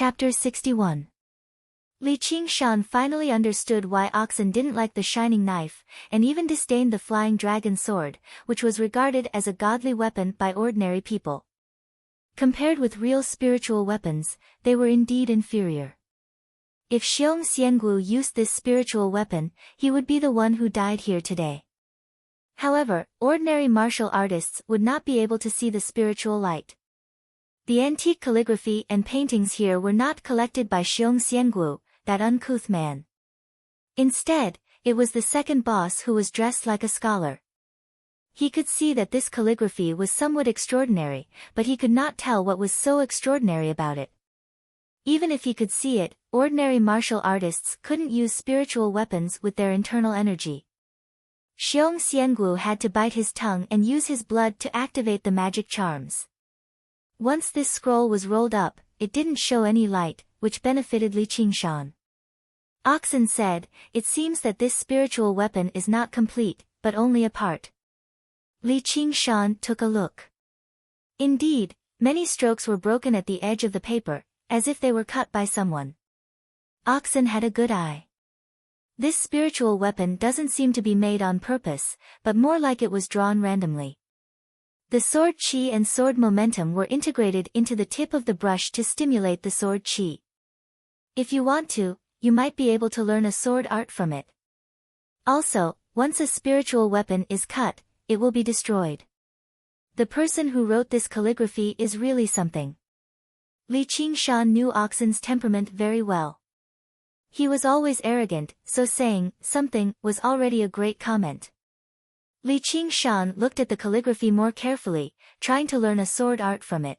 Chapter 61. Li Qingshan finally understood why Oxen didn't like the shining knife, and even disdained the flying dragon sword, which was regarded as a godly weapon by ordinary people. Compared with real spiritual weapons, they were indeed inferior. If Xiong Xianggu used this spiritual weapon, he would be the one who died here today. However, ordinary martial artists would not be able to see the spiritual light. The antique calligraphy and paintings here were not collected by Xiong Xianggu, that uncouth man. Instead, it was the second boss who was dressed like a scholar. He could see that this calligraphy was somewhat extraordinary, but he could not tell what was so extraordinary about it. Even if he could see it, ordinary martial artists couldn't use spiritual weapons with their internal energy. Xiong Xianggu had to bite his tongue and use his blood to activate the magic charms. Once this scroll was rolled up, it didn't show any light, which benefited Li Qingshan. Oxen said, "It seems that this spiritual weapon is not complete, but only a part." Li Qingshan took a look. Indeed, many strokes were broken at the edge of the paper, as if they were cut by someone. Oxen had a good eye. This spiritual weapon doesn't seem to be made on purpose, but more like it was drawn randomly. The sword chi and sword momentum were integrated into the tip of the brush to stimulate the sword chi. If you want to, you might be able to learn a sword art from it. Also, once a spiritual weapon is cut, it will be destroyed. The person who wrote this calligraphy is really something. Li Qingshan knew Oxen's temperament very well. He was always arrogant, so saying something was already a great comment. Li Qingshan looked at the calligraphy more carefully, trying to learn a sword art from it.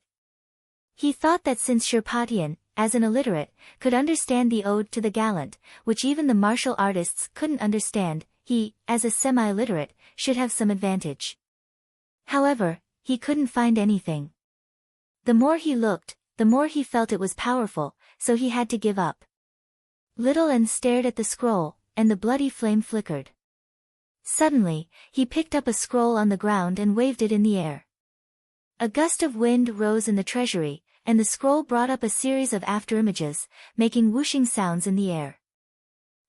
He thought that since Shirpatian, as an illiterate, could understand the Ode to the Gallant, which even the martial artists couldn't understand, he, as a semi-literate, should have some advantage. However, he couldn't find anything. The more he looked, the more he felt it was powerful, so he had to give up. Little N stared at the scroll, and the bloody flame flickered. Suddenly, he picked up a scroll on the ground and waved it in the air. A gust of wind rose in the treasury, and the scroll brought up a series of afterimages, making whooshing sounds in the air.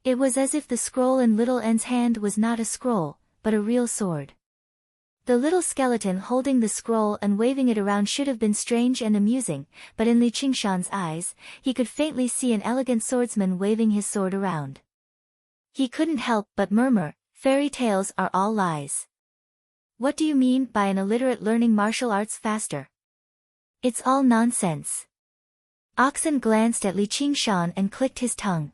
It was as if the scroll in Little N's hand was not a scroll, but a real sword. The little skeleton holding the scroll and waving it around should have been strange and amusing, but in Li Qingshan's eyes, he could faintly see an elegant swordsman waving his sword around. He couldn't help but murmur, "Fairy tales are all lies. What do you mean by an illiterate learning martial arts faster? It's all nonsense." Oxen glanced at Li Qingshan and clicked his tongue.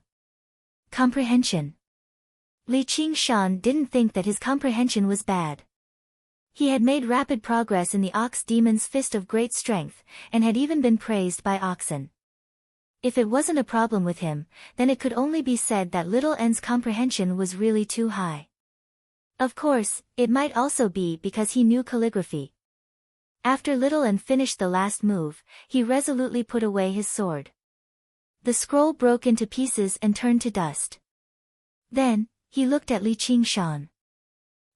Comprehension. Li Qingshan didn't think that his comprehension was bad. He had made rapid progress in the Ox Demon's Fist of Great Strength, and had even been praised by Oxen. If it wasn't a problem with him, then it could only be said that Little N's comprehension was really too high. Of course, it might also be because he knew calligraphy. After Little N finished the last move, he resolutely put away his sword. The scroll broke into pieces and turned to dust. Then, he looked at Li Qingshan.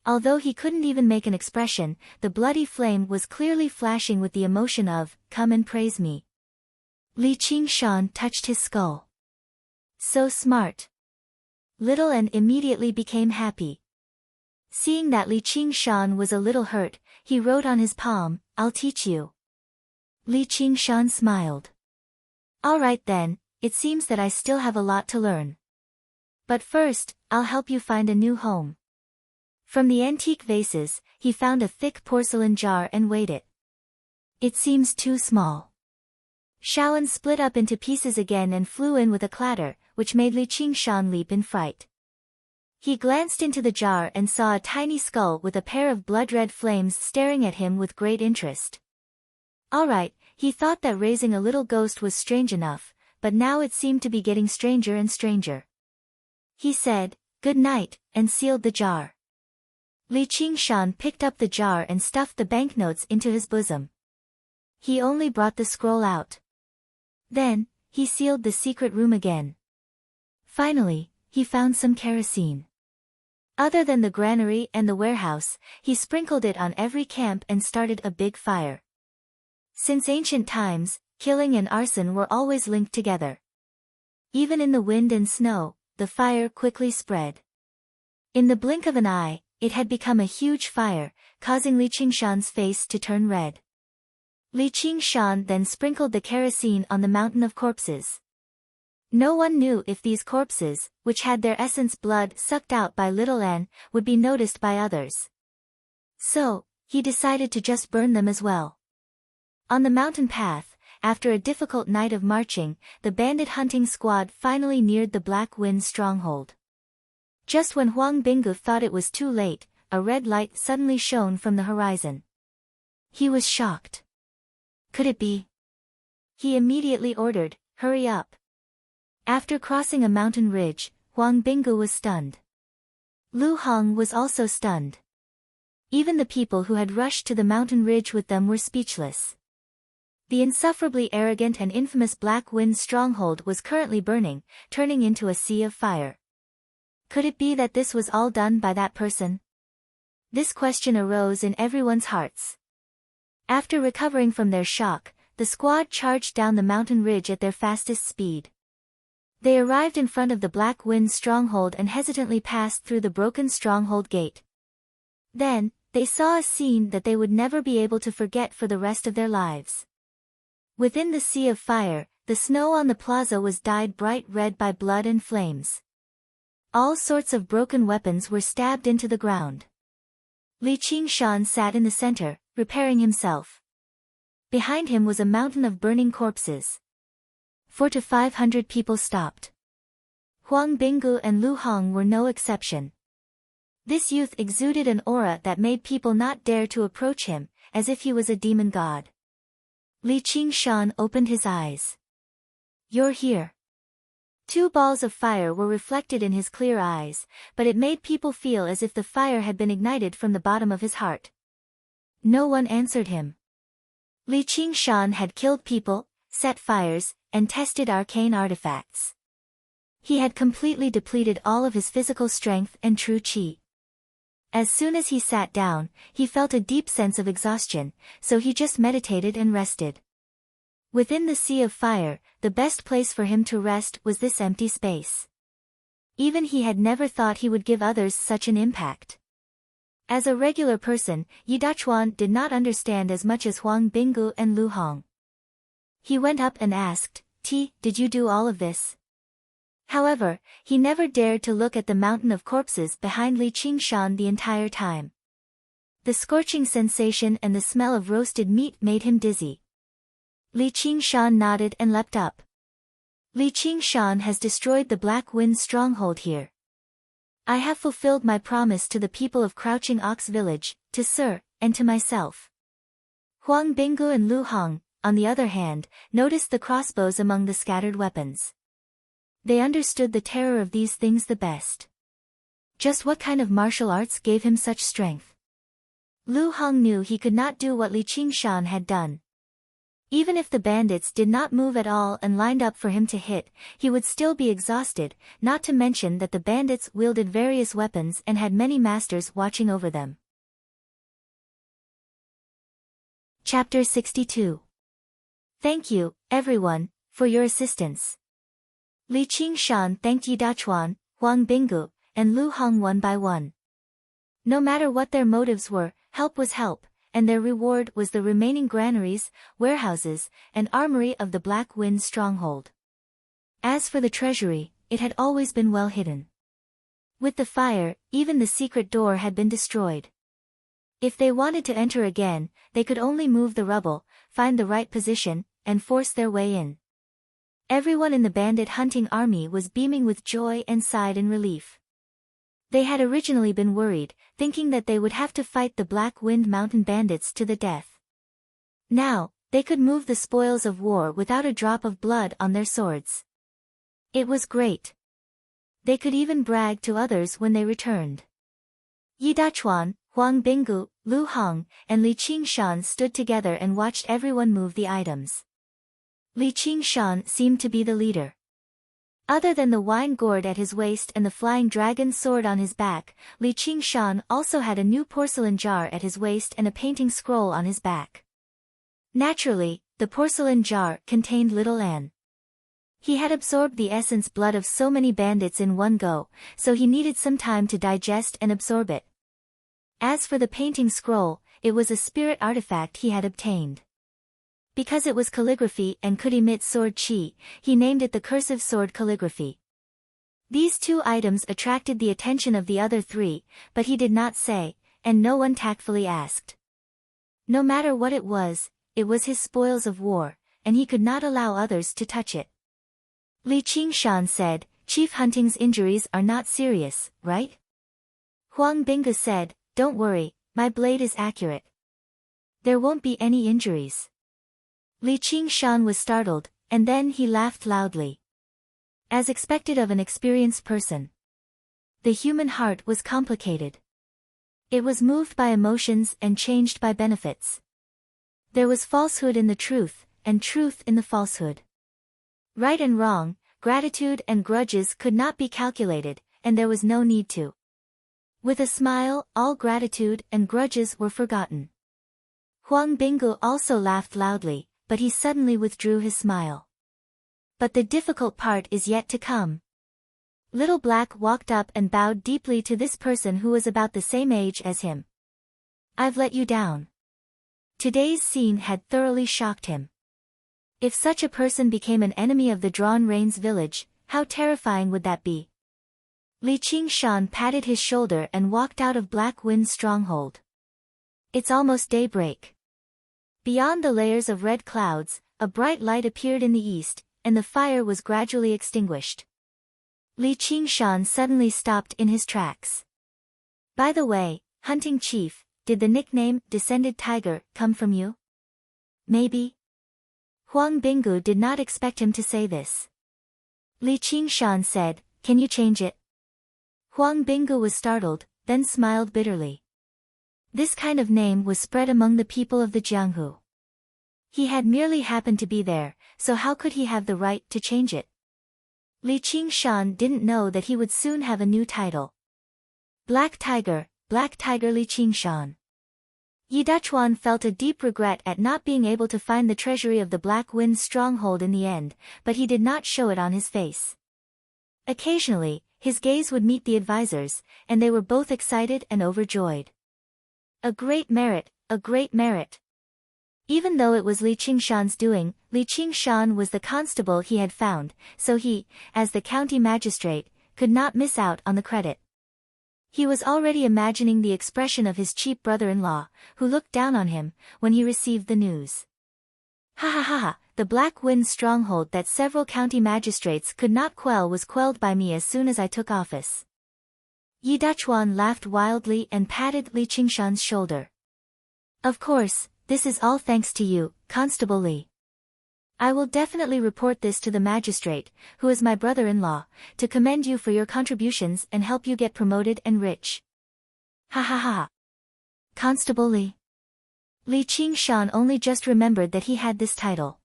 Although he couldn't even make an expression, the bloody flame was clearly flashing with the emotion of, "Come and praise me." Li Qingshan touched his skull. So smart. Little N immediately became happy. Seeing that Li Qingshan was a little hurt, he wrote on his palm, "I'll teach you." Li Qingshan smiled. "All right then, it seems that I still have a lot to learn. But first, I'll help you find a new home." From the antique vases, he found a thick porcelain jar and weighed it. "It seems too small." Shaoan split up into pieces again and flew in with a clatter, which made Li Qingshan leap in fright. He glanced into the jar and saw a tiny skull with a pair of blood-red flames staring at him with great interest. All right, he thought that raising a little ghost was strange enough, but now it seemed to be getting stranger and stranger. He said, "Good night," and sealed the jar. Li Qingshan picked up the jar and stuffed the banknotes into his bosom. He only brought the scroll out. Then, he sealed the secret room again. Finally, he found some kerosene. Other than the granary and the warehouse, he sprinkled it on every camp and started a big fire. Since ancient times, killing and arson were always linked together. Even in the wind and snow, the fire quickly spread. In the blink of an eye, it had become a huge fire, causing Li Qingshan's face to turn red. Li Qingshan then sprinkled the kerosene on the mountain of corpses. No one knew if these corpses, which had their essence blood sucked out by little N, would be noticed by others. So, he decided to just burn them as well. On the mountain path, after a difficult night of marching, the bandit hunting squad finally neared the Black Wind stronghold. Just when Huang Binggu thought it was too late, a red light suddenly shone from the horizon. He was shocked. Could it be? He immediately ordered, "Hurry up." After crossing a mountain ridge, Huang Binggu was stunned. Lu Hong was also stunned. Even the people who had rushed to the mountain ridge with them were speechless. The insufferably arrogant and infamous Black Wind stronghold was currently burning, turning into a sea of fire. Could it be that this was all done by that person? This question arose in everyone's hearts. After recovering from their shock, the squad charged down the mountain ridge at their fastest speed. They arrived in front of the Black Wind stronghold and hesitantly passed through the broken stronghold gate. Then, they saw a scene that they would never be able to forget for the rest of their lives. Within the sea of fire, the snow on the plaza was dyed bright red by blood and flames. All sorts of broken weapons were stabbed into the ground. Li Qingshan sat in the center, repairing himself. Behind him was a mountain of burning corpses. 400 to 500 people stopped. Huang Binggu and Lu Hong were no exception. This youth exuded an aura that made people not dare to approach him, as if he was a demon god. Li Qingshan opened his eyes. "You're here." 2 balls of fire were reflected in his clear eyes, but it made people feel as if the fire had been ignited from the bottom of his heart. No one answered him. Li Qingshan had killed people, set fires, and tested arcane artifacts. He had completely depleted all of his physical strength and true qi. As soon as he sat down, he felt a deep sense of exhaustion, so he just meditated and rested. Within the sea of fire, the best place for him to rest was this empty space. Even he had never thought he would give others such an impact. As a regular person, Yi Dachuan did not understand as much as Huang Binggu and Lu Hong. He went up and asked, "Did you do all of this?" However, he never dared to look at the mountain of corpses behind Li Qingshan the entire time. The scorching sensation and the smell of roasted meat made him dizzy. Li Qingshan nodded and leapt up. "Li Qingshan has destroyed the Black Wind stronghold here. I have fulfilled my promise to the people of Crouching Ox Village, to Sir, and to myself." Huang Binggu and Lu Hong, on the other hand, noticed the crossbows among the scattered weapons. They understood the terror of these things the best. Just what kind of martial arts gave him such strength? Lu Hong knew he could not do what Li Qingshan had done. Even if the bandits did not move at all and lined up for him to hit, he would still be exhausted, not to mention that the bandits wielded various weapons and had many masters watching over them. Chapter 62. Thank you, everyone, for your assistance. Li Qingshan thanked Yi Dachuan, Huang Binggu, and Lu Hong one by one. No matter what their motives were, help was help, and their reward was the remaining granaries, warehouses, and armory of the Black Wind stronghold. As for the treasury, it had always been well hidden. With the fire, even the secret door had been destroyed. If they wanted to enter again, they could only move the rubble, find the right position, and force their way in. Everyone in the bandit hunting army was beaming with joy and sighed in relief. They had originally been worried, thinking that they would have to fight the Black Wind Mountain bandits to the death. Now, they could move the spoils of war without a drop of blood on their swords. It was great. They could even brag to others when they returned. Yi Dachuan, Huang Binggu, Lu Hong, and Li Qingshan stood together and watched everyone move the items. Li Qingshan seemed to be the leader. Other than the wine gourd at his waist and the flying dragon sword on his back, Li Qingshan also had a new porcelain jar at his waist and a painting scroll on his back. Naturally, the porcelain jar contained little Anne. He had absorbed the essence blood of so many bandits in one go, so he needed some time to digest and absorb it. As for the painting scroll, it was a spirit artifact he had obtained. Because it was calligraphy and could emit sword chi, he named it the cursive sword calligraphy. These two items attracted the attention of the other three, but he did not say, and no one tactfully asked. No matter what it was his spoils of war, and he could not allow others to touch it. Li Qingshan said, Chief Hunting's injuries are not serious, right? Huang Bingge said, don't worry, my blade is accurate. There won't be any injuries. Li Qingshan was startled, and then he laughed loudly. As expected of an experienced person. The human heart was complicated. It was moved by emotions and changed by benefits. There was falsehood in the truth, and truth in the falsehood. Right and wrong, gratitude and grudges could not be calculated, and there was no need to. With a smile, all gratitude and grudges were forgotten. Huang Bingge also laughed loudly, but he suddenly withdrew his smile. But the difficult part is yet to come. Little Black walked up and bowed deeply to this person who was about the same age as him. I've let you down. Today's scene had thoroughly shocked him. If such a person became an enemy of the Drawn Rains village, how terrifying would that be? Li Qingshan patted his shoulder and walked out of Black Wind's stronghold. It's almost daybreak. Beyond the layers of red clouds, a bright light appeared in the east, and the fire was gradually extinguished. Li Qingshan suddenly stopped in his tracks. By the way, Hunting Chief, did the nickname Descended Tiger come from you? Maybe? Huang Bingge did not expect him to say this. Li Qingshan said, can you change it? Huang Bingge was startled, then smiled bitterly. This kind of name was spread among the people of the Jianghu. He had merely happened to be there, so how could he have the right to change it? Li Qingshan didn't know that he would soon have a new title. Black Tiger Li Qingshan. Yi Dachuan felt a deep regret at not being able to find the treasury of the Black Wind's stronghold in the end, but he did not show it on his face. Occasionally, his gaze would meet the advisors, and they were both excited and overjoyed. A great merit, a great merit. Even though it was Li Qingshan's doing, Li Qingshan was the constable he had found, so he, as the county magistrate, could not miss out on the credit. He was already imagining the expression of his cheap brother-in-law, who looked down on him, when he received the news. Ha ha ha ha, the Black Wind stronghold that several county magistrates could not quell was quelled by me as soon as I took office. Yi Dachuan laughed wildly and patted Li Qingshan's shoulder. Of course, this is all thanks to you, Constable Li. I will definitely report this to the magistrate, who is my brother-in-law, to commend you for your contributions and help you get promoted and rich. Ha ha ha. Constable Li. Li Qingshan only just remembered that he had this title.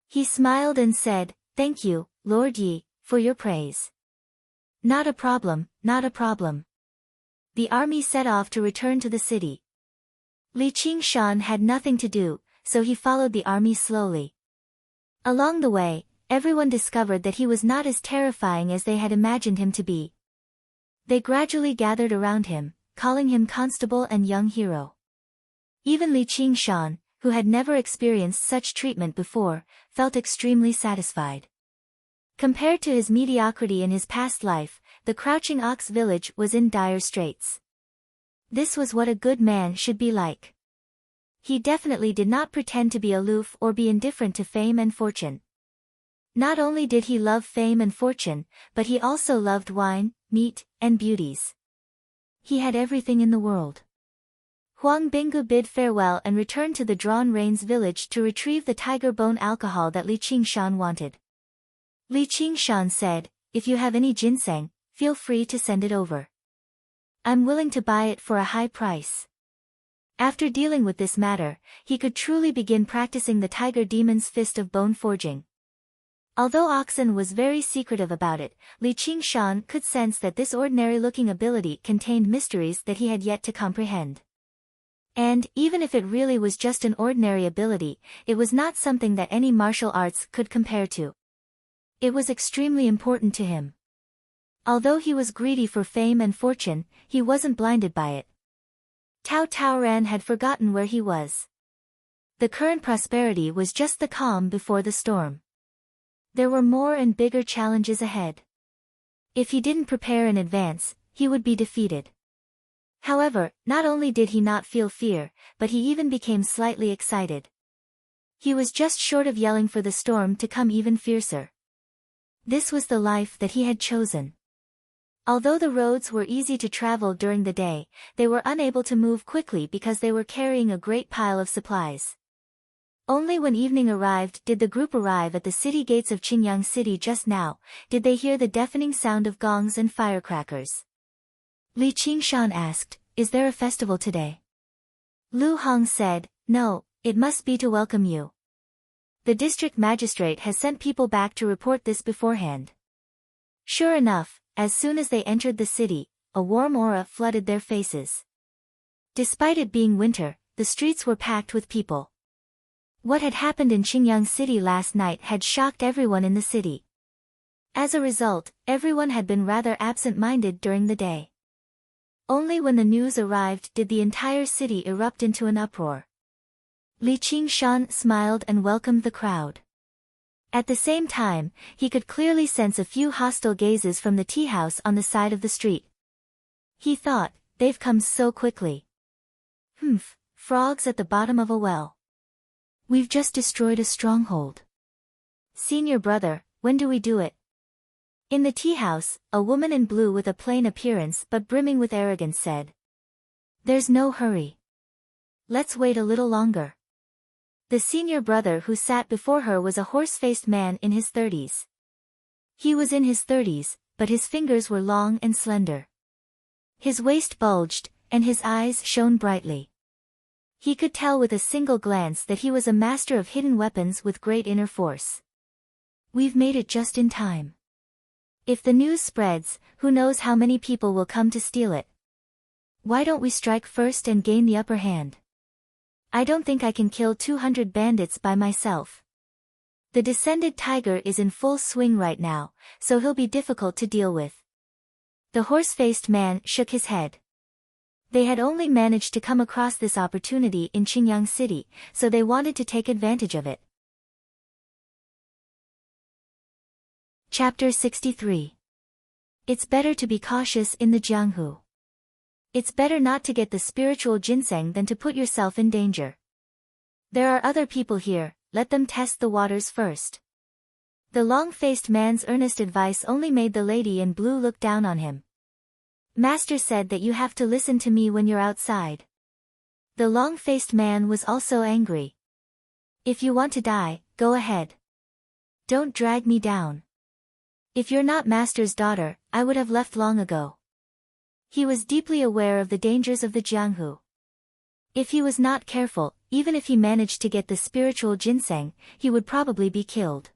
He smiled and said, thank you, Lord Yi, for your praise. Not a problem, not a problem. The army set off to return to the city. Li Qingshan had nothing to do, so he followed the army slowly. Along the way, everyone discovered that he was not as terrifying as they had imagined him to be. They gradually gathered around him, calling him constable and young hero. Even Li Qingshan, who had never experienced such treatment before, felt extremely satisfied. Compared to his mediocrity in his past life, the Crouching Ox village was in dire straits. This was what a good man should be like. He definitely did not pretend to be aloof or be indifferent to fame and fortune. Not only did he love fame and fortune, but he also loved wine, meat, and beauties. He had everything in the world. Huang Bingge bid farewell and returned to the Drawn Rains village to retrieve the tiger bone alcohol that Li Qingshan wanted. Li Qingshan said, if you have any ginseng, feel free to send it over. I'm willing to buy it for a high price. After dealing with this matter, he could truly begin practicing the tiger demon's fist of bone forging. Although Oxen was very secretive about it, Li Qingshan could sense that this ordinary-looking ability contained mysteries that he had yet to comprehend. And, even if it really was just an ordinary ability, it was not something that any martial arts could compare to. It was extremely important to him. Although he was greedy for fame and fortune, he wasn't blinded by it. Tao Taoran had forgotten where he was. The current prosperity was just the calm before the storm. There were more and bigger challenges ahead. If he didn't prepare in advance, he would be defeated. However, not only did he not feel fear, but he even became slightly excited. He was just short of yelling for the storm to come even fiercer. This was the life that he had chosen. Although the roads were easy to travel during the day, they were unable to move quickly because they were carrying a great pile of supplies. Only when evening arrived did the group arrive at the city gates of Qingyang City. Just now, did they hear the deafening sound of gongs and firecrackers. Li Qingshan asked, "Is there a festival today?" Lu Hong said, "No, it must be to welcome you. The district magistrate has sent people back to report this beforehand." Sure enough, as soon as they entered the city, a warm aura flooded their faces. Despite it being winter, the streets were packed with people. What had happened in Qingyang City last night had shocked everyone in the city. As a result, everyone had been rather absent-minded during the day. Only when the news arrived did the entire city erupt into an uproar. Li Qingshan smiled and welcomed the crowd. At the same time, he could clearly sense a few hostile gazes from the tea house on the side of the street. He thought, they've come so quickly. Frogs at the bottom of a well. We've just destroyed a stronghold. Senior brother, when do we do it? In the tea house, a woman in blue with a plain appearance but brimming with arrogance said. There's no hurry. Let's wait a little longer. The senior brother who sat before her was a horse-faced man in his 30s. He was in his 30s, but his fingers were long and slender. His waist bulged, and his eyes shone brightly. He could tell with a single glance that he was a master of hidden weapons with great inner force. We've made it just in time. If the news spreads, who knows how many people will come to steal it. Why don't we strike first and gain the upper hand? I don't think I can kill 200 bandits by myself. The descended tiger is in full swing right now, so he'll be difficult to deal with. The horse-faced man shook his head. They had only managed to come across this opportunity in Qingyang City, so they wanted to take advantage of it. Chapter 63. It's better to be cautious in the Jianghu. It's better not to get the spiritual ginseng than to put yourself in danger. There are other people here, let them test the waters first. The long-faced man's earnest advice only made the lady in blue look down on him. Master said that you have to listen to me when you're outside. The long-faced man was also angry. If you want to die, go ahead. Don't drag me down. If you're not Master's daughter, I would have left long ago. He was deeply aware of the dangers of the Jianghu. If he was not careful, even if he managed to get the spiritual ginseng, he would probably be killed.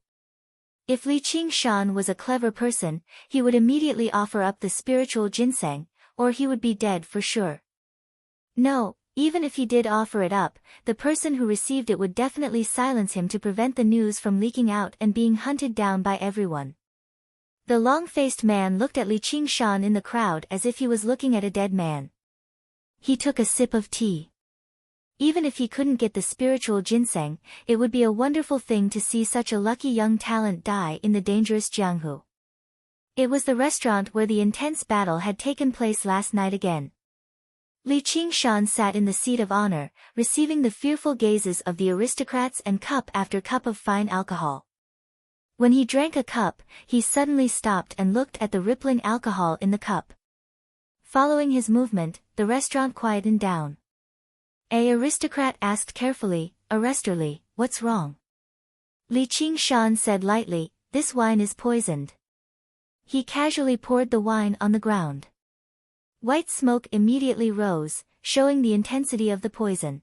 If Li Qingshan was a clever person, he would immediately offer up the spiritual ginseng, or he would be dead for sure. No, even if he did offer it up, the person who received it would definitely silence him to prevent the news from leaking out and being hunted down by everyone. The long-faced man looked at Li Qingshan in the crowd as if he was looking at a dead man. He took a sip of tea. Even if he couldn't get the spiritual ginseng, it would be a wonderful thing to see such a lucky young talent die in the dangerous Jianghu. It was the restaurant where the intense battle had taken place last night again. Li Qingshan sat in the seat of honor, receiving the fearful gazes of the aristocrats and cup after cup of fine alcohol. When he drank a cup, he suddenly stopped and looked at the rippling alcohol in the cup. Following his movement, the restaurant quietened down. An aristocrat asked carefully, "Arresterly, what's wrong?" Li Qingshan said lightly, "This wine is poisoned." He casually poured the wine on the ground. White smoke immediately rose, showing the intensity of the poison.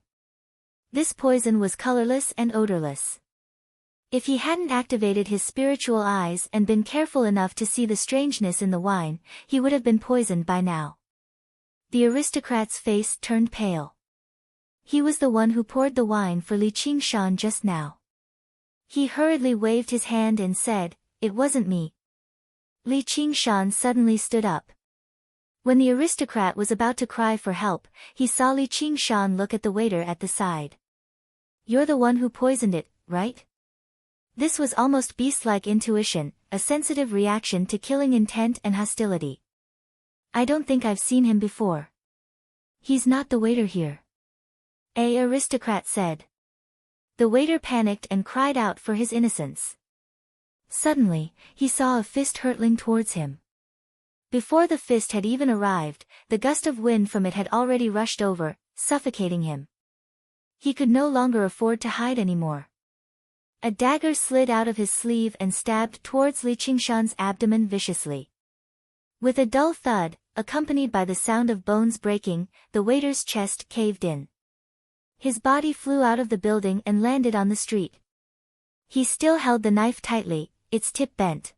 This poison was colorless and odorless. If he hadn't activated his spiritual eyes and been careful enough to see the strangeness in the wine, he would have been poisoned by now. The aristocrat's face turned pale. He was the one who poured the wine for Li Qingshan just now. He hurriedly waved his hand and said, "It wasn't me." Li Qingshan suddenly stood up. When the aristocrat was about to cry for help, he saw Li Qingshan look at the waiter at the side. "You're the one who poisoned it, right?" This was almost beast-like intuition, a sensitive reaction to killing intent and hostility. "I don't think I've seen him before." "He's not the waiter here," an aristocrat said. The waiter panicked and cried out for his innocence. Suddenly, he saw a fist hurtling towards him. Before the fist had even arrived, the gust of wind from it had already rushed over, suffocating him. He could no longer afford to hide anymore. A dagger slid out of his sleeve and stabbed towards Li Qingshan's abdomen viciously. With a dull thud, accompanied by the sound of bones breaking, the waiter's chest caved in. His body flew out of the building and landed on the street. He still held the knife tightly, its tip bent.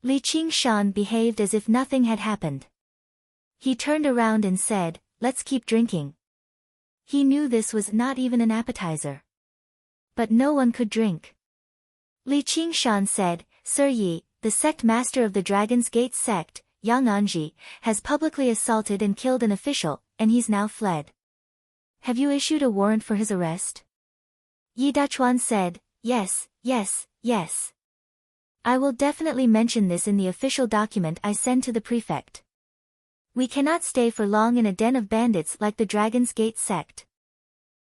Li Qingshan behaved as if nothing had happened. He turned around and said, "Let's keep drinking." He knew this was not even an appetizer. But no one could drink. Li Qingshan said, "Sir Yi, the sect master of the Dragon's Gate sect, Yang Anji, has publicly assaulted and killed an official, and he's now fled. Have you issued a warrant for his arrest?" Yi Dachuan said, "Yes, yes, yes. I will definitely mention this in the official document I send to the prefect. We cannot stay for long in a den of bandits like the Dragon's Gate sect.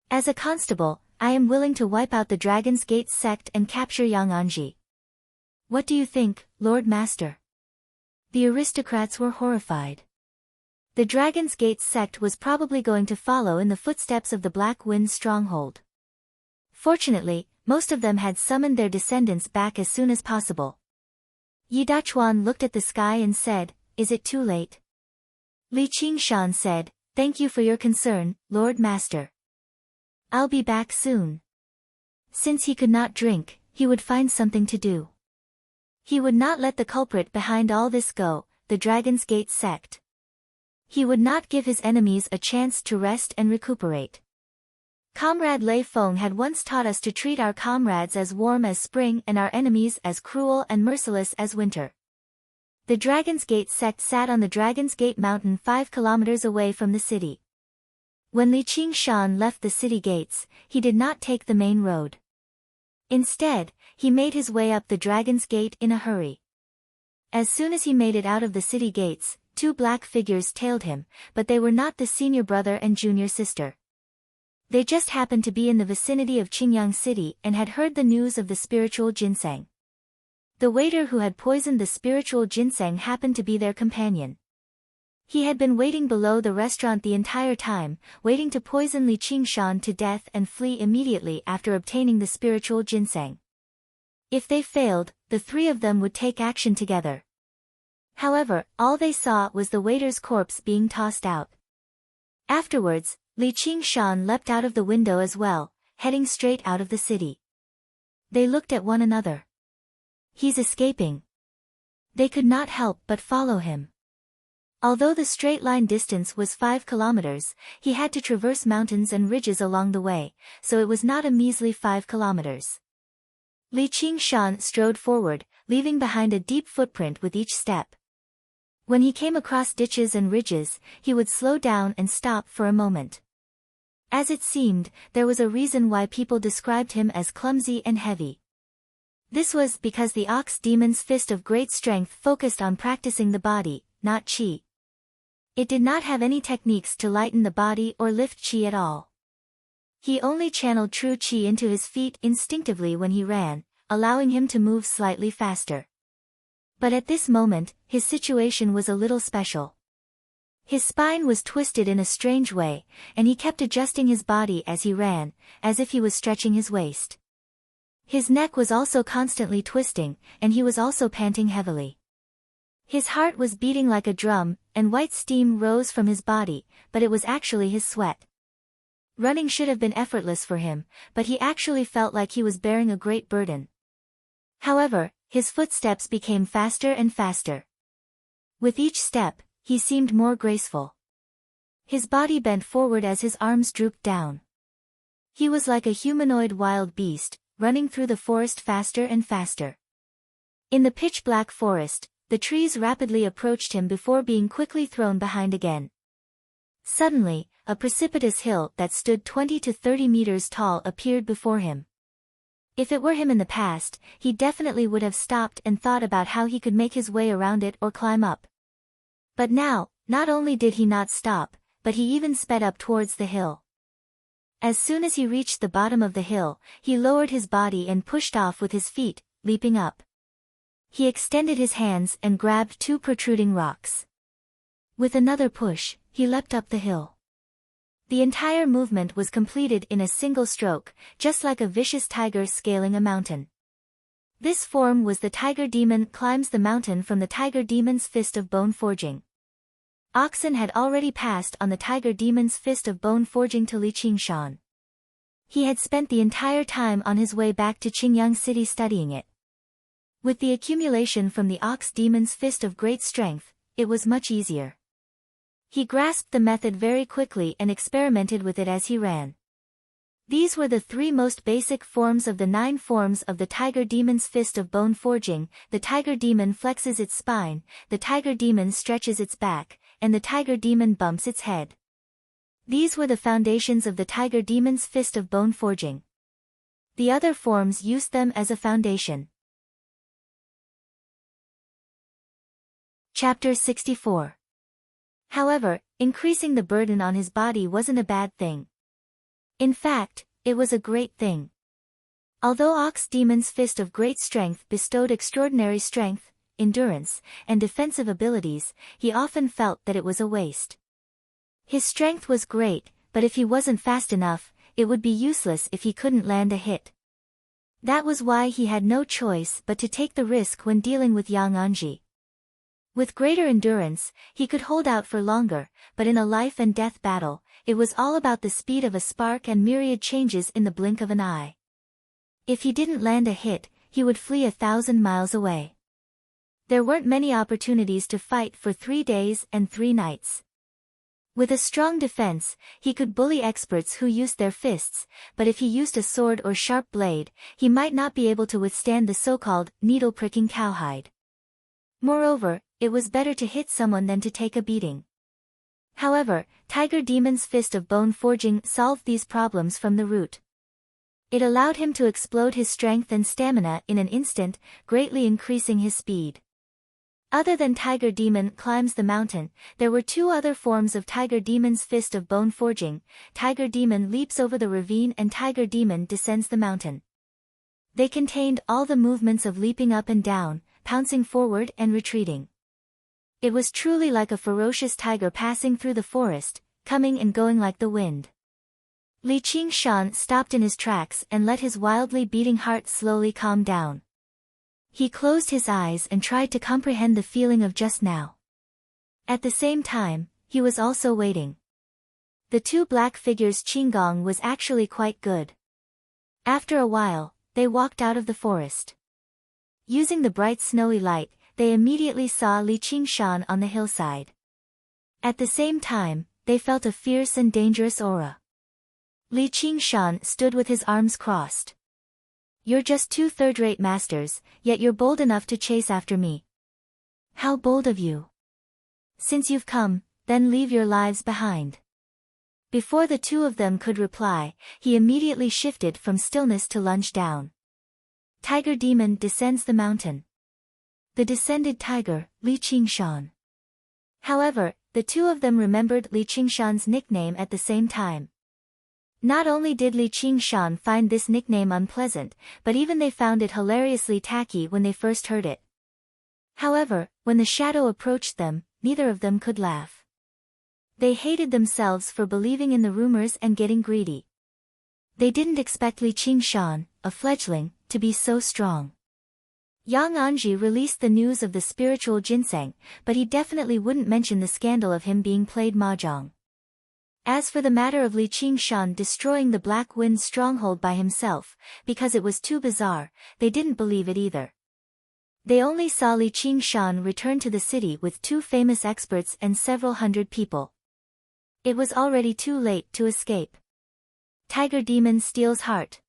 As a constable, I am willing to wipe out the Dragon's Gate sect and capture Yang Anji. What do you think, Lord Master?" The aristocrats were horrified. The Dragon's Gate sect was probably going to follow in the footsteps of the Black Wind's stronghold. Fortunately, most of them had summoned their descendants back as soon as possible. Yi Dachuan looked at the sky and said, "Is it too late?" Li Qingshan said, "Thank you for your concern, Lord Master. I'll be back soon." Since he could not drink, he would find something to do. He would not let the culprit behind all this go, the Dragon's Gate sect. He would not give his enemies a chance to rest and recuperate. Comrade Lei Feng had once taught us to treat our comrades as warm as spring and our enemies as cruel and merciless as winter. The Dragon's Gate sect sat on the Dragon's Gate mountain 5 kilometers away from the city. When Li Qingshan left the city gates, he did not take the main road. Instead, he made his way up the Dragon's Gate in a hurry. As soon as he made it out of the city gates, 2 black figures tailed him, but they were not the senior brother and junior sister. They just happened to be in the vicinity of Qingyang City and had heard the news of the spiritual ginseng. The waiter who had poisoned the spiritual ginseng happened to be their companion. He had been waiting below the restaurant the entire time, waiting to poison Li Qingshan to death and flee immediately after obtaining the spiritual ginseng. If they failed, the 3 of them would take action together. However, all they saw was the waiter's corpse being tossed out. Afterwards, Li Qingshan leapt out of the window as well, heading straight out of the city. They looked at one another. "He's escaping." They could not help but follow him. Although the straight-line distance was 5 kilometers, he had to traverse mountains and ridges along the way, so it was not a measly 5 kilometers. Li Qingshan strode forward, leaving behind a deep footprint with each step. When he came across ditches and ridges, he would slow down and stop for a moment. As it seemed, there was a reason why people described him as clumsy and heavy. This was because the ox demon's fist of great strength focused on practicing the body, not qi. It did not have any techniques to lighten the body or lift qi at all. He only channeled true qi into his feet instinctively when he ran, allowing him to move slightly faster. But at this moment, his situation was a little special. His spine was twisted in a strange way, and he kept adjusting his body as he ran, as if he was stretching his waist. His neck was also constantly twisting, and he was also panting heavily. His heart was beating like a drum, and white steam rose from his body, but it was actually his sweat. Running should have been effortless for him, but he actually felt like he was bearing a great burden. However, his footsteps became faster and faster. With each step, he seemed more graceful. His body bent forward as his arms drooped down. He was like a humanoid wild beast, running through the forest faster and faster. In the pitch-black forest, the trees rapidly approached him before being quickly thrown behind again. Suddenly, a precipitous hill that stood 20 to 30 meters tall appeared before him. If it were him in the past, he definitely would have stopped and thought about how he could make his way around it or climb up. But now, not only did he not stop, but he even sped up towards the hill. As soon as he reached the bottom of the hill, he lowered his body and pushed off with his feet, leaping up. He extended his hands and grabbed two protruding rocks. With another push, he leapt up the hill. The entire movement was completed in a single stroke, just like a vicious tiger scaling a mountain. This form was the tiger demon climbs the mountain from the tiger demon's fist of bone forging. Oxen had already passed on the tiger demon's fist of bone forging to Li Qingshan. He had spent the entire time on his way back to Qingyang City studying it. With the accumulation from the ox demon's fist of great strength, it was much easier. He grasped the method very quickly and experimented with it as he ran. These were the three most basic forms of the 9 forms of the tiger demon's fist of bone forging. The tiger demon flexes its spine, the tiger demon stretches its back, and the tiger demon bumps its head. These were the foundations of the tiger demon's fist of bone forging. The other forms used them as a foundation. Chapter 64. However, increasing the burden on his body wasn't a bad thing. In fact, it was a great thing. Although Ox Demon's fist of great strength bestowed extraordinary strength, endurance, and defensive abilities, he often felt that it was a waste. His strength was great, but if he wasn't fast enough, it would be useless if he couldn't land a hit. That was why he had no choice but to take the risk when dealing with Yang Anji. With greater endurance, he could hold out for longer, but in a life-and-death battle, it was all about the speed of a spark and myriad changes in the blink of an eye. If he didn't land a hit, he would flee 1,000 miles away. There weren't many opportunities to fight for 3 days and 3 nights. With a strong defense, he could bully experts who used their fists, but if he used a sword or sharp blade, he might not be able to withstand the so-called needle-pricking cowhide. Moreover, it was better to hit someone than to take a beating. However, Tiger Demon's fist of bone forging solved these problems from the root. It allowed him to explode his strength and stamina in an instant, greatly increasing his speed. Other than Tiger Demon climbs the mountain, there were 2 other forms of Tiger Demon's fist of bone forging. Tiger Demon leaps over the ravine and Tiger Demon descends the mountain. They contained all the movements of leaping up and down, pouncing forward and retreating. It was truly like a ferocious tiger passing through the forest, coming and going like the wind. Li Qingshan stopped in his tracks and let his wildly beating heart slowly calm down. He closed his eyes and tried to comprehend the feeling of just now. At the same time, he was also waiting. The 2 black figures' qigong was actually quite good. After a while, they walked out of the forest. Using the bright snowy light, they immediately saw Li Qingshan on the hillside. At the same time, they felt a fierce and dangerous aura. Li Qingshan stood with his arms crossed. "You're just 2 third-rate masters, yet you're bold enough to chase after me. How bold of you. Since you've come, then leave your lives behind." Before the 2 of them could reply, he immediately shifted from stillness to lunge down. Tiger Demon descends the mountain. The descended tiger, Li Qingshan. However, the 2 of them remembered Li Qingshan's nickname at the same time. Not only did Li Qingshan find this nickname unpleasant, but even they found it hilariously tacky when they first heard it. However, when the shadow approached them, neither of them could laugh. They hated themselves for believing in the rumors and getting greedy. They didn't expect Li Qingshan, a fledgling, to be so strong. Yang Anji released the news of the spiritual ginseng, but he definitely wouldn't mention the scandal of him being played mahjong. As for the matter of Li Qingshan destroying the Black Wind stronghold by himself, because it was too bizarre, they didn't believe it either. They only saw Li Qingshan return to the city with 2 famous experts and several hundred people. It was already too late to escape. Tiger Demon steals heart.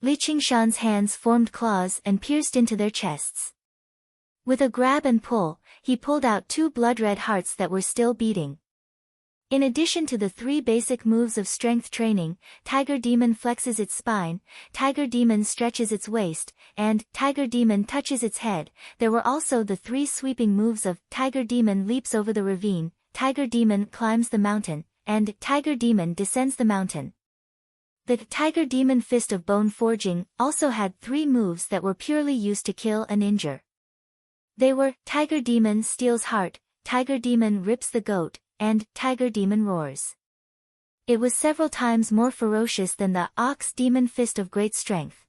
Li Qingshan's hands formed claws and pierced into their chests. With a grab and pull, he pulled out 2 blood-red hearts that were still beating. In addition to the 3 basic moves of strength training, Tiger Demon flexes its spine, Tiger Demon stretches its waist, and Tiger Demon touches its head, there were also the 3 sweeping moves of Tiger Demon leaps over the ravine, Tiger Demon climbs the mountain, and Tiger Demon descends the mountain. The Tiger Demon Fist of Bone Forging also had 3 moves that were purely used to kill and injure. They were Tiger Demon Steals Heart, Tiger Demon Rips the Goat, and Tiger Demon Roars. It was several times more ferocious than the Ox Demon Fist of Great Strength.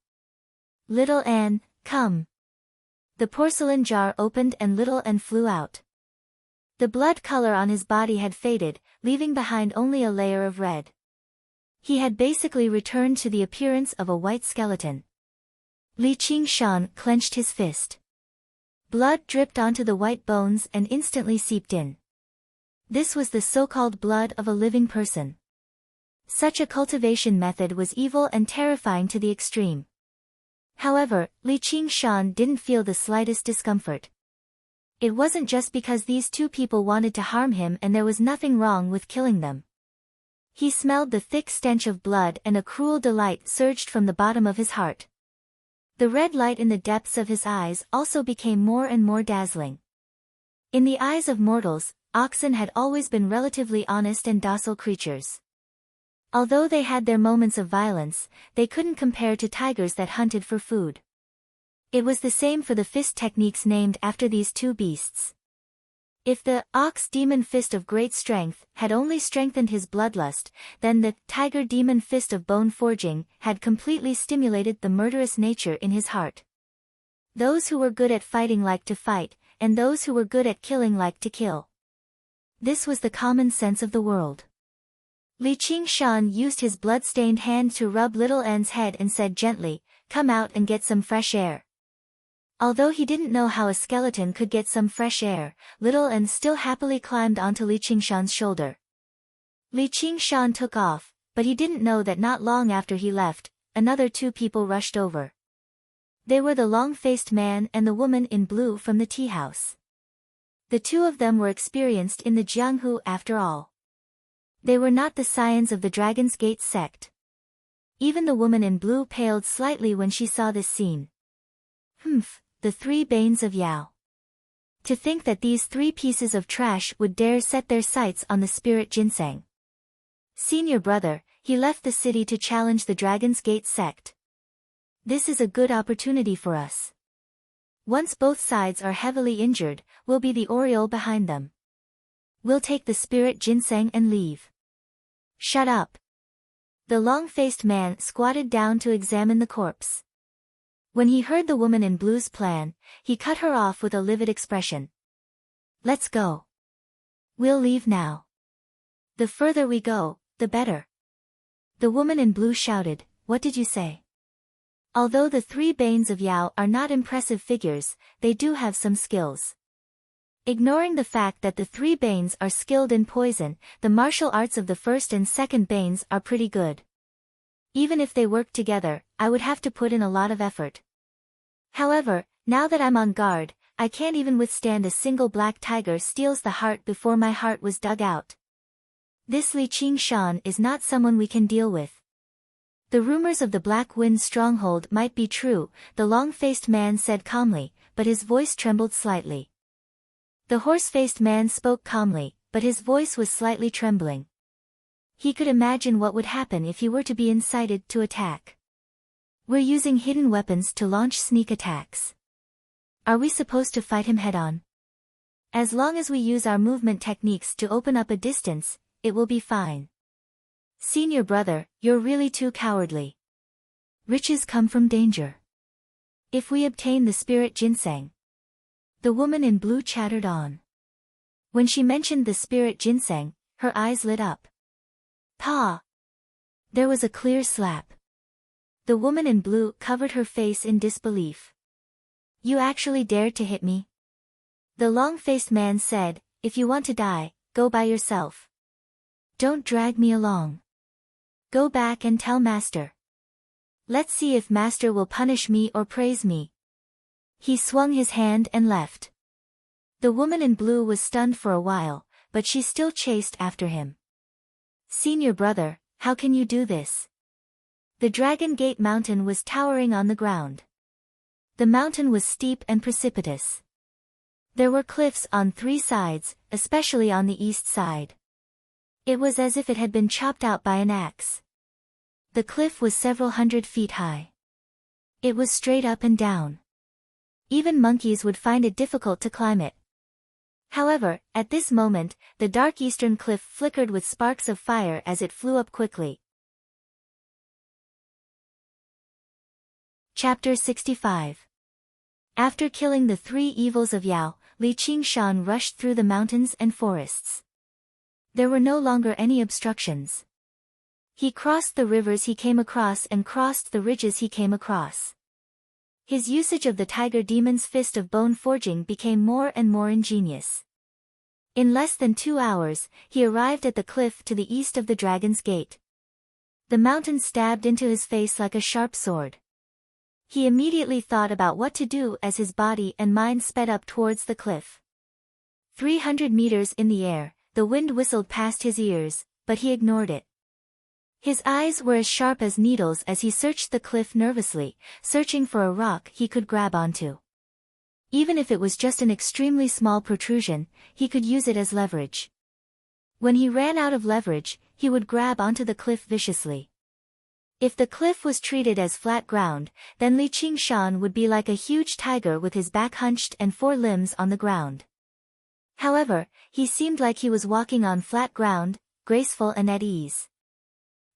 Little Anne, come. The porcelain jar opened and Little Anne flew out. The blood color on his body had faded, leaving behind only a layer of red. He had basically returned to the appearance of a white skeleton. Li Qingshan clenched his fist. Blood dripped onto the white bones and instantly seeped in. This was the so-called blood of a living person. Such a cultivation method was evil and terrifying to the extreme. However, Li Qingshan didn't feel the slightest discomfort. It wasn't just because these 2 people wanted to harm him and there was nothing wrong with killing them. He smelled the thick stench of blood and a cruel delight surged from the bottom of his heart. The red light in the depths of his eyes also became more and more dazzling. In the eyes of mortals, oxen had always been relatively honest and docile creatures. Although they had their moments of violence, they couldn't compare to tigers that hunted for food. It was the same for the fist techniques named after these 2 beasts. If the Ox Demon Fist of Great Strength had only strengthened his bloodlust, then the Tiger Demon Fist of Bone Forging had completely stimulated the murderous nature in his heart. Those who were good at fighting liked to fight, and those who were good at killing liked to kill. This was the common sense of the world. Li Qingshan used his blood-stained hand to rub Little Anne's head and said gently, "Come out and get some fresh air." Although he didn't know how a skeleton could get some fresh air, Little Anne still happily climbed onto Li Qingshan's shoulder. Li Qingshan took off, but he didn't know that not long after he left, another 2 people rushed over. They were the long-faced man and the woman in blue from the tea house. The 2 of them were experienced in the Jianghu after all. They were not the scions of the Dragon's Gate sect. Even the woman in blue paled slightly when she saw this scene. The 3 Banes of Yao. To think that these 3 pieces of trash would dare set their sights on the spirit ginseng. Senior brother, he left the city to challenge the Dragon's Gate sect. This is a good opportunity for us. Once both sides are heavily injured, we'll be the aureole behind them. We'll take the spirit ginseng and leave. Shut up. The long-faced man squatted down to examine the corpse. When he heard the woman in blue's plan, he cut her off with a livid expression. Let's go. We'll leave now. The further we go, the better. The woman in blue shouted, "What did you say?" Although the 3 Banes of Yao are not impressive figures, they do have some skills. Ignoring the fact that the 3 Banes are skilled in poison, the martial arts of the first and second Banes are pretty good. Even if they worked together, I would have to put in a lot of effort. However, now that I'm on guard, I can't even withstand a single black tiger steals the heart before my heart was dug out. This Li Qingshan is not someone we can deal with. The rumors of the Black Wind stronghold might be true, the long-faced man said calmly, but his voice trembled slightly. The horse-faced man spoke calmly, but his voice was slightly trembling. He could imagine what would happen if he were to be incited to attack. We're using hidden weapons to launch sneak attacks. Are we supposed to fight him head-on? As long as we use our movement techniques to open up a distance, it will be fine. Senior brother, you're really too cowardly. Riches come from danger. If we obtain the spirit ginseng. The woman in blue chattered on. When she mentioned the spirit ginseng, her eyes lit up. Pa! There was a clear slap. The woman in blue covered her face in disbelief. You actually dared to hit me? The long-faced man said, if you want to die, go by yourself. Don't drag me along. Go back and tell master. Let's see if master will punish me or praise me. He swung his hand and left. The woman in blue was stunned for a while, but she still chased after him. Senior brother, how can you do this? The Dragon Gate mountain was towering on the ground. The mountain was steep and precipitous. There were cliffs on 3 sides, especially on the east side. It was as if it had been chopped out by an axe. The cliff was several hundred feet high. It was straight up and down. Even monkeys would find it difficult to climb it. However, at this moment, the dark eastern cliff flickered with sparks of fire as it flew up quickly. Chapter 65. After killing the 3 evils of Yao, Li Qingshan rushed through the mountains and forests. There were no longer any obstructions. He crossed the rivers he came across and crossed the ridges he came across. His usage of the tiger demon's fist of bone forging became more and more ingenious. In less than 2 hours, he arrived at the cliff to the east of the Dragon's Gate. The mountain stabbed into his face like a sharp sword. He immediately thought about what to do as his body and mind sped up towards the cliff. 300 meters in the air, the wind whistled past his ears, but he ignored it. His eyes were as sharp as needles as he searched the cliff nervously, searching for a rock he could grab onto. Even if it was just an extremely small protrusion, he could use it as leverage. When he ran out of leverage, he would grab onto the cliff viciously. If the cliff was treated as flat ground, then Li Qingshan would be like a huge tiger with his back hunched and 4 limbs on the ground. However, he seemed like he was walking on flat ground, graceful and at ease.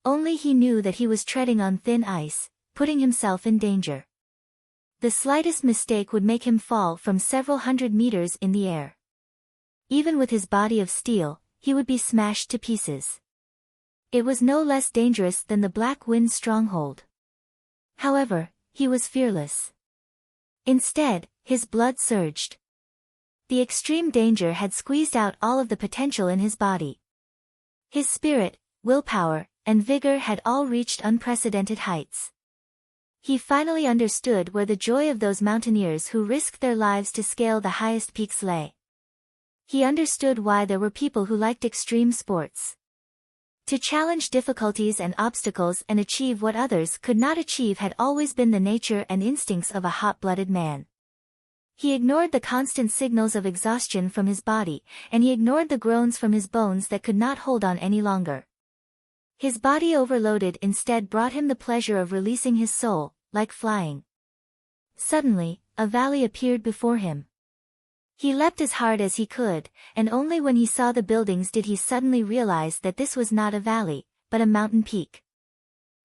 Only he knew that he was treading on thin ice, putting himself in danger. The slightest mistake would make him fall from several hundred meters in the air. Even with his body of steel, he would be smashed to pieces. It was no less dangerous than the Black Wind stronghold. However, he was fearless. Instead, his blood surged. The extreme danger had squeezed out all of the potential in his body. His spirit, willpower, and vigor had all reached unprecedented heights. He finally understood where the joy of those mountaineers who risked their lives to scale the highest peaks lay. He understood why there were people who liked extreme sports. To challenge difficulties and obstacles and achieve what others could not achieve had always been the nature and instincts of a hot-blooded man. He ignored the constant signals of exhaustion from his body, and he ignored the groans from his bones that could not hold on any longer. His body overloaded instead brought him the pleasure of releasing his soul, like flying. Suddenly, a valley appeared before him. He leapt as hard as he could, and only when he saw the buildings did he suddenly realize that this was not a valley, but a mountain peak.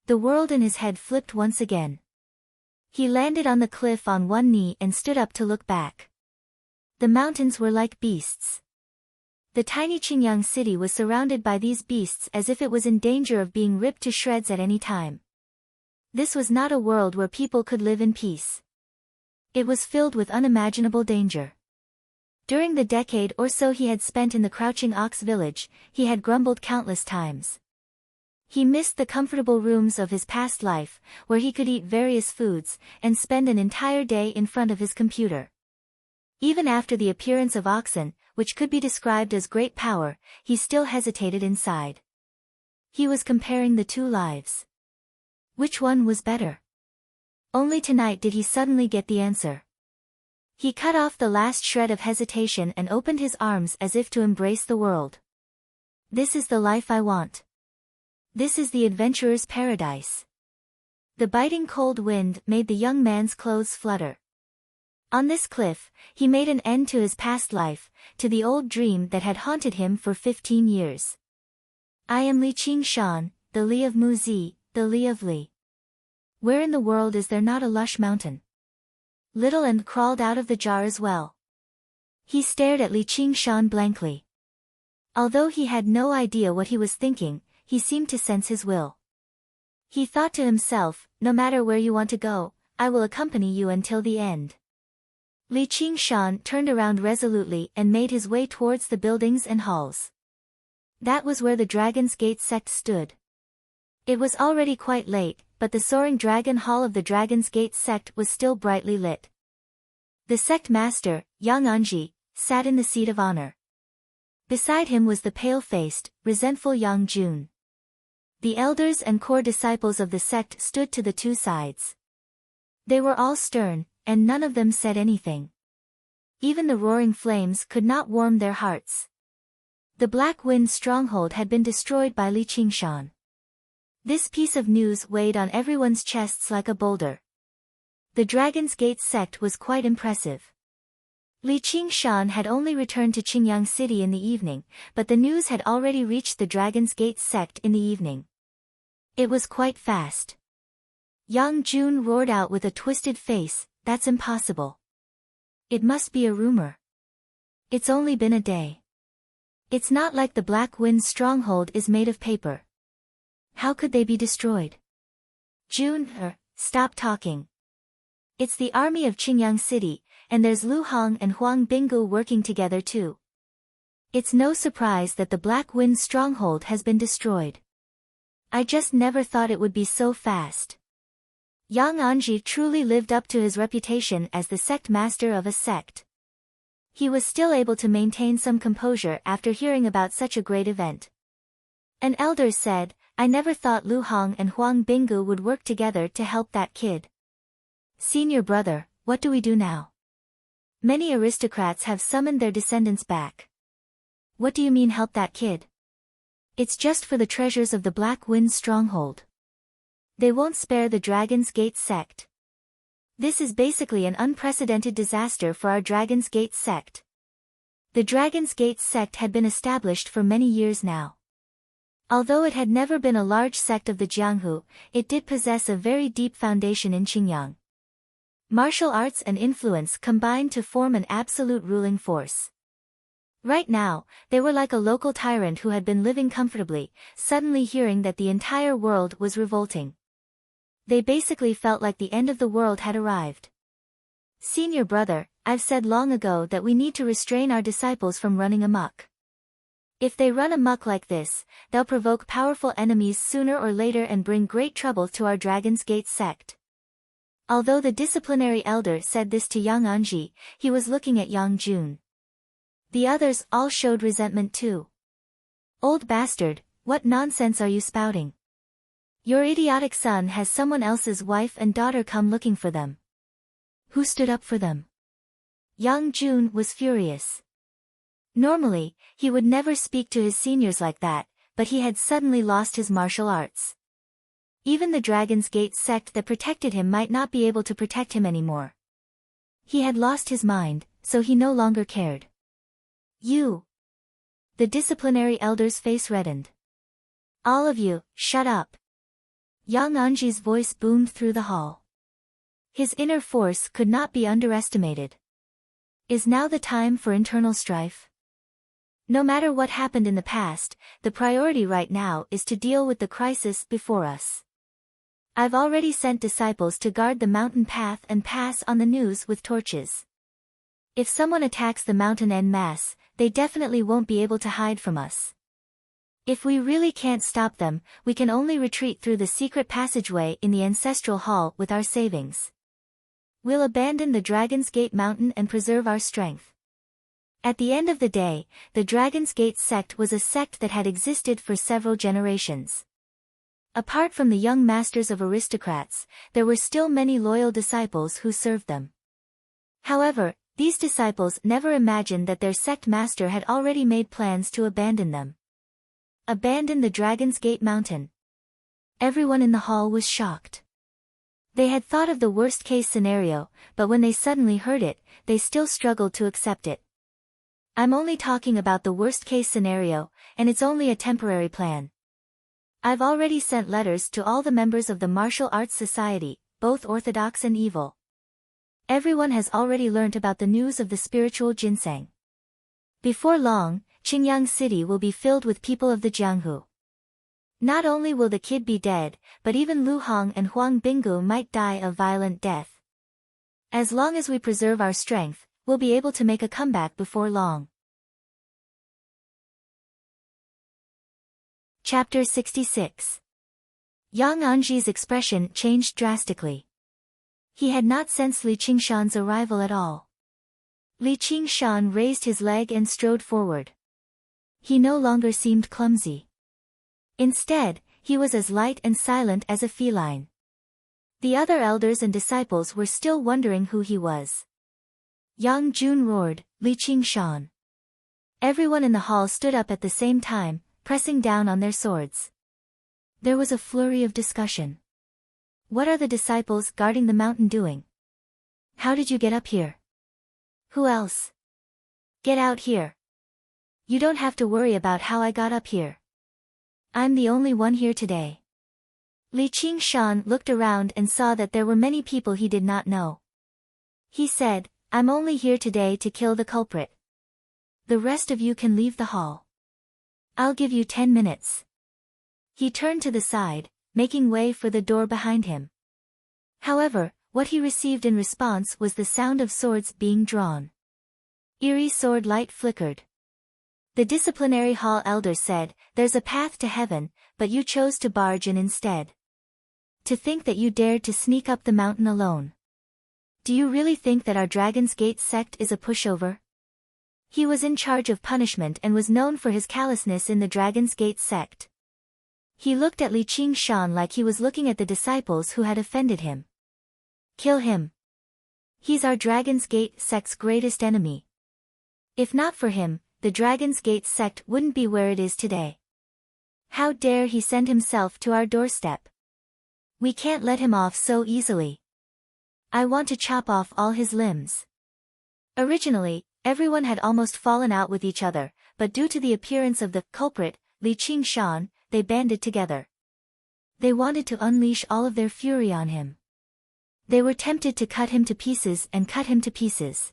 The world in his head flipped once again. He landed on the cliff on one knee and stood up to look back. The mountains were like beasts. The tiny Qingyang city was surrounded by these beasts as if it was in danger of being ripped to shreds at any time. This was not a world where people could live in peace. It was filled with unimaginable danger. During the decade or so he had spent in the Crouching Ox village, he had grumbled countless times. He missed the comfortable rooms of his past life, where he could eat various foods, and spend an entire day in front of his computer. Even after the appearance of oxen, which could be described as great power, he still hesitated inside. He was comparing the 2 lives. Which one was better? Only tonight did he suddenly get the answer. He cut off the last shred of hesitation and opened his arms as if to embrace the world. This is the life I want. This is the adventurer's paradise. The biting cold wind made the young man's clothes flutter. On this cliff, he made an end to his past life, to the old dream that had haunted him for 15 years. I am Li Qingshan, the Li of Muzi, the Li of Li. Where in the world is there not a lush mountain? Little and crawled out of the jar as well. He stared at Li Qingshan blankly. Although he had no idea what he was thinking, he seemed to sense his will. He thought to himself, no matter where you want to go, I will accompany you until the end. Li Qingshan turned around resolutely and made his way towards the buildings and halls. That was where the Dragon's Gate sect stood. It was already quite late, but the soaring dragon hall of the Dragon's Gate sect was still brightly lit. The sect master, young Anji, sat in the seat of honor. Beside him was the pale-faced, resentful young Jun. The elders and core disciples of the sect stood to the two sides. They were all stern, and none of them said anything. Even the roaring flames could not warm their hearts. The Black Wind stronghold had been destroyed by Li Qingshan. This piece of news weighed on everyone's chests like a boulder. The Dragon's Gate sect was quite impressive. Li Qingshan had only returned to Qingyang City in the evening, but the news had already reached the Dragon's Gate sect in the evening. It was quite fast. Young Jun roared out with a twisted face, "That's impossible. It must be a rumor. It's only been a day. It's not like the Black Wind stronghold is made of paper. How could they be destroyed?" Jun, stop talking. It's the army of Qingyang City, and there's Lu Hong and Huang Binggu working together too. It's no surprise that the Black Wind stronghold has been destroyed. I just never thought it would be so fast. Yang Anji truly lived up to his reputation as the sect master of a sect. He was still able to maintain some composure after hearing about such a great event. An elder said, "I never thought Lu Hong and Huang Binggu would work together to help that kid." "Senior brother, what do we do now? Many aristocrats have summoned their descendants back." "What do you mean help that kid?" "It's just for the treasures of the Black Wind stronghold. They won't spare the Dragon's Gate sect. This is basically an unprecedented disaster for our Dragon's Gate sect." The Dragon's Gate sect had been established for many years now. Although it had never been a large sect of the Jianghu, it did possess a very deep foundation in Qingyang. Martial arts and influence combined to form an absolute ruling force. Right now, they were like a local tyrant who had been living comfortably, suddenly hearing that the entire world was revolting. They basically felt like the end of the world had arrived. "Senior brother, I've said long ago that we need to restrain our disciples from running amok. If they run amok like this, they'll provoke powerful enemies sooner or later and bring great trouble to our Dragon's Gate sect." Although the disciplinary elder said this to young Anji, he was looking at young Jun. The others all showed resentment too. "Old bastard, what nonsense are you spouting? Your idiotic son has someone else's wife and daughter come looking for them. Who stood up for them?" Young Jun was furious. Normally, he would never speak to his seniors like that, but he had suddenly lost his martial arts. Even the Dragon's Gate sect that protected him might not be able to protect him anymore. He had lost his mind, so he no longer cared. "You!" The disciplinary elder's face reddened. "All of you, shut up!" Young Anji's voice boomed through the hall. His inner force could not be underestimated. Is now the time for internal strife? No matter what happened in the past, the priority right now is to deal with the crisis before us. I've already sent disciples to guard the mountain path and pass on the news with torches. If someone attacks the mountain en masse, they definitely won't be able to hide from us. If we really can't stop them, we can only retreat through the secret passageway in the ancestral hall with our savings. We'll abandon the Dragon's Gate mountain and preserve our strength. At the end of the day, the Dragon's Gate sect was a sect that had existed for several generations. Apart from the young masters of aristocrats, there were still many loyal disciples who served them. However, these disciples never imagined that their sect master had already made plans to abandon them. Abandon the Dragon's Gate mountain. Everyone in the hall was shocked. They had thought of the worst-case scenario, but when they suddenly heard it, they still struggled to accept it. I'm only talking about the worst-case scenario, and it's only a temporary plan. I've already sent letters to all the members of the Martial Arts Society, both orthodox and evil. Everyone has already learnt about the news of the spiritual ginseng. Before long, Qingyang City will be filled with people of the Jianghu. Not only will the kid be dead, but even Lu Hong and Huang Binggu might die a violent death. As long as we preserve our strength, we'll be able to make a comeback before long. Chapter 66. Yang Anji's expression changed drastically. He had not sensed Li Qingshan's arrival at all. Li Qingshan raised his leg and strode forward. He no longer seemed clumsy. Instead, he was as light and silent as a feline. The other elders and disciples were still wondering who he was. Yang Jun roared, "Li Qingshan!" Everyone in the hall stood up at the same time, pressing down on their swords. There was a flurry of discussion. What are the disciples guarding the mountain doing? How did you get up here? Who else? Get out here. You don't have to worry about how I got up here. I'm the only one here today. Li Qingshan looked around and saw that there were many people he did not know. He said, "I'm only here today to kill the culprit. The rest of you can leave the hall. I'll give you 10 minutes. He turned to the side, making way for the door behind him. However, what he received in response was the sound of swords being drawn. Eerie sword light flickered. The disciplinary hall elder said, "There's a path to heaven, but you chose to barge in instead. To think that you dared to sneak up the mountain alone. Do you really think that our Dragon's Gate sect is a pushover?" He was in charge of punishment and was known for his callousness in the Dragon's Gate sect. He looked at Li Qingshan like he was looking at the disciples who had offended him. Kill him. He's our Dragon's Gate sect's greatest enemy. If not for him, the Dragon's Gate sect wouldn't be where it is today. How dare he send himself to our doorstep? We can't let him off so easily. I want to chop off all his limbs. Originally, everyone had almost fallen out with each other, but due to the appearance of the culprit, Li Qingshan, they banded together. They wanted to unleash all of their fury on him. They were tempted to cut him to pieces and cut him to pieces.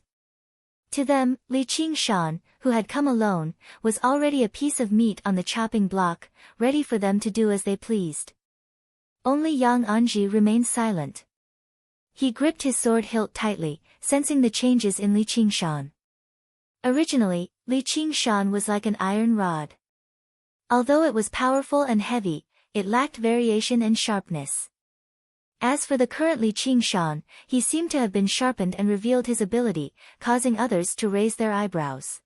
To them, Li Qingshan, who had come alone, was already a piece of meat on the chopping block, ready for them to do as they pleased. Only Yang Anji remained silent. He gripped his sword hilt tightly, sensing the changes in Li Qingshan. Originally, Li Qingshan was like an iron rod. Although it was powerful and heavy, it lacked variation and sharpness. As for the current Li Qingshan, he seemed to have been sharpened and revealed his ability, causing others to raise their eyebrows.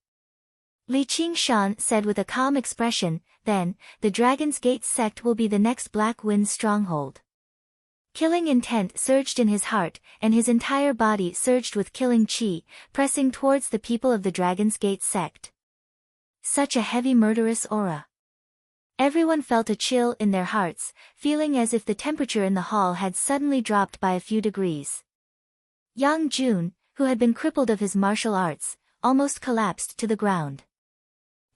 Li Qingshan said with a calm expression, "Then, the Dragon's Gate sect will be the next Black Wind's stronghold." Killing intent surged in his heart, and his entire body surged with killing chi, pressing towards the people of the Dragon's Gate sect. Such a heavy murderous aura. Everyone felt a chill in their hearts, feeling as if the temperature in the hall had suddenly dropped by a few degrees. Yang Jun, who had been crippled of his martial arts, almost collapsed to the ground.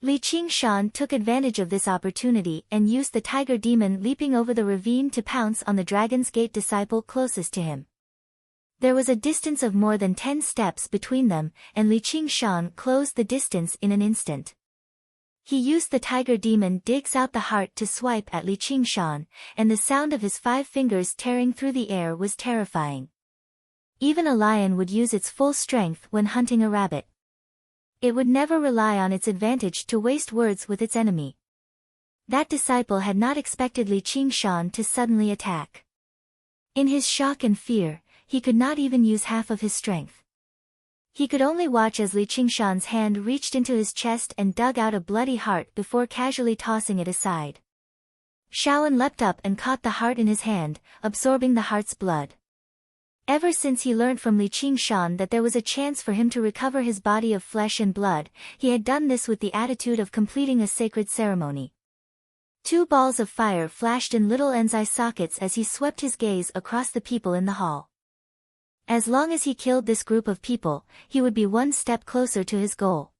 Li Qingshan took advantage of this opportunity and used the tiger demon leaping over the ravine to pounce on the Dragon's Gate disciple closest to him. There was a distance of more than 10 steps between them, and Li Qingshan closed the distance in an instant. He used the tiger demon digs out the heart to swipe at Li Qingshan, and the sound of his 5 fingers tearing through the air was terrifying. Even a lion would use its full strength when hunting a rabbit. It would never rely on its advantage to waste words with its enemy. That disciple had not expected Li Qingshan to suddenly attack. In his shock and fear, he could not even use half of his strength. He could only watch as Li Qingshan's hand reached into his chest and dug out a bloody heart before casually tossing it aside. Shaoan leapt up and caught the heart in his hand, absorbing the heart's blood. Ever since he learnt from Li Qingshan that there was a chance for him to recover his body of flesh and blood, he had done this with the attitude of completing a sacred ceremony. 2 balls of fire flashed in little En's eye sockets as he swept his gaze across the people in the hall. As long as he killed this group of people, he would be one step closer to his goal.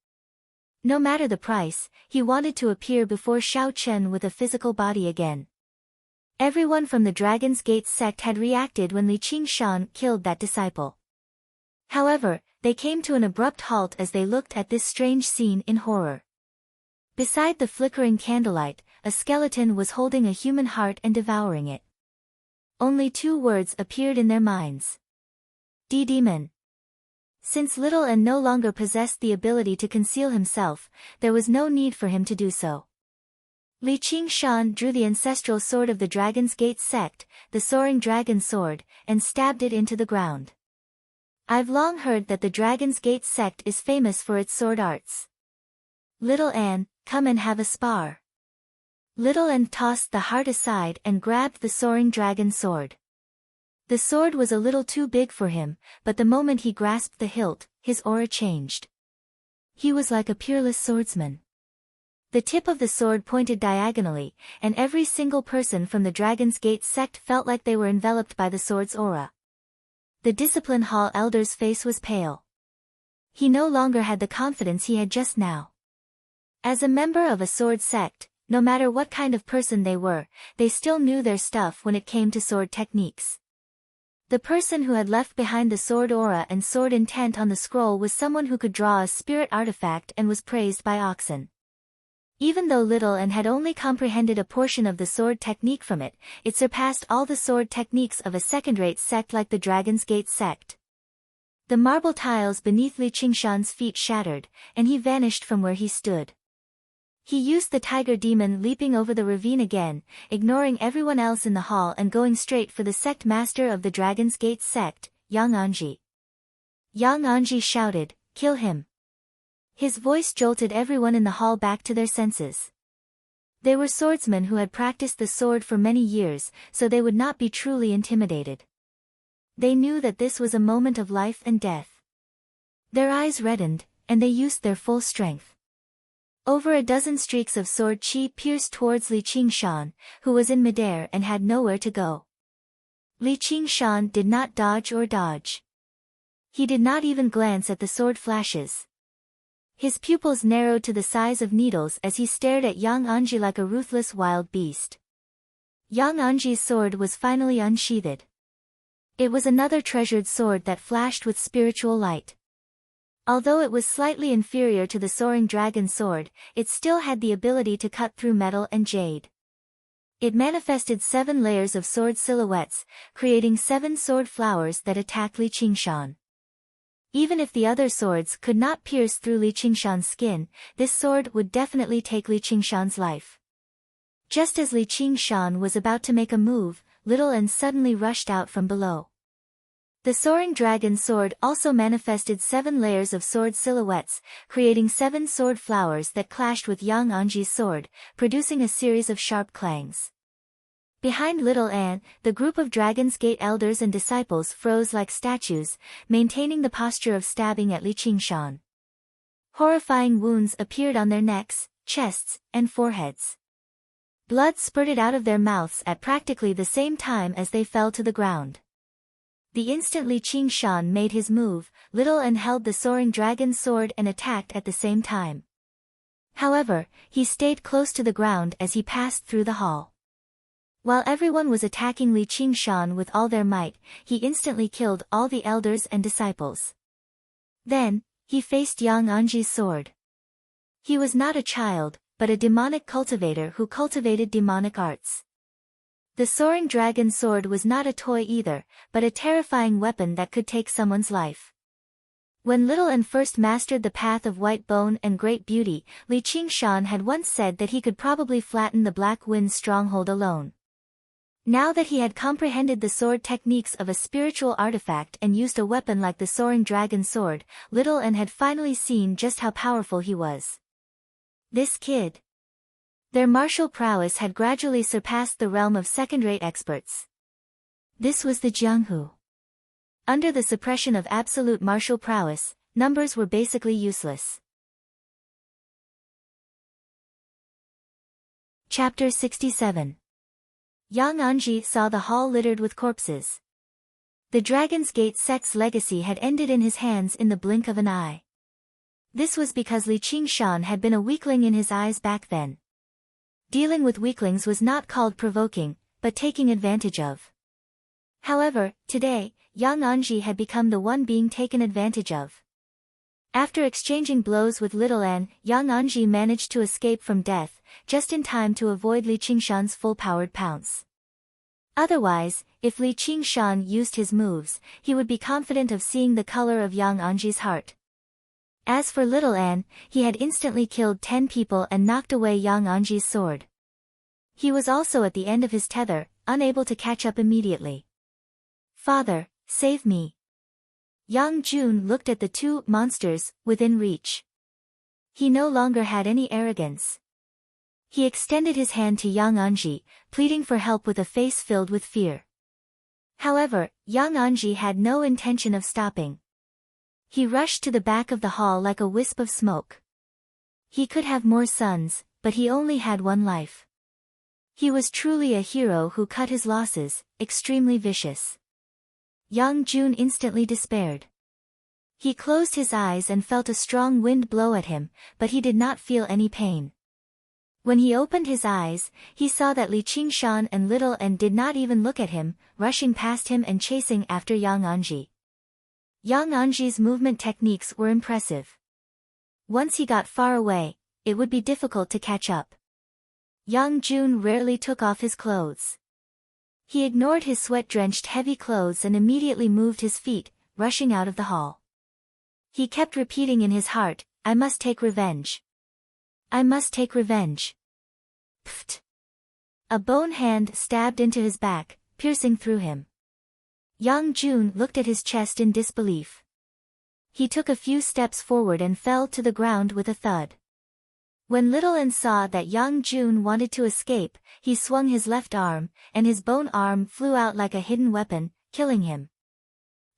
No matter the price, he wanted to appear before Shao Chen with a physical body again. Everyone from the Dragon's Gate sect had reacted when Li Qingshan killed that disciple. However, they came to an abrupt halt as they looked at this strange scene in horror. Beside the flickering candlelight, a skeleton was holding a human heart and devouring it. Only 2 words appeared in their minds. Demon. Since Little En no longer possessed the ability to conceal himself, there was no need for him to do so. Li Qingshan drew the ancestral sword of the Dragon's Gate sect, the Soaring Dragon Sword, and stabbed it into the ground. I've long heard that the Dragon's Gate sect is famous for its sword arts. Little Anne, come and have a spar. Little Anne tossed the heart aside and grabbed the Soaring Dragon Sword. The sword was a little too big for him, but the moment he grasped the hilt, his aura changed. He was like a peerless swordsman. The tip of the sword pointed diagonally, and every single person from the Dragon's Gate sect felt like they were enveloped by the sword's aura. The Discipline Hall elder's face was pale. He no longer had the confidence he had just now. As a member of a sword sect, no matter what kind of person they were, they still knew their stuff when it came to sword techniques. The person who had left behind the sword aura and sword intent on the scroll was someone who could draw a spirit artifact and was praised by Oxen. Even though Little Anne had only comprehended a portion of the sword technique from it, it surpassed all the sword techniques of a second-rate sect like the Dragon's Gate sect. The marble tiles beneath Li Qingshan's feet shattered, and he vanished from where he stood. He used the tiger demon leaping over the ravine again, ignoring everyone else in the hall and going straight for the sect master of the Dragon's Gate sect, Yang Anji. Yang Anji shouted, "Kill him!" His voice jolted everyone in the hall back to their senses. They were swordsmen who had practiced the sword for many years, so they would not be truly intimidated. They knew that this was a moment of life and death. Their eyes reddened, and they used their full strength. Over a dozen streaks of sword chi pierced towards Li Qingshan, who was in midair and had nowhere to go. Li Qingshan did not dodge or dodge. He did not even glance at the sword flashes. His pupils narrowed to the size of needles as he stared at Yang Anji like a ruthless wild beast. Yang Anji's sword was finally unsheathed. It was another treasured sword that flashed with spiritual light. Although it was slightly inferior to the Soaring Dragon Sword, it still had the ability to cut through metal and jade. It manifested 7 layers of sword silhouettes, creating 7 sword flowers that attacked Li Qingshan. Even if the other swords could not pierce through Li Qingshan's skin, this sword would definitely take Li Qingshan's life. Just as Li Qingshan was about to make a move, Little Anne suddenly rushed out from below. The Soaring Dragon Sword also manifested 7 layers of sword silhouettes, creating 7 sword flowers that clashed with Yang Anji's sword, producing a series of sharp clangs. Behind Little Anne, the group of Dragon's Gate elders and disciples froze like statues, maintaining the posture of stabbing at Li Qingshan. Horrifying wounds appeared on their necks, chests, and foreheads. Blood spurted out of their mouths at practically the same time as they fell to the ground. The instant Li Qingshan made his move, Little Anne held the Soaring Dragon Sword and attacked at the same time. However, he stayed close to the ground as he passed through the hall. While everyone was attacking Li Qingshan with all their might, he instantly killed all the elders and disciples. Then, he faced Yang Anji's sword. He was not a child, but a demonic cultivator who cultivated demonic arts. The Soaring Dragon Sword was not a toy either, but a terrifying weapon that could take someone's life. When Little Anne first mastered the path of white bone and great beauty, Li Qingshan had once said that he could probably flatten the Black Wind's stronghold alone. Now that he had comprehended the sword techniques of a spiritual artifact and used a weapon like the Soaring Dragon Sword, Little Anne had finally seen just how powerful he was. This kid. Their martial prowess had gradually surpassed the realm of second-rate experts. This was the Jianghu. Under the suppression of absolute martial prowess, numbers were basically useless. Chapter 67. Yang Anji saw the hall littered with corpses. The Dragon's Gate sect's legacy had ended in his hands in the blink of an eye. This was because Li Qingshan had been a weakling in his eyes back then. Dealing with weaklings was not called provoking, but taking advantage of. However, today, Yang Anji had become the one being taken advantage of. After exchanging blows with Little Anne, Yang Anji managed to escape from death, just in time to avoid Li Qingshan's full-powered pounce. Otherwise, if Li Qingshan used his moves, he would be confident of seeing the color of Yang Anji's heart. As for Little Anne, he had instantly killed 10 people and knocked away Yang Anji's sword. He was also at the end of his tether, unable to catch up immediately. "Father, save me." Yang Jun looked at the two monsters within reach. He no longer had any arrogance. He extended his hand to Yang Anji, pleading for help with a face filled with fear. However, Yang Anji had no intention of stopping. He rushed to the back of the hall like a wisp of smoke. He could have more sons, but he only had one life. He was truly a hero who cut his losses, extremely vicious. Yang Jun instantly despaired. He closed his eyes and felt a strong wind blow at him, but he did not feel any pain. When he opened his eyes, he saw that Li Qingshan and Little N did not even look at him, rushing past him and chasing after Yang Anji. Yang Anji's movement techniques were impressive. Once he got far away, it would be difficult to catch up. Yang Jun rarely took off his clothes. He ignored his sweat-drenched heavy clothes and immediately moved his feet, rushing out of the hall. He kept repeating in his heart, "I must take revenge. I must take revenge." Pfft! A bone hand stabbed into his back, piercing through him. Yang Jun looked at his chest in disbelief. He took a few steps forward and fell to the ground with a thud. When Little N saw that Yang Jun wanted to escape, he swung his left arm, and his bone arm flew out like a hidden weapon, killing him.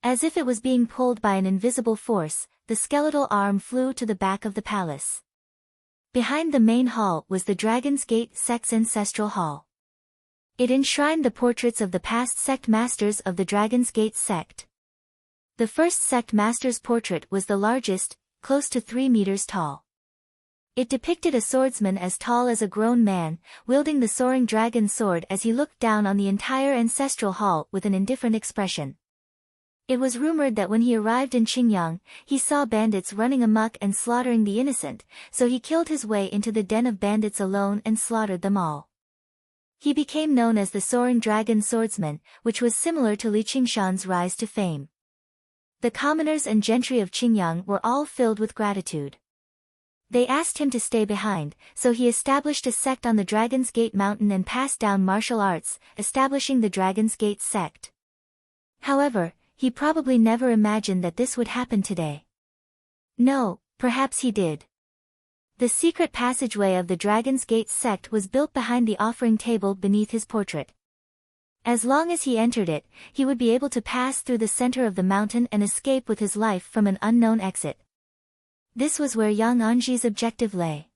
As if it was being pulled by an invisible force, the skeletal arm flew to the back of the palace. Behind the main hall was the Dragon's Gate sect's ancestral hall. It enshrined the portraits of the past sect masters of the Dragon's Gate sect. The first sect master's portrait was the largest, close to 3 meters tall. It depicted a swordsman as tall as a grown man, wielding the soaring dragon sword as he looked down on the entire ancestral hall with an indifferent expression. It was rumored that when he arrived in Qingyang, he saw bandits running amok and slaughtering the innocent, so he killed his way into the den of bandits alone and slaughtered them all. He became known as the Soaring Dragon Swordsman, which was similar to Li Qingshan's rise to fame. The commoners and gentry of Qingyang were all filled with gratitude. They asked him to stay behind, so he established a sect on the Dragon's Gate mountain and passed down martial arts, establishing the Dragon's Gate sect. However, he probably never imagined that this would happen today. No, perhaps he did. The secret passageway of the Dragon's Gate sect was built behind the offering table beneath his portrait. As long as he entered it, he would be able to pass through the center of the mountain and escape with his life from an unknown exit. This was where Yang Anji's objective lay.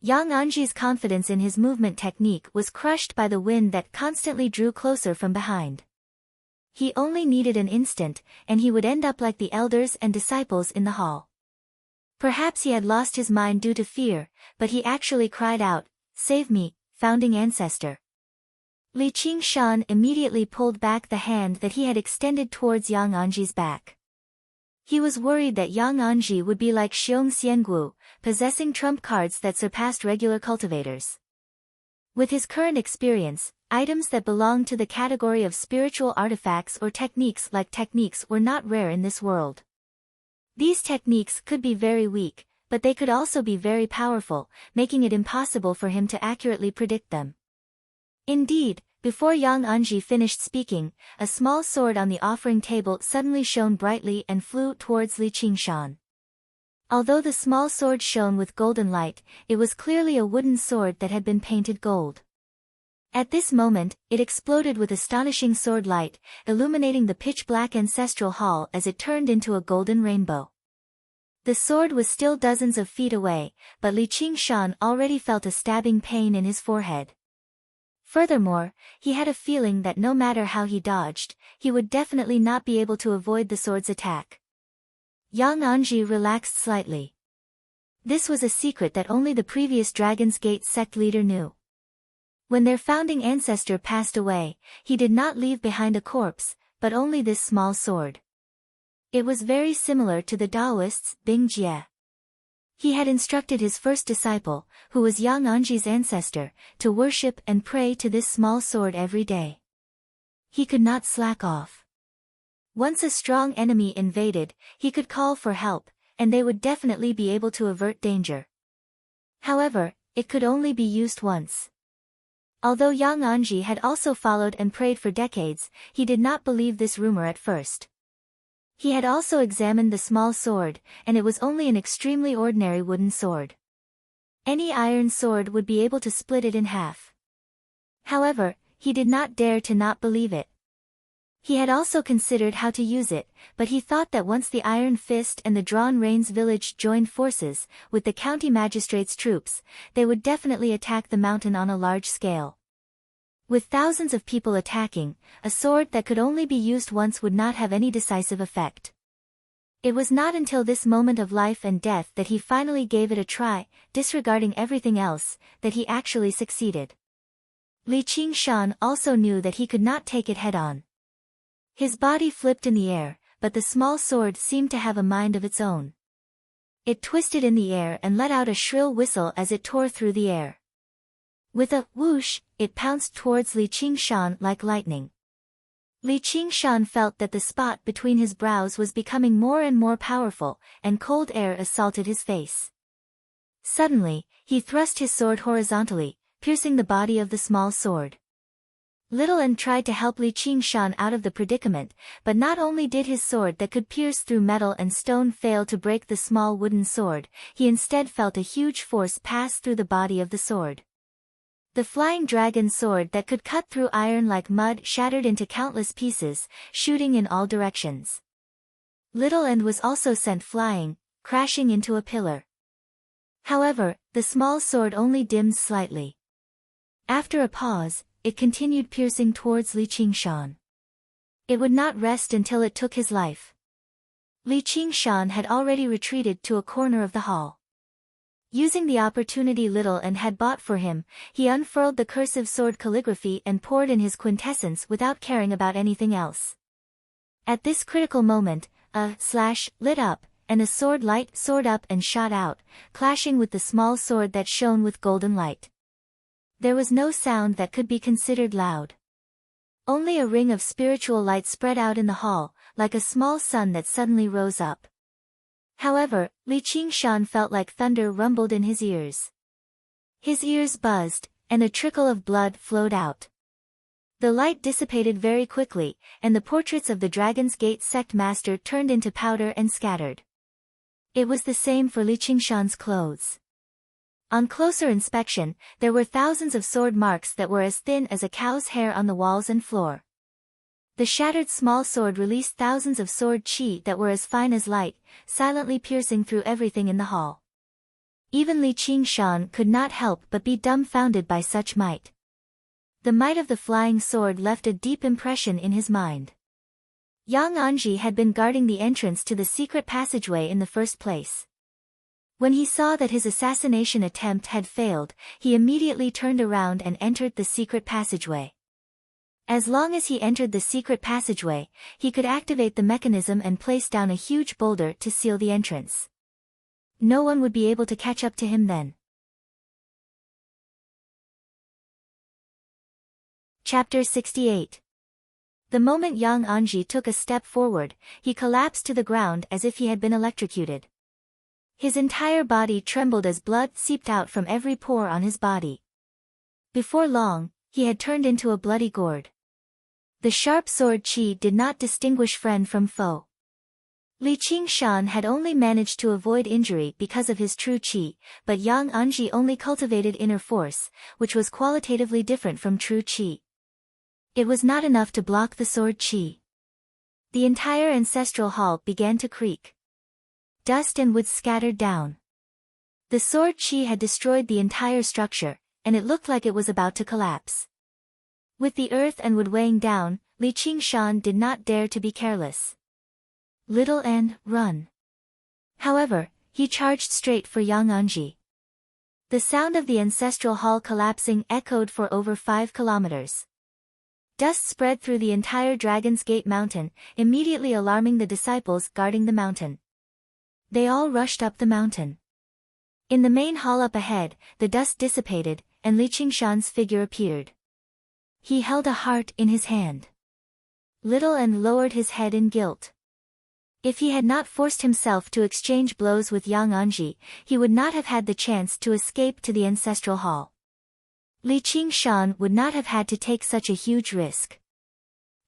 Yang Anji's confidence in his movement technique was crushed by the wind that constantly drew closer from behind. He only needed an instant, and he would end up like the elders and disciples in the hall. Perhaps he had lost his mind due to fear, but he actually cried out, "Save me, founding ancestor." Li Qingshan immediately pulled back the hand that he had extended towards Yang Anji's back. He was worried that Yang Anji would be like Xiong Xiangu, possessing trump cards that surpassed regular cultivators. With his current experience, items that belonged to the category of spiritual artifacts or techniques were not rare in this world. These techniques could be very weak, but they could also be very powerful, making it impossible for him to accurately predict them. Indeed, before Yang Anji finished speaking, a small sword on the offering table suddenly shone brightly and flew towards Li Qingshan. Although the small sword shone with golden light, it was clearly a wooden sword that had been painted gold. At this moment, it exploded with astonishing sword light, illuminating the pitch-black ancestral hall as it turned into a golden rainbow. The sword was still dozens of feet away, but Li Qingshan already felt a stabbing pain in his forehead. Furthermore, he had a feeling that no matter how he dodged, he would definitely not be able to avoid the sword's attack. Yang Anji relaxed slightly. This was a secret that only the previous Dragon's Gate sect leader knew. When their founding ancestor passed away, he did not leave behind a corpse, but only this small sword. It was very similar to the Taoists' Bing Jie. He had instructed his first disciple, who was Yang Anji's ancestor, to worship and pray to this small sword every day. He could not slack off. Once a strong enemy invaded, he could call for help, and they would definitely be able to avert danger. However, it could only be used once. Although Yang Anji had also followed and prayed for decades, he did not believe this rumor at first. He had also examined the small sword, and it was only an extremely ordinary wooden sword. Any iron sword would be able to split it in half. However, he did not dare to not believe it. He had also considered how to use it, but he thought that once the Iron Fist and the Drawn Reins village joined forces, with the county magistrate's troops, they would definitely attack the mountain on a large scale. With thousands of people attacking, a sword that could only be used once would not have any decisive effect. It was not until this moment of life and death that he finally gave it a try, disregarding everything else, that he actually succeeded. Li Qingshan also knew that he could not take it head-on. His body flipped in the air, but the small sword seemed to have a mind of its own. It twisted in the air and let out a shrill whistle as it tore through the air. With a whoosh, it pounced towards Li Qingshan like lightning. Li Qingshan felt that the spot between his brows was becoming more and more powerful, and cold air assaulted his face. Suddenly, he thrust his sword horizontally, piercing the body of the small sword. Little N tried to help Li Qingshan out of the predicament, but not only did his sword that could pierce through metal and stone fail to break the small wooden sword, he instead felt a huge force pass through the body of the sword. The flying dragon sword that could cut through iron like mud shattered into countless pieces, shooting in all directions. Little N was also sent flying, crashing into a pillar. However, the small sword only dimmed slightly. After a pause, it continued piercing towards Li Qingshan. It would not rest until it took his life. Li Qingshan had already retreated to a corner of the hall. Using the opportunity Little N had bought for him, he unfurled the cursive sword calligraphy and poured in his quintessence without caring about anything else. At this critical moment, a slash lit up, and a sword light soared up and shot out, clashing with the small sword that shone with golden light. There was no sound that could be considered loud. Only a ring of spiritual light spread out in the hall, like a small sun that suddenly rose up. However, Li Qingshan felt like thunder rumbled in his ears. His ears buzzed, and a trickle of blood flowed out. The light dissipated very quickly, and the portraits of the Dragon's Gate sect master turned into powder and scattered. It was the same for Li Qingshan's clothes. On closer inspection, there were thousands of sword marks that were as thin as a cow's hair on the walls and floor. The shattered small sword released thousands of sword chi that were as fine as light, silently piercing through everything in the hall. Even Li Qingshan could not help but be dumbfounded by such might. The might of the flying sword left a deep impression in his mind. Yang Anji had been guarding the entrance to the secret passageway in the first place. When he saw that his assassination attempt had failed, he immediately turned around and entered the secret passageway. As long as he entered the secret passageway, he could activate the mechanism and place down a huge boulder to seal the entrance. No one would be able to catch up to him then. Chapter 68. The moment Yang Anji took a step forward, he collapsed to the ground as if he had been electrocuted. His entire body trembled as blood seeped out from every pore on his body. Before long, he had turned into a bloody gourd. The sharp sword chi did not distinguish friend from foe. Li Qingshan had only managed to avoid injury because of his true chi, but Yang Anji only cultivated inner force, which was qualitatively different from true chi. It was not enough to block the sword chi. The entire ancestral hall began to creak. Dust and wood scattered down. The sword chi had destroyed the entire structure, and it looked like it was about to collapse. With the earth and wood weighing down, Li Qingshan did not dare to be careless. Little N, run. However, he charged straight for Yang Anji. The sound of the ancestral hall collapsing echoed for over 5 kilometers. Dust spread through the entire Dragon's Gate mountain, immediately alarming the disciples guarding the mountain. They all rushed up the mountain. In the main hall up ahead, the dust dissipated, and Li Qingshan's figure appeared. He held a heart in his hand. Little N lowered his head in guilt. If he had not forced himself to exchange blows with Yang Anji, he would not have had the chance to escape to the ancestral hall. Li Qingshan would not have had to take such a huge risk.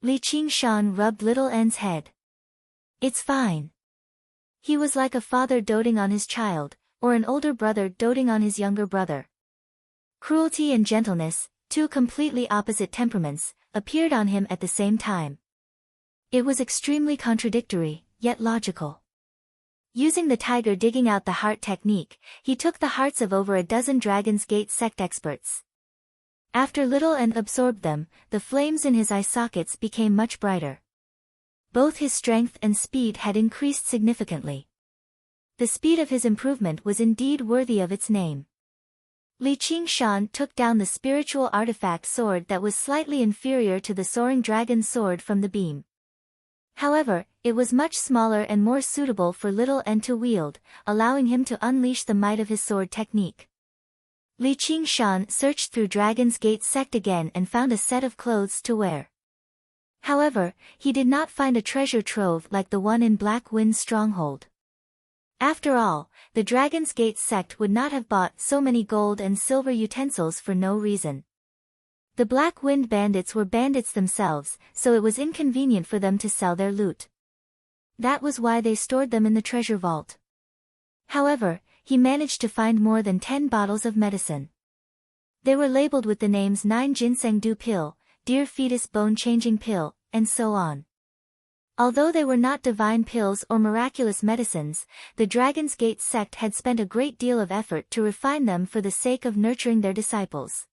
Li Qingshan rubbed little N's head. It's fine. He was like a father doting on his child, or an older brother doting on his younger brother. Cruelty and gentleness, two completely opposite temperaments, appeared on him at the same time. It was extremely contradictory, yet logical. Using the tiger digging out the heart technique, he took the hearts of over a dozen Dragon's Gate sect experts. After little N absorbed them, the flames in his eye sockets became much brighter. Both his strength and speed had increased significantly. The speed of his improvement was indeed worthy of its name. Li Qingshan took down the spiritual artifact sword that was slightly inferior to the soaring dragon's sword from the beam. However, it was much smaller and more suitable for little N to wield, allowing him to unleash the might of his sword technique. Li Qingshan searched through Dragon's Gate sect again and found a set of clothes to wear. However, he did not find a treasure trove like the one in Black Wind's stronghold. After all, the Dragon's Gate sect would not have bought so many gold and silver utensils for no reason. The Black Wind bandits were bandits themselves, so it was inconvenient for them to sell their loot. That was why they stored them in the treasure vault. However, he managed to find more than 10 bottles of medicine. They were labeled with the names 9 ginseng dew pill, deer fetus bone-changing pill, and so on. Although they were not divine pills or miraculous medicines, the Dragon's Gate sect had spent a great deal of effort to refine them for the sake of nurturing their disciples.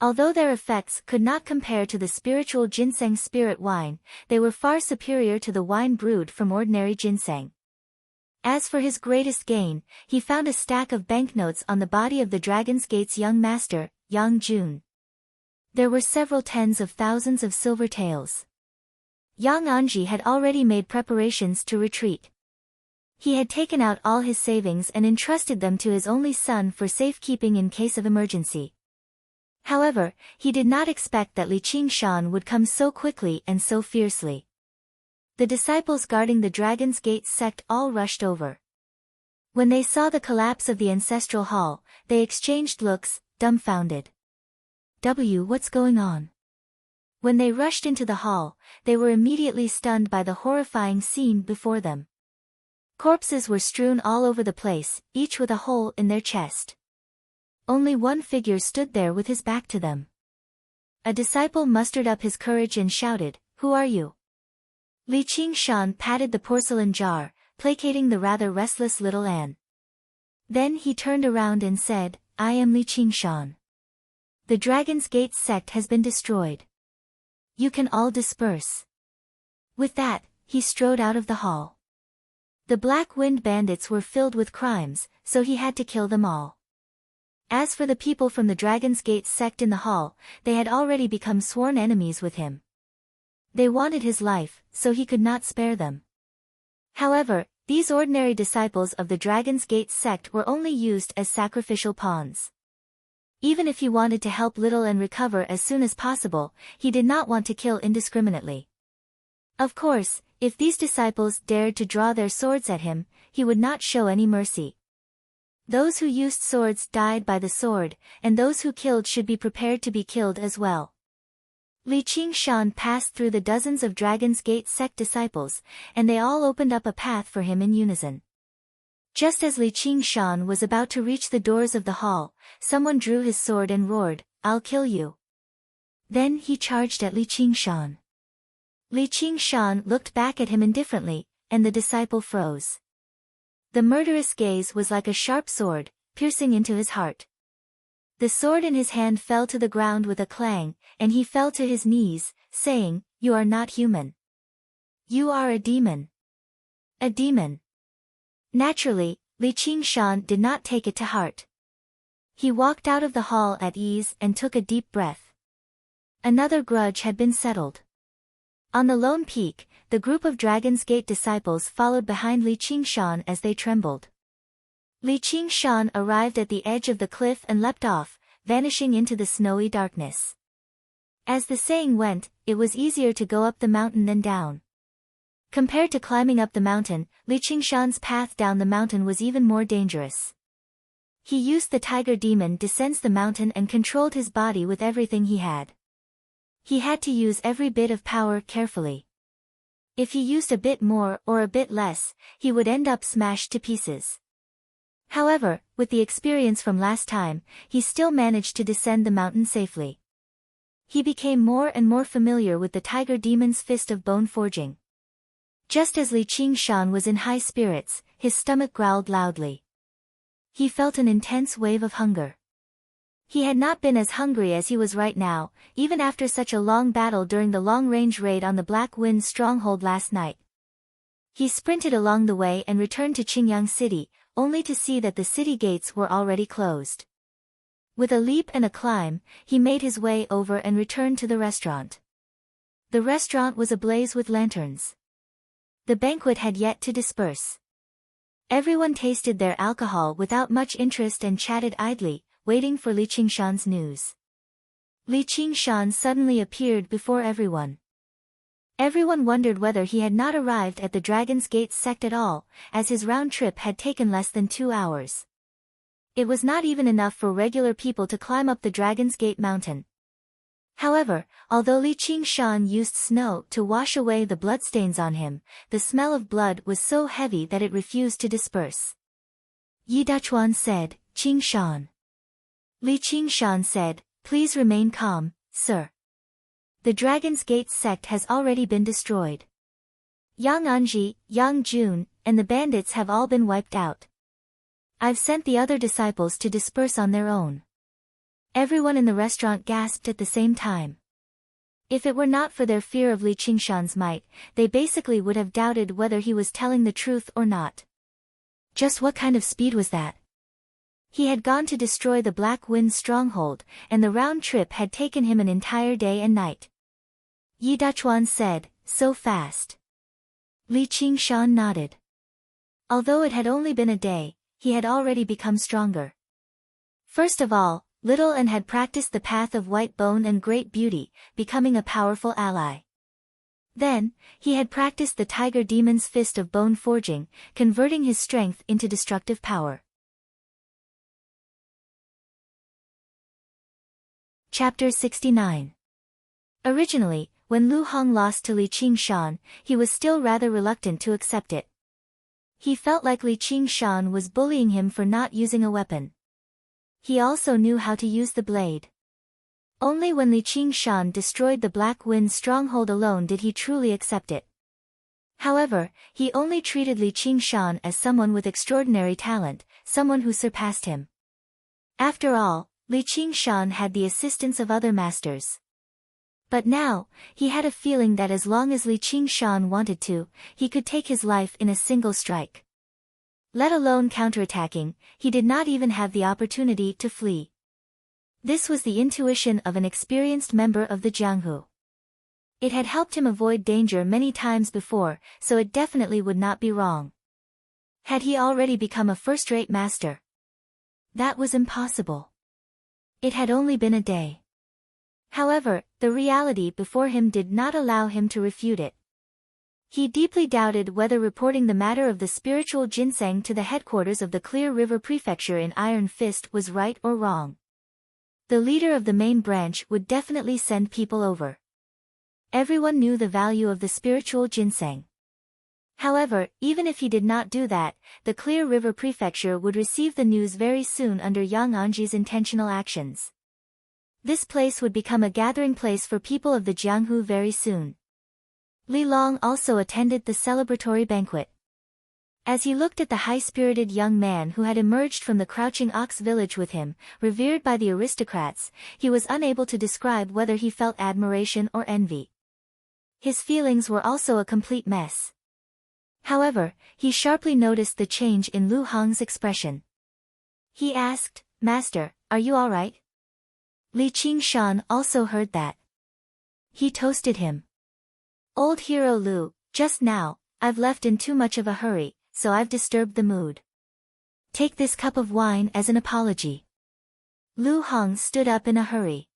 Although their effects could not compare to the spiritual ginseng spirit wine, they were far superior to the wine brewed from ordinary ginseng. As for his greatest gain, he found a stack of banknotes on the body of the Dragon's Gate's young master, Yang Jun. There were several tens of thousands of silver taels. Yang Anji had already made preparations to retreat. He had taken out all his savings and entrusted them to his only son for safekeeping in case of emergency. However, he did not expect that Li Qingshan would come so quickly and so fiercely. The disciples guarding the Dragon's Gate sect all rushed over. When they saw the collapse of the ancestral hall, they exchanged looks, dumbfounded. What's going on? When they rushed into the hall, they were immediately stunned by the horrifying scene before them. Corpses were strewn all over the place, each with a hole in their chest. Only one figure stood there with his back to them. A disciple mustered up his courage and shouted, "Who are you?" Li Qingshan patted the porcelain jar, placating the rather restless little Anne. Then he turned around and said, "I am Li Qingshan. The Dragon's Gate sect has been destroyed. You can all disperse." With that, he strode out of the hall. The Black Wind bandits were filled with crimes, so he had to kill them all. As for the people from the Dragon's Gate sect in the hall, they had already become sworn enemies with him. They wanted his life, so he could not spare them. However, these ordinary disciples of the Dragon's Gate sect were only used as sacrificial pawns. Even if he wanted to help Little and recover as soon as possible, he did not want to kill indiscriminately. Of course, if these disciples dared to draw their swords at him, he would not show any mercy. Those who used swords died by the sword, and those who killed should be prepared to be killed as well. Li Qingshan passed through the dozens of Dragon's Gate sect disciples, and they all opened up a path for him in unison. Just as Li Qingshan was about to reach the doors of the hall, someone drew his sword and roared, "I'll kill you." Then he charged at Li Qingshan. Li Qingshan looked back at him indifferently, and the disciple froze. The murderous gaze was like a sharp sword, piercing into his heart. The sword in his hand fell to the ground with a clang, and he fell to his knees, saying, "You are not human. You are a demon." A demon. Naturally, Li Qingshan did not take it to heart. He walked out of the hall at ease and took a deep breath. Another grudge had been settled. On the lone peak, the group of Dragon's Gate disciples followed behind Li Qingshan as they trembled. Li Qingshan arrived at the edge of the cliff and leapt off, vanishing into the snowy darkness. As the saying went, it was easier to go up the mountain than down. Compared to climbing up the mountain, Li Qingshan's path down the mountain was even more dangerous. He used the tiger demon descends the mountain and controlled his body with everything he had. He had to use every bit of power carefully. If he used a bit more or a bit less, he would end up smashed to pieces. However, with the experience from last time, he still managed to descend the mountain safely. He became more and more familiar with the tiger demon's fist of bone forging. Just as Li Qingshan was in high spirits, his stomach growled loudly. He felt an intense wave of hunger. He had not been as hungry as he was right now, even after such a long battle during the long-range raid on the Black Wind stronghold last night. He sprinted along the way and returned to Qingyang City, only to see that the city gates were already closed. With a leap and a climb, he made his way over and returned to the restaurant. The restaurant was ablaze with lanterns. The banquet had yet to disperse. Everyone tasted their alcohol without much interest and chatted idly, waiting for Li Qingshan's news. Li Qingshan suddenly appeared before everyone. Everyone wondered whether he had not arrived at the Dragon's Gate sect at all, as his round trip had taken less than 2 hours. It was not even enough for regular people to climb up the Dragon's Gate mountain. However, although Li Qingshan used snow to wash away the bloodstains on him, the smell of blood was so heavy that it refused to disperse. Yi Dachuan said, "Qingshan." Li Qingshan said, "Please remain calm, sir. The Dragon's Gate sect has already been destroyed. Yang Anji, Yang Jun, and the bandits have all been wiped out. I've sent the other disciples to disperse on their own." Everyone in the restaurant gasped at the same time. If it were not for their fear of Li Qingshan's might, they basically would have doubted whether he was telling the truth or not. Just what kind of speed was that? He had gone to destroy the Black Wind stronghold, and the round trip had taken him an entire day and night. Yi Dachuan said, "So fast." Li Qingshan nodded. Although it had only been a day, he had already become stronger. First of all, Little An had practiced the path of white bone and great beauty, becoming a powerful ally. Then, he had practiced the tiger demon's fist of bone forging, converting his strength into destructive power. Chapter 69. Originally, when Lu Hong lost to Li Qingshan, he was still rather reluctant to accept it. He felt like Li Qingshan was bullying him for not using a weapon. He also knew how to use the blade. Only when Li Qingshan destroyed the Black Wind stronghold alone did he truly accept it. However, he only treated Li Qingshan as someone with extraordinary talent, someone who surpassed him. After all, Li Qingshan had the assistance of other masters. But now, he had a feeling that as long as Li Qingshan wanted to, he could take his life in a single strike. Let alone counterattacking, he did not even have the opportunity to flee. This was the intuition of an experienced member of the Jianghu. It had helped him avoid danger many times before, so it definitely would not be wrong. Had he already become a first-rate master? That was impossible. It had only been a day. However, the reality before him did not allow him to refute it. He deeply doubted whether reporting the matter of the spiritual ginseng to the headquarters of the Clear River Prefecture in Iron Fist was right or wrong. The leader of the main branch would definitely send people over. Everyone knew the value of the spiritual ginseng. However, even if he did not do that, the Clear River Prefecture would receive the news very soon under Yang Anji's intentional actions. This place would become a gathering place for people of the Jianghu very soon. Li Long also attended the celebratory banquet. As he looked at the high-spirited young man who had emerged from the Crouching Ox village with him, revered by the aristocrats, he was unable to describe whether he felt admiration or envy. His feelings were also a complete mess. However, he sharply noticed the change in Lu Hong's expression. He asked, "Master, are you all right?" Li Qingshan also heard that. He toasted him. "Old hero Lu, just now, I've left in too much of a hurry, so I've disturbed the mood. Take this cup of wine as an apology." Lu Hong stood up in a hurry.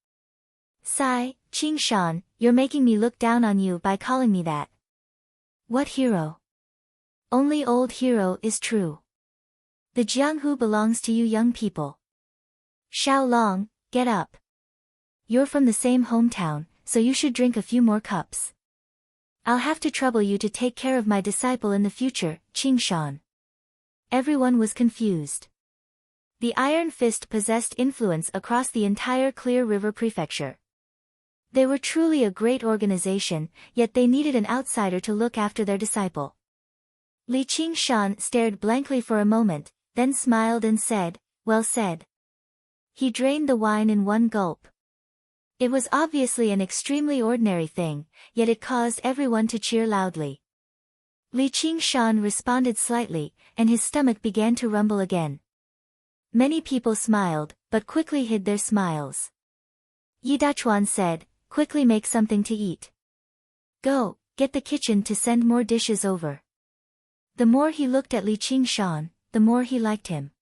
"Sigh, Qingshan, you're making me look down on you by calling me that." "What hero? Only old hero is true." The Jianghu belongs to you young people. Xiao Long, get up. You're from the same hometown, so you should drink a few more cups. I'll have to trouble you to take care of my disciple in the future, Qing Shan. Everyone was confused. The Iron Fist possessed influence across the entire Clear River Prefecture. They were truly a great organization, yet they needed an outsider to look after their disciple. Li Qingshan stared blankly for a moment, then smiled and said, "Well said." He drained the wine in one gulp. It was obviously an extremely ordinary thing, yet it caused everyone to cheer loudly. Li Qingshan responded slightly, and his stomach began to rumble again. Many people smiled, but quickly hid their smiles. Yi Dachuan said, "Quickly make something to eat. Go, get the kitchen to send more dishes over." The more he looked at Li Qingshan, the more he liked him.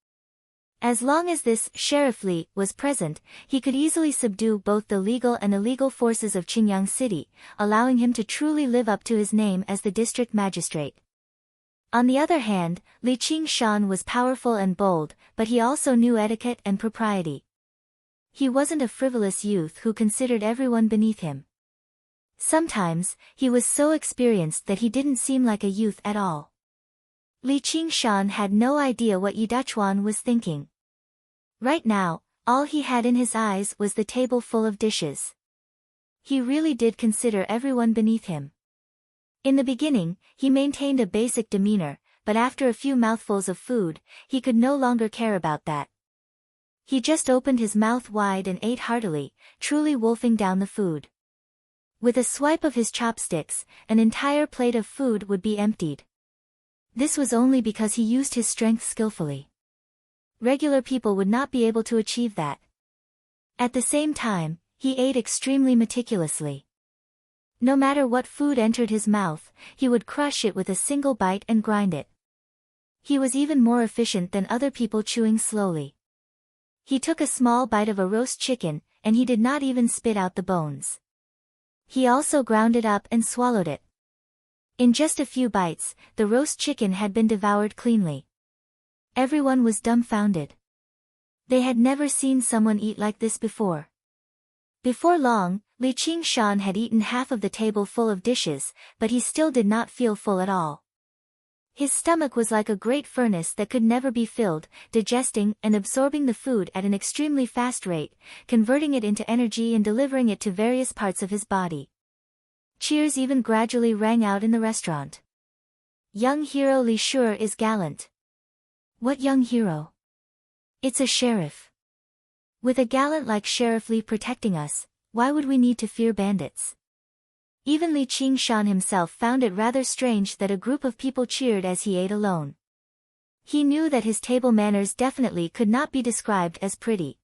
As long as this Sheriff Li was present, he could easily subdue both the legal and illegal forces of Qingyang City, allowing him to truly live up to his name as the district magistrate. On the other hand, Li Qingshan was powerful and bold, but he also knew etiquette and propriety. He wasn't a frivolous youth who considered everyone beneath him. Sometimes, he was so experienced that he didn't seem like a youth at all. Li Qingshan had no idea what Yi Dachuan was thinking. Right now, all he had in his eyes was the table full of dishes. He really did consider everyone beneath him. In the beginning, he maintained a basic demeanor, but after a few mouthfuls of food, he could no longer care about that. He just opened his mouth wide and ate heartily, truly wolfing down the food. With a swipe of his chopsticks, an entire plate of food would be emptied. This was only because he used his strength skillfully. Regular people would not be able to achieve that. At the same time, he ate extremely meticulously. No matter what food entered his mouth, he would crush it with a single bite and grind it. He was even more efficient than other people chewing slowly. He took a small bite of a roast chicken, and he did not even spit out the bones. He also ground it up and swallowed it. In just a few bites, the roast chicken had been devoured cleanly. Everyone was dumbfounded. They had never seen someone eat like this before. Before long, Li Qingshan had eaten half of the table full of dishes, but he still did not feel full at all. His stomach was like a great furnace that could never be filled, digesting and absorbing the food at an extremely fast rate, converting it into energy and delivering it to various parts of his body. Cheers even gradually rang out in the restaurant. Young hero Li Shure is gallant. What young hero? It's a sheriff. With a gallant like Sheriff Li protecting us, why would we need to fear bandits? Even Li Qingshan himself found it rather strange that a group of people cheered as he ate alone. He knew that his table manners definitely could not be described as pretty.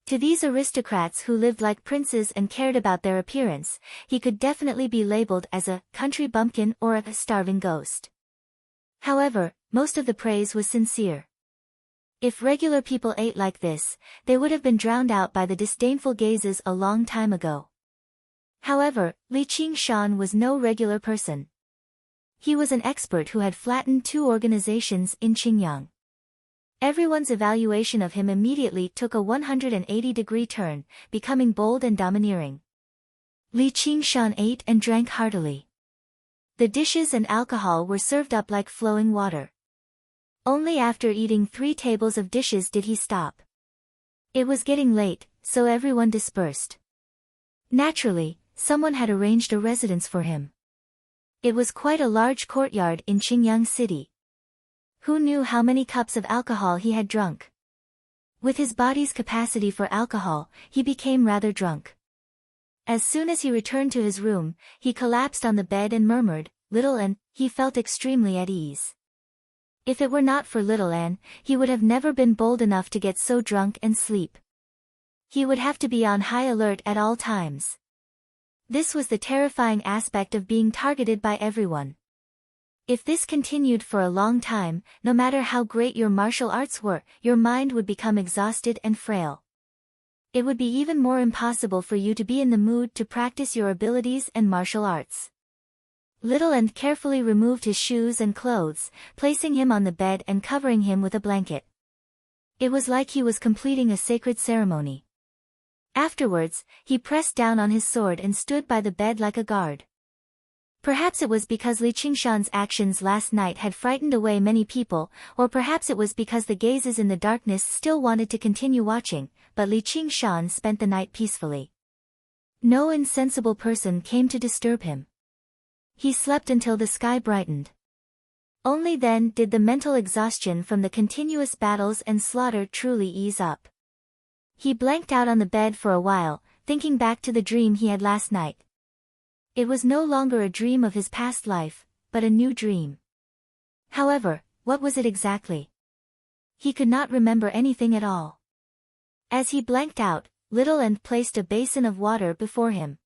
To these aristocrats who lived like princes and cared about their appearance, he could definitely be labeled as a country bumpkin or a starving ghost. However, most of the praise was sincere. If regular people ate like this, they would have been drowned out by the disdainful gazes a long time ago. However, Li Qingshan was no regular person. He was an expert who had flattened 2 organizations in Qingyang. Everyone's evaluation of him immediately took a 180-degree turn, becoming bold and domineering. Li Qingshan ate and drank heartily. The dishes and alcohol were served up like flowing water. Only after eating 3 tables of dishes did he stop. It was getting late, so everyone dispersed. Naturally, someone had arranged a residence for him. It was quite a large courtyard in Qingyang City. Who knew how many cups of alcohol he had drunk? With his body's capacity for alcohol, he became rather drunk. As soon as he returned to his room, he collapsed on the bed and murmured, "Little An," he felt extremely at ease. If it were not for Little An, he would have never been bold enough to get so drunk and sleep. He would have to be on high alert at all times. This was the terrifying aspect of being targeted by everyone. If this continued for a long time, no matter how great your martial arts were, your mind would become exhausted and frail. It would be even more impossible for you to be in the mood to practice your abilities and martial arts. Little and carefully removed his shoes and clothes, placing him on the bed and covering him with a blanket. It was like he was completing a sacred ceremony. Afterwards, he pressed down on his sword and stood by the bed like a guard. Perhaps it was because Li Qingshan's actions last night had frightened away many people, or perhaps it was because the gazes in the darkness still wanted to continue watching, but Li Qingshan spent the night peacefully. No insensible person came to disturb him. He slept until the sky brightened. Only then did the mental exhaustion from the continuous battles and slaughter truly ease up. He blanked out on the bed for a while, thinking back to the dream he had last night. It was no longer a dream of his past life, but a new dream. However, what was it exactly? He could not remember anything at all. As he blanked out, Little and placed a basin of water before him.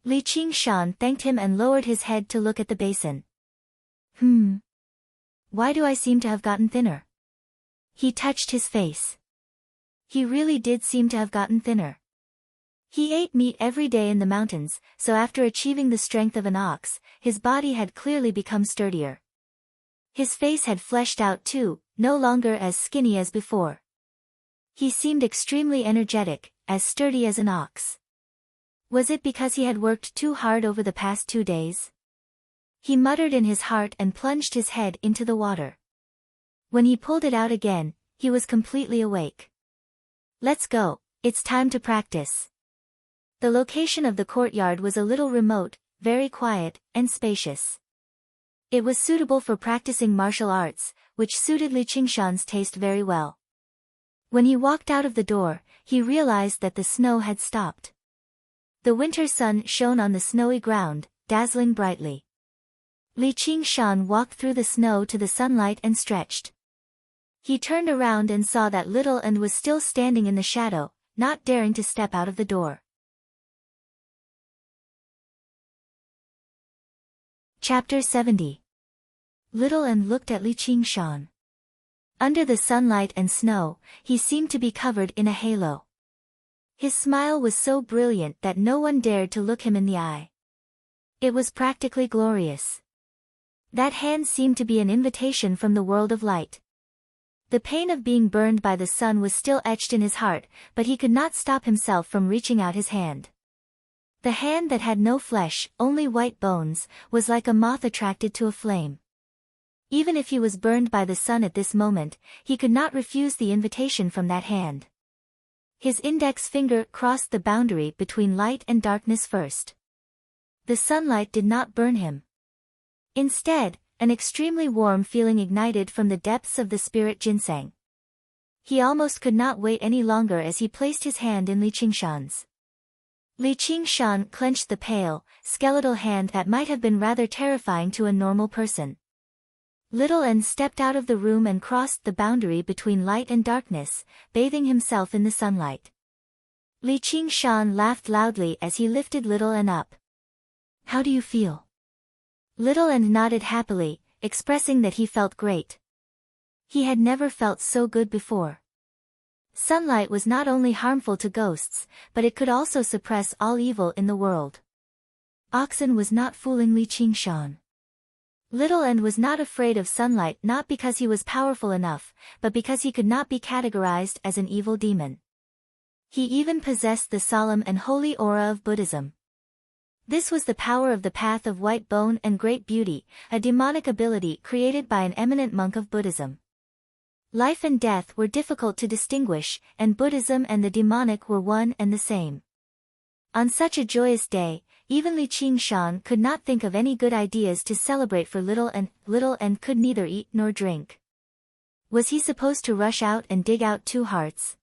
Li Qingshan thanked him and lowered his head to look at the basin. Why do I seem to have gotten thinner? He touched his face. He really did seem to have gotten thinner. He ate meat every day in the mountains, so after achieving the strength of an ox, his body had clearly become sturdier. His face had fleshed out too, no longer as skinny as before. He seemed extremely energetic, as sturdy as an ox. Was it because he had worked too hard over the past 2 days? He muttered in his heart and plunged his head into the water. When he pulled it out again, he was completely awake. Let's go, it's time to practice. The location of the courtyard was a little remote, very quiet, and spacious. It was suitable for practicing martial arts, which suited Li Qingshan's taste very well. When he walked out of the door, he realized that the snow had stopped. The winter sun shone on the snowy ground, dazzling brightly. Li Qingshan walked through the snow to the sunlight and stretched. He turned around and saw that Little and was still standing in the shadow, not daring to step out of the door. Chapter 70. Little and looked at Li Qingshan. Under the sunlight and snow, he seemed to be covered in a halo. His smile was so brilliant that no one dared to look him in the eye. It was practically glorious. That hand seemed to be an invitation from the world of light. The pain of being burned by the sun was still etched in his heart, but he could not stop himself from reaching out his hand. The hand that had no flesh, only white bones, was like a moth attracted to a flame. Even if he was burned by the sun at this moment, he could not refuse the invitation from that hand. His index finger crossed the boundary between light and darkness first. The sunlight did not burn him. Instead, an extremely warm feeling ignited from the depths of the spirit ginseng. He almost could not wait any longer as he placed his hand in Li Qingshan's. Li Qingshan clenched the pale, skeletal hand that might have been rather terrifying to a normal person. Little and stepped out of the room and crossed the boundary between light and darkness, bathing himself in the sunlight. Li Qingshan laughed loudly as he lifted Little and up. How do you feel? Little and nodded happily, expressing that he felt great. He had never felt so good before. Sunlight was not only harmful to ghosts, but it could also suppress all evil in the world. Oxen was not fooling Li Qingshan. Little and was not afraid of sunlight not because he was powerful enough, but because he could not be categorized as an evil demon. He even possessed the solemn and holy aura of Buddhism. This was the power of the path of white bone and great beauty, a demonic ability created by an eminent monk of Buddhism. Life and death were difficult to distinguish, and Buddhism and the demonic were one and the same. On such a joyous day, even Li Qingshan could not think of any good ideas to celebrate for Little and could neither eat nor drink. Was he supposed to rush out and dig out 2 hearts?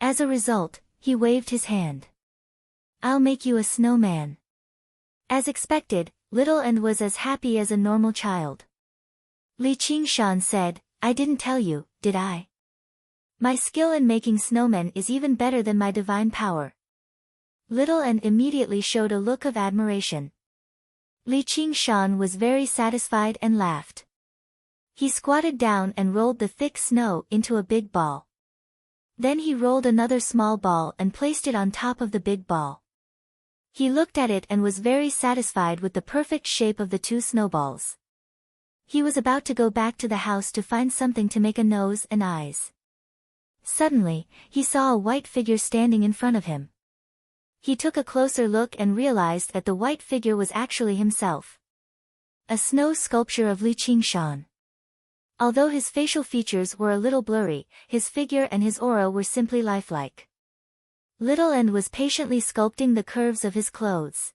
As a result, he waved his hand. I'll make you a snowman. As expected, Little and was as happy as a normal child. Li Qingshan said, I didn't tell you, did I? My skill in making snowmen is even better than my divine power. Little and immediately showed a look of admiration. Li Qingshan was very satisfied and laughed. He squatted down and rolled the thick snow into a big ball. Then he rolled another small ball and placed it on top of the big ball. He looked at it and was very satisfied with the perfect shape of the two snowballs. He was about to go back to the house to find something to make a nose and eyes. Suddenly, he saw a white figure standing in front of him. He took a closer look and realized that the white figure was actually himself. A snow sculpture of Li Qingshan. Although his facial features were a little blurry, his figure and his aura were simply lifelike. Little End was patiently sculpting the curves of his clothes.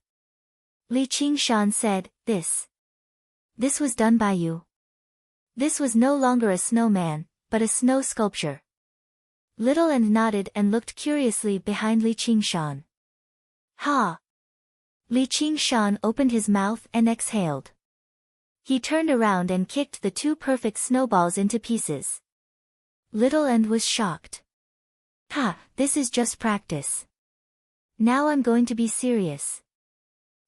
Li Qingshan said, This was done by you. This was no longer a snowman, but a snow sculpture. Little End nodded and looked curiously behind Li Qingshan. Ha! Li Qingshan opened his mouth and exhaled. He turned around and kicked the two perfect snowballs into pieces. Little End was shocked. Ha, this is just practice. Now I'm going to be serious.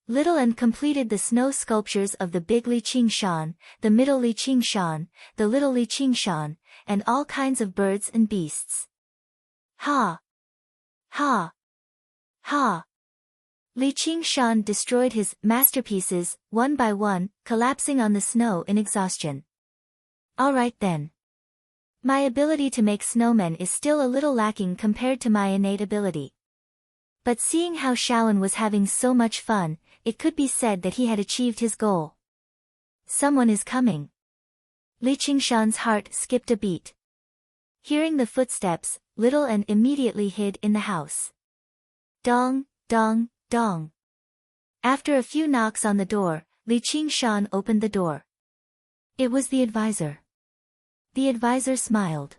Little End completed the snow sculptures of the big Li Qingshan, the middle Li Qingshan, the little Li Qingshan, and all kinds of birds and beasts. Ha! Ha! Ha! Li Qingshan destroyed his masterpieces, one by one, collapsing on the snow in exhaustion. All right then. My ability to make snowmen is still a little lacking compared to my innate ability. But seeing how Shaolin was having so much fun, it could be said that he had achieved his goal. Someone is coming. Li Qingshan's heart skipped a beat. Hearing the footsteps, Little End immediately hid in the house. Dong, dong, dong. After a few knocks on the door, Li Qingshan opened the door. It was the advisor. The advisor smiled.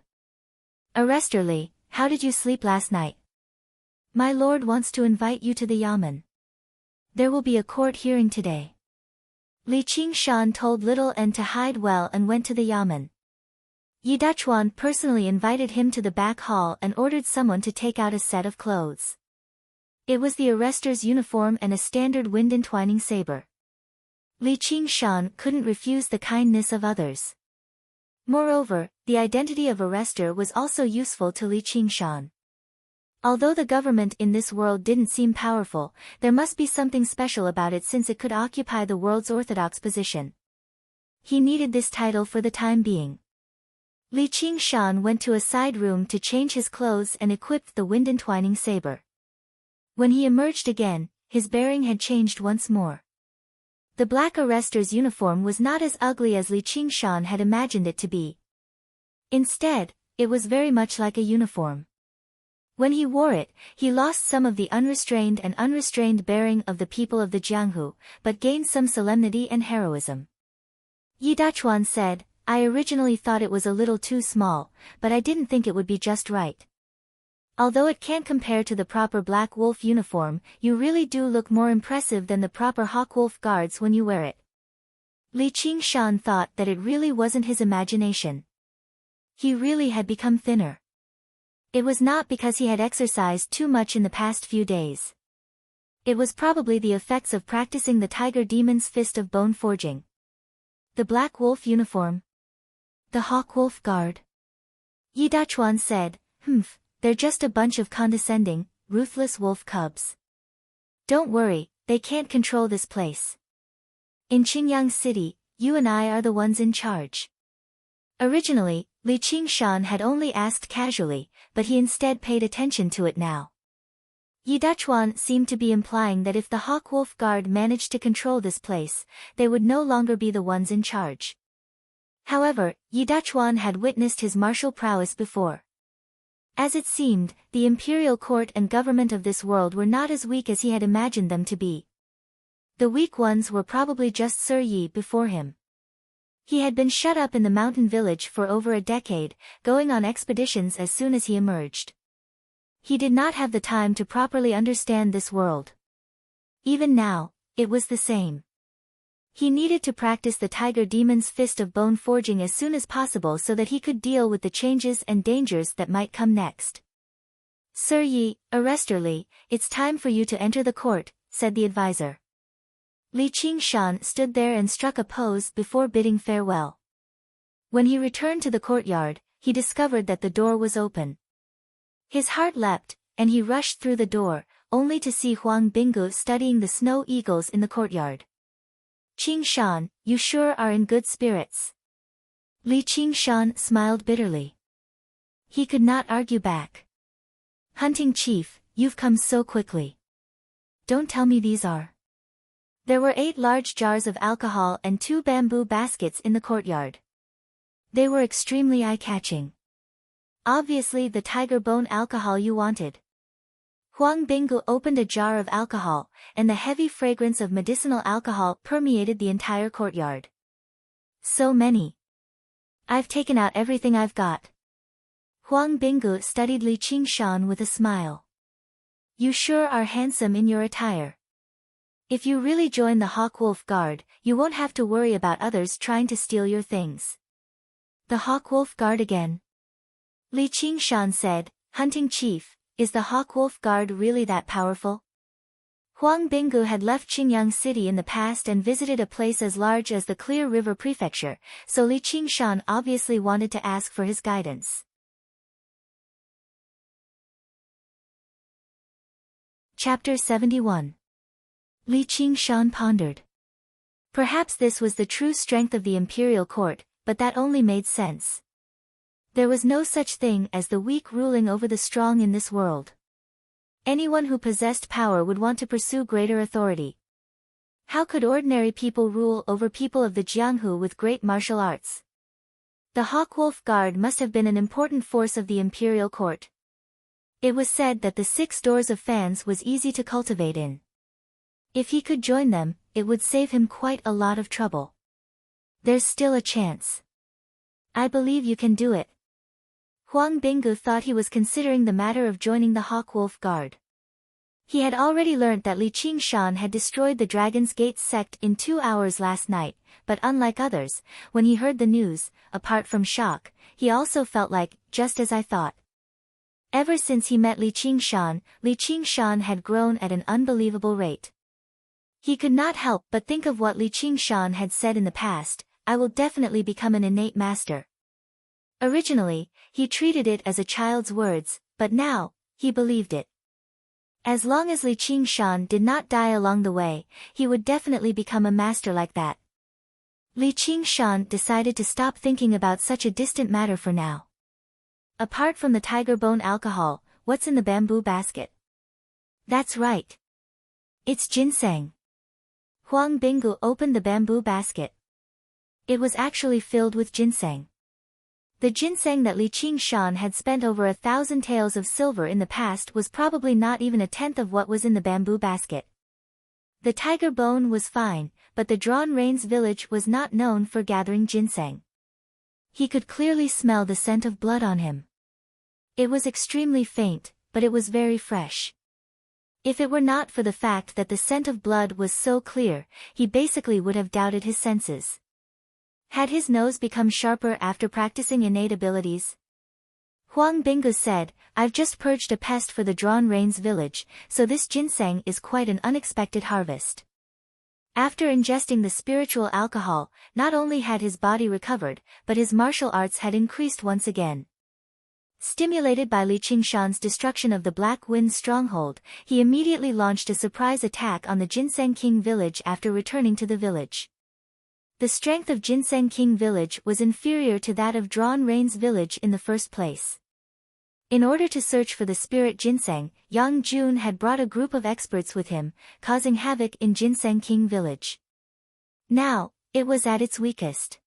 Arrestor Li, how did you sleep last night? My lord wants to invite you to the yamen. There will be a court hearing today. Li Qingshan told Little End to hide well and went to the yamen. Yi Dachuan personally invited him to the back hall and ordered someone to take out a set of clothes. It was the arrestor's uniform and a standard wind-entwining saber. Li Qingshan couldn't refuse the kindness of others. Moreover, the identity of arrestor was also useful to Li Qingshan. Although the government in this world didn't seem powerful, there must be something special about it since it could occupy the world's orthodox position. He needed this title for the time being. Li Qingshan went to a side room to change his clothes and equipped the wind-entwining saber. When he emerged again, his bearing had changed once more. The black arrestor's uniform was not as ugly as Li Qingshan had imagined it to be. Instead, it was very much like a uniform. When he wore it, he lost some of the unrestrained bearing of the people of the Jianghu, but gained some solemnity and heroism. Yi Dachuan said, I originally thought it was a little too small, but I didn't think it would be just right. Although it can't compare to the proper Black Wolf uniform, you really do look more impressive than the proper Hawk Wolf guards when you wear it. Li Qingshan thought that it really wasn't his imagination. He really had become thinner. It was not because he had exercised too much in the past few days. It was probably the effects of practicing the Tiger Demon's Fist of Bone forging. The Black Wolf uniform. The Hawk Wolf guard. Yi Dachuan said, they're just a bunch of condescending, ruthless wolf cubs. Don't worry, they can't control this place. In Qingyang City, you and I are the ones in charge. Originally, Li Qingshan had only asked casually, but he instead paid attention to it now. Yi Dachuan seemed to be implying that if the Hawk Wolf Guard managed to control this place, they would no longer be the ones in charge. However, Yi Dachuan had witnessed his martial prowess before. As it seemed, the imperial court and government of this world were not as weak as he had imagined them to be. The weak ones were probably just Sir Yi before him. He had been shut up in the mountain village for over a decade, going on expeditions as soon as he emerged. He did not have the time to properly understand this world. Even now, it was the same. He needed to practice the Tiger Demon's Fist of Bone forging as soon as possible so that he could deal with the changes and dangers that might come next. Sir Yi, Arrestor Li, it's time for you to enter the court, said the advisor. Li Qingshan stood there and struck a pose before bidding farewell. When he returned to the courtyard, he discovered that the door was open. His heart leapt, and he rushed through the door, only to see Huang Binggu studying the snow eagles in the courtyard. Qing Shan, you sure are in good spirits. Li Qingshan smiled bitterly. He could not argue back. Hunting chief, you've come so quickly. Don't tell me these are. There were 8 large jars of alcohol and 2 bamboo baskets in the courtyard. They were extremely eye-catching. Obviously the tiger bone alcohol you wanted. Huang Binggu opened a jar of alcohol, and the heavy fragrance of medicinal alcohol permeated the entire courtyard. So many. I've taken out everything I've got. Huang Binggu studied Li Qingshan with a smile. You sure are handsome in your attire. If you really join the Hawk Wolf Guard, you won't have to worry about others trying to steal your things. The Hawk Wolf Guard again. Li Qingshan said, Hunting chief, is the Hawk Wolf Guard really that powerful? Huang Binggu had left Qingyang City in the past and visited a place as large as the Clear River Prefecture, so Li Qingshan obviously wanted to ask for his guidance. Chapter 71. Li Qingshan pondered. Perhaps this was the true strength of the imperial court, but that only made sense. There was no such thing as the weak ruling over the strong in this world. Anyone who possessed power would want to pursue greater authority. How could ordinary people rule over people of the Jianghu with great martial arts? The Hawk Wolf Guard must have been an important force of the imperial court. It was said that the 6 doors of fans was easy to cultivate in. If he could join them, it would save him quite a lot of trouble. There's still a chance. I believe you can do it. Huang Binggu thought he was considering the matter of joining the Hawk Wolf Guard. He had already learnt that Li Qingshan had destroyed the Dragon's Gate sect in 2 hours last night, but unlike others, when he heard the news, apart from shock, he also felt like, just as I thought. Ever since he met Li Qingshan had grown at an unbelievable rate. He could not help but think of what Li Qingshan had said in the past, I will definitely become an innate master. Originally, he treated it as a child's words, but now, he believed it. As long as Li Qingshan did not die along the way, he would definitely become a master like that. Li Qingshan decided to stop thinking about such a distant matter for now. Apart from the tiger bone alcohol, what's in the bamboo basket? That's right. It's ginseng. Huang Binggu opened the bamboo basket. It was actually filled with ginseng. The ginseng that Li Qingshan had spent over 1,000 taels of silver in the past was probably not even a tenth of what was in the bamboo basket. The tiger bone was fine, but the Drawn Rains village was not known for gathering ginseng. He could clearly smell the scent of blood on him. It was extremely faint, but it was very fresh. If it were not for the fact that the scent of blood was so clear, he basically would have doubted his senses. Had his nose become sharper after practicing innate abilities? Huang Binggu said, I've just purged a pest for the Drawn Rains village, so this ginseng is quite an unexpected harvest. After ingesting the spiritual alcohol, not only had his body recovered, but his martial arts had increased once again. Stimulated by Li Qingshan's destruction of the Black Wind stronghold, he immediately launched a surprise attack on the Ginseng King village after returning to the village. The strength of Ginseng King village was inferior to that of Drawn Rains village in the first place. In order to search for the spirit ginseng, Yang Jun had brought a group of experts with him, causing havoc in Ginseng King village. Now, it was at its weakest.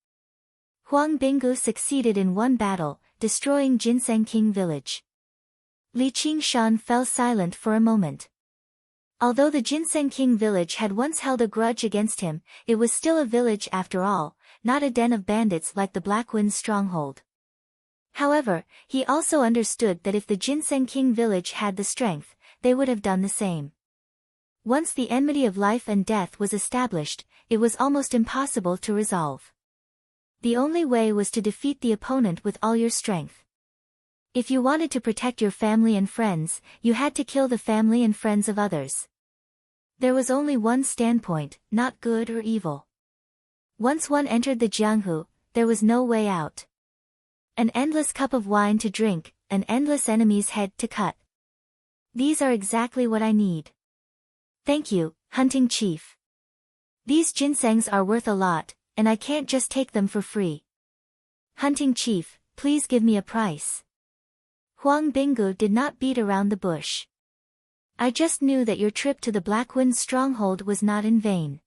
Huang Binggu succeeded in one battle, destroying Ginseng King village. Li Qingshan fell silent for a moment. Although the Ginseng King village had once held a grudge against him, it was still a village after all, not a den of bandits like the Black Wind stronghold. However, he also understood that if the Ginseng King village had the strength, they would have done the same. Once the enmity of life and death was established, it was almost impossible to resolve. The only way was to defeat the opponent with all your strength. If you wanted to protect your family and friends, you had to kill the family and friends of others. There was only one standpoint, not good or evil. Once one entered the Jianghu, there was no way out. An endless cup of wine to drink, an endless enemy's head to cut. These are exactly what I need. Thank you, hunting chief. These ginsengs are worth a lot, and I can't just take them for free. Hunting chief, please give me a price. Huang Bingu did not beat around the bush. I just knew that your trip to the Black Wind stronghold was not in vain.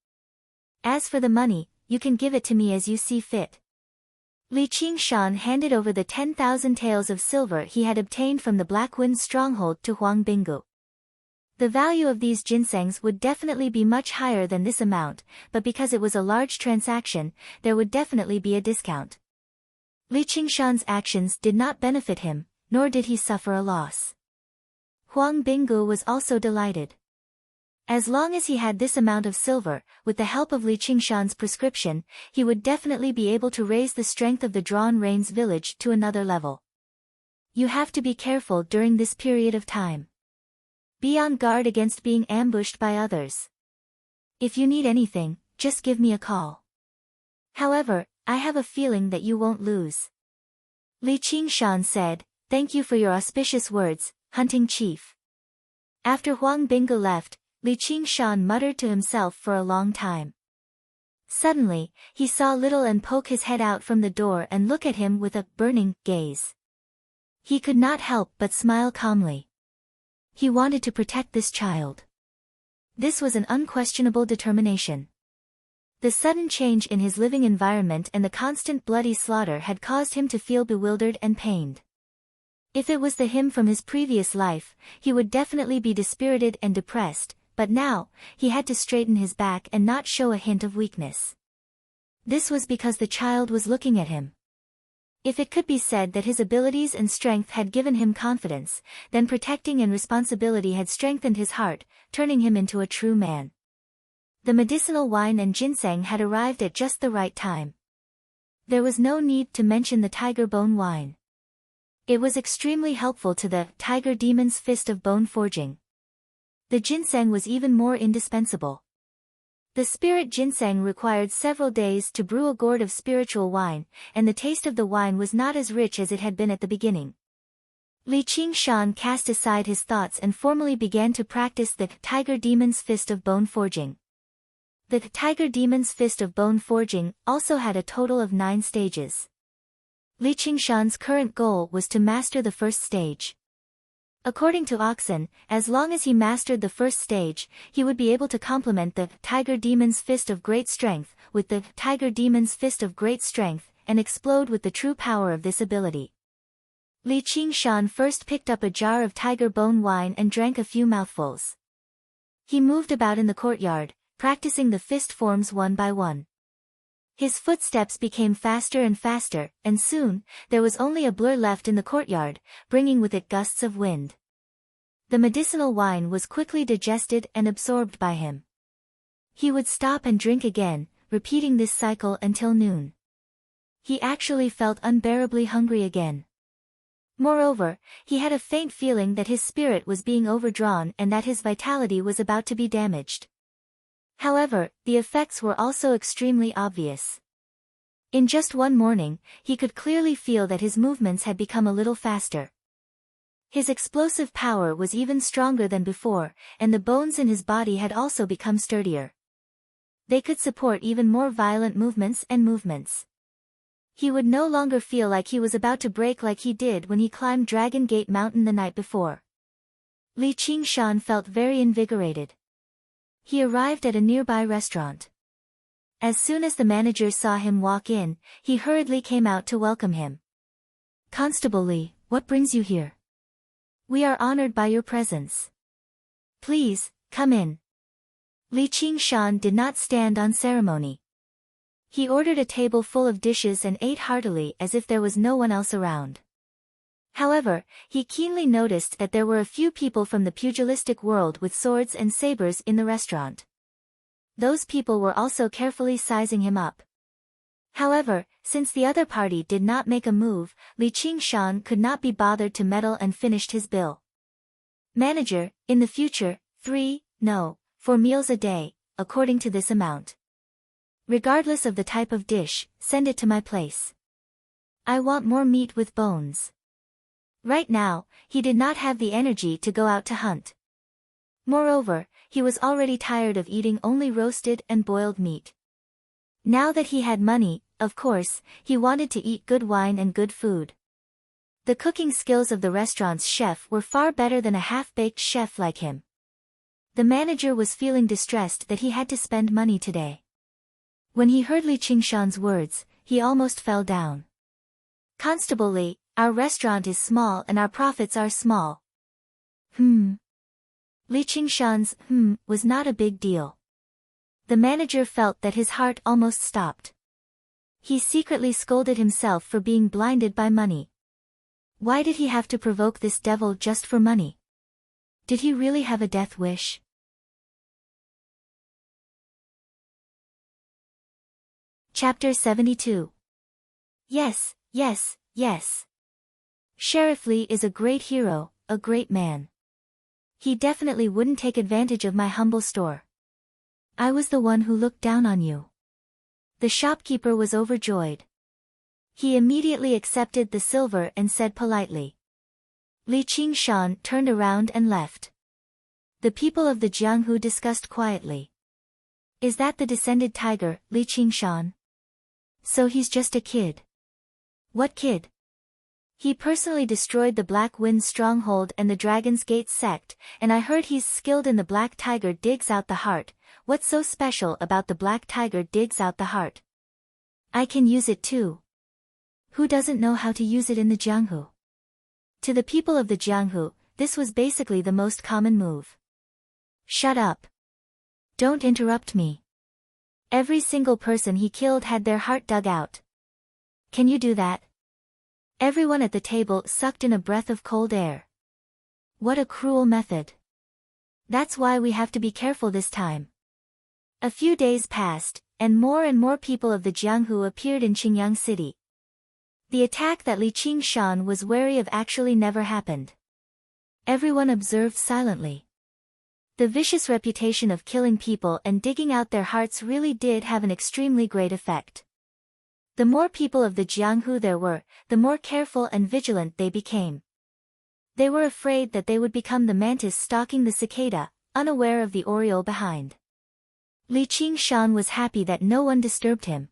As for the money, you can give it to me as you see fit. Li Qingshan handed over the 10,000 taels of silver he had obtained from the Black Wind stronghold to Huang Bingu. The value of these ginsengs would definitely be much higher than this amount, but because it was a large transaction, there would definitely be a discount. Li Qingshan's actions did not benefit him, nor did he suffer a loss. Huang Bingu was also delighted. As long as he had this amount of silver, with the help of Li Qingshan's prescription, he would definitely be able to raise the strength of the Drawn Rains village to another level. You have to be careful during this period of time. Be on guard against being ambushed by others. If you need anything, just give me a call. However, I have a feeling that you won't lose. Li Qingshan said, "Thank you for your auspicious words, hunting chief." After Huang Bingu left, Li Qingshan muttered to himself for a long time. Suddenly, he saw Little An poke his head out from the door and look at him with a burning gaze. He could not help but smile calmly. He wanted to protect this child. This was an unquestionable determination. The sudden change in his living environment and the constant bloody slaughter had caused him to feel bewildered and pained. If it was the him from his previous life, he would definitely be dispirited and depressed, but now, he had to straighten his back and not show a hint of weakness. This was because the child was looking at him. If it could be said that his abilities and strength had given him confidence, then protecting and responsibility had strengthened his heart, turning him into a true man. The medicinal wine and ginseng had arrived at just the right time. There was no need to mention the tiger bone wine. It was extremely helpful to the tiger demon's fist of bone forging. The ginseng was even more indispensable. The spirit ginseng required several days to brew a gourd of spiritual wine, and the taste of the wine was not as rich as it had been at the beginning. Li Qingshan cast aside his thoughts and formally began to practice the tiger demon's fist of bone forging. The tiger demon's fist of bone forging also had a total of 9 stages. Li Qingshan's current goal was to master the first stage. According to Oxen, as long as he mastered the first stage, he would be able to complement the Tiger Demon's Fist of Great Strength with the Tiger Demon's Fist of Great Strength and explode with the true power of this ability. Li Qingshan first picked up a jar of tiger bone wine and drank a few mouthfuls. He moved about in the courtyard, practicing the fist forms one by one. His footsteps became faster and faster, and soon, there was only a blur left in the courtyard, bringing with it gusts of wind. The medicinal wine was quickly digested and absorbed by him. He would stop and drink again, repeating this cycle until noon. He actually felt unbearably hungry again. Moreover, he had a faint feeling that his spirit was being overdrawn and that his vitality was about to be damaged. However, the effects were also extremely obvious. In just one morning, he could clearly feel that his movements had become a little faster. His explosive power was even stronger than before, and the bones in his body had also become sturdier. They could support even more violent movements and movements. He would no longer feel like he was about to break like he did when he climbed Dragon Gate Mountain the night before. Li Qingshan felt very invigorated. He arrived at a nearby restaurant. As soon as the manager saw him walk in, he hurriedly came out to welcome him. "Constable Li, what brings you here? We are honored by your presence. Please, come in." Li Qingshan did not stand on ceremony. He ordered a table full of dishes and ate heartily as if there was no one else around. However, he keenly noticed that there were a few people from the pugilistic world with swords and sabers in the restaurant. Those people were also carefully sizing him up. However, since the other party did not make a move, Li Qingshan could not be bothered to meddle and finished his bill. "Manager, in the future, 4 meals a day, according to this amount. Regardless of the type of dish, send it to my place. I want more meat with bones." Right now, he did not have the energy to go out to hunt. Moreover, he was already tired of eating only roasted and boiled meat. Now that he had money, of course, he wanted to eat good wine and good food. The cooking skills of the restaurant's chef were far better than a half-baked chef like him. The manager was feeling distressed that he had to spend money today. When he heard Li Qingshan's words, he almost fell down. "Constable Li, our restaurant is small and our profits are small." Li Qingshan's was not a big deal. The manager felt that his heart almost stopped. He secretly scolded himself for being blinded by money. Why did he have to provoke this devil just for money? Did he really have a death wish? Chapter 72. Yes, yes, yes. Sheriff Li is a great hero, a great man. He definitely wouldn't take advantage of my humble store. I was the one who looked down on you. The shopkeeper was overjoyed. He immediately accepted the silver and said politely. Li Qingshan turned around and left. The people of the Jianghu discussed quietly. Is that the descended tiger, Li Qingshan? So he's just a kid. What kid? He personally destroyed the Black Wind's stronghold and the Dragon's Gate sect, and I heard he's skilled in the Black Tiger digs out the heart. What's so special about the Black Tiger digs out the heart? I can use it too. Who doesn't know how to use it in the Jianghu? To the people of the Jianghu, this was basically the most common move. Shut up. Don't interrupt me. Every single person he killed had their heart dug out. Can you do that? Everyone at the table sucked in a breath of cold air. What a cruel method. That's why we have to be careful this time. A few days passed, and more people of the Jianghu appeared in Qingyang City. The attack that Li Qingshan was wary of actually never happened. Everyone observed silently. The vicious reputation of killing people and digging out their hearts really did have an extremely great effect. The more people of the Jianghu there were, the more careful and vigilant they became. They were afraid that they would become the mantis stalking the cicada, unaware of the oriole behind. Li Qingshan was happy that no one disturbed him.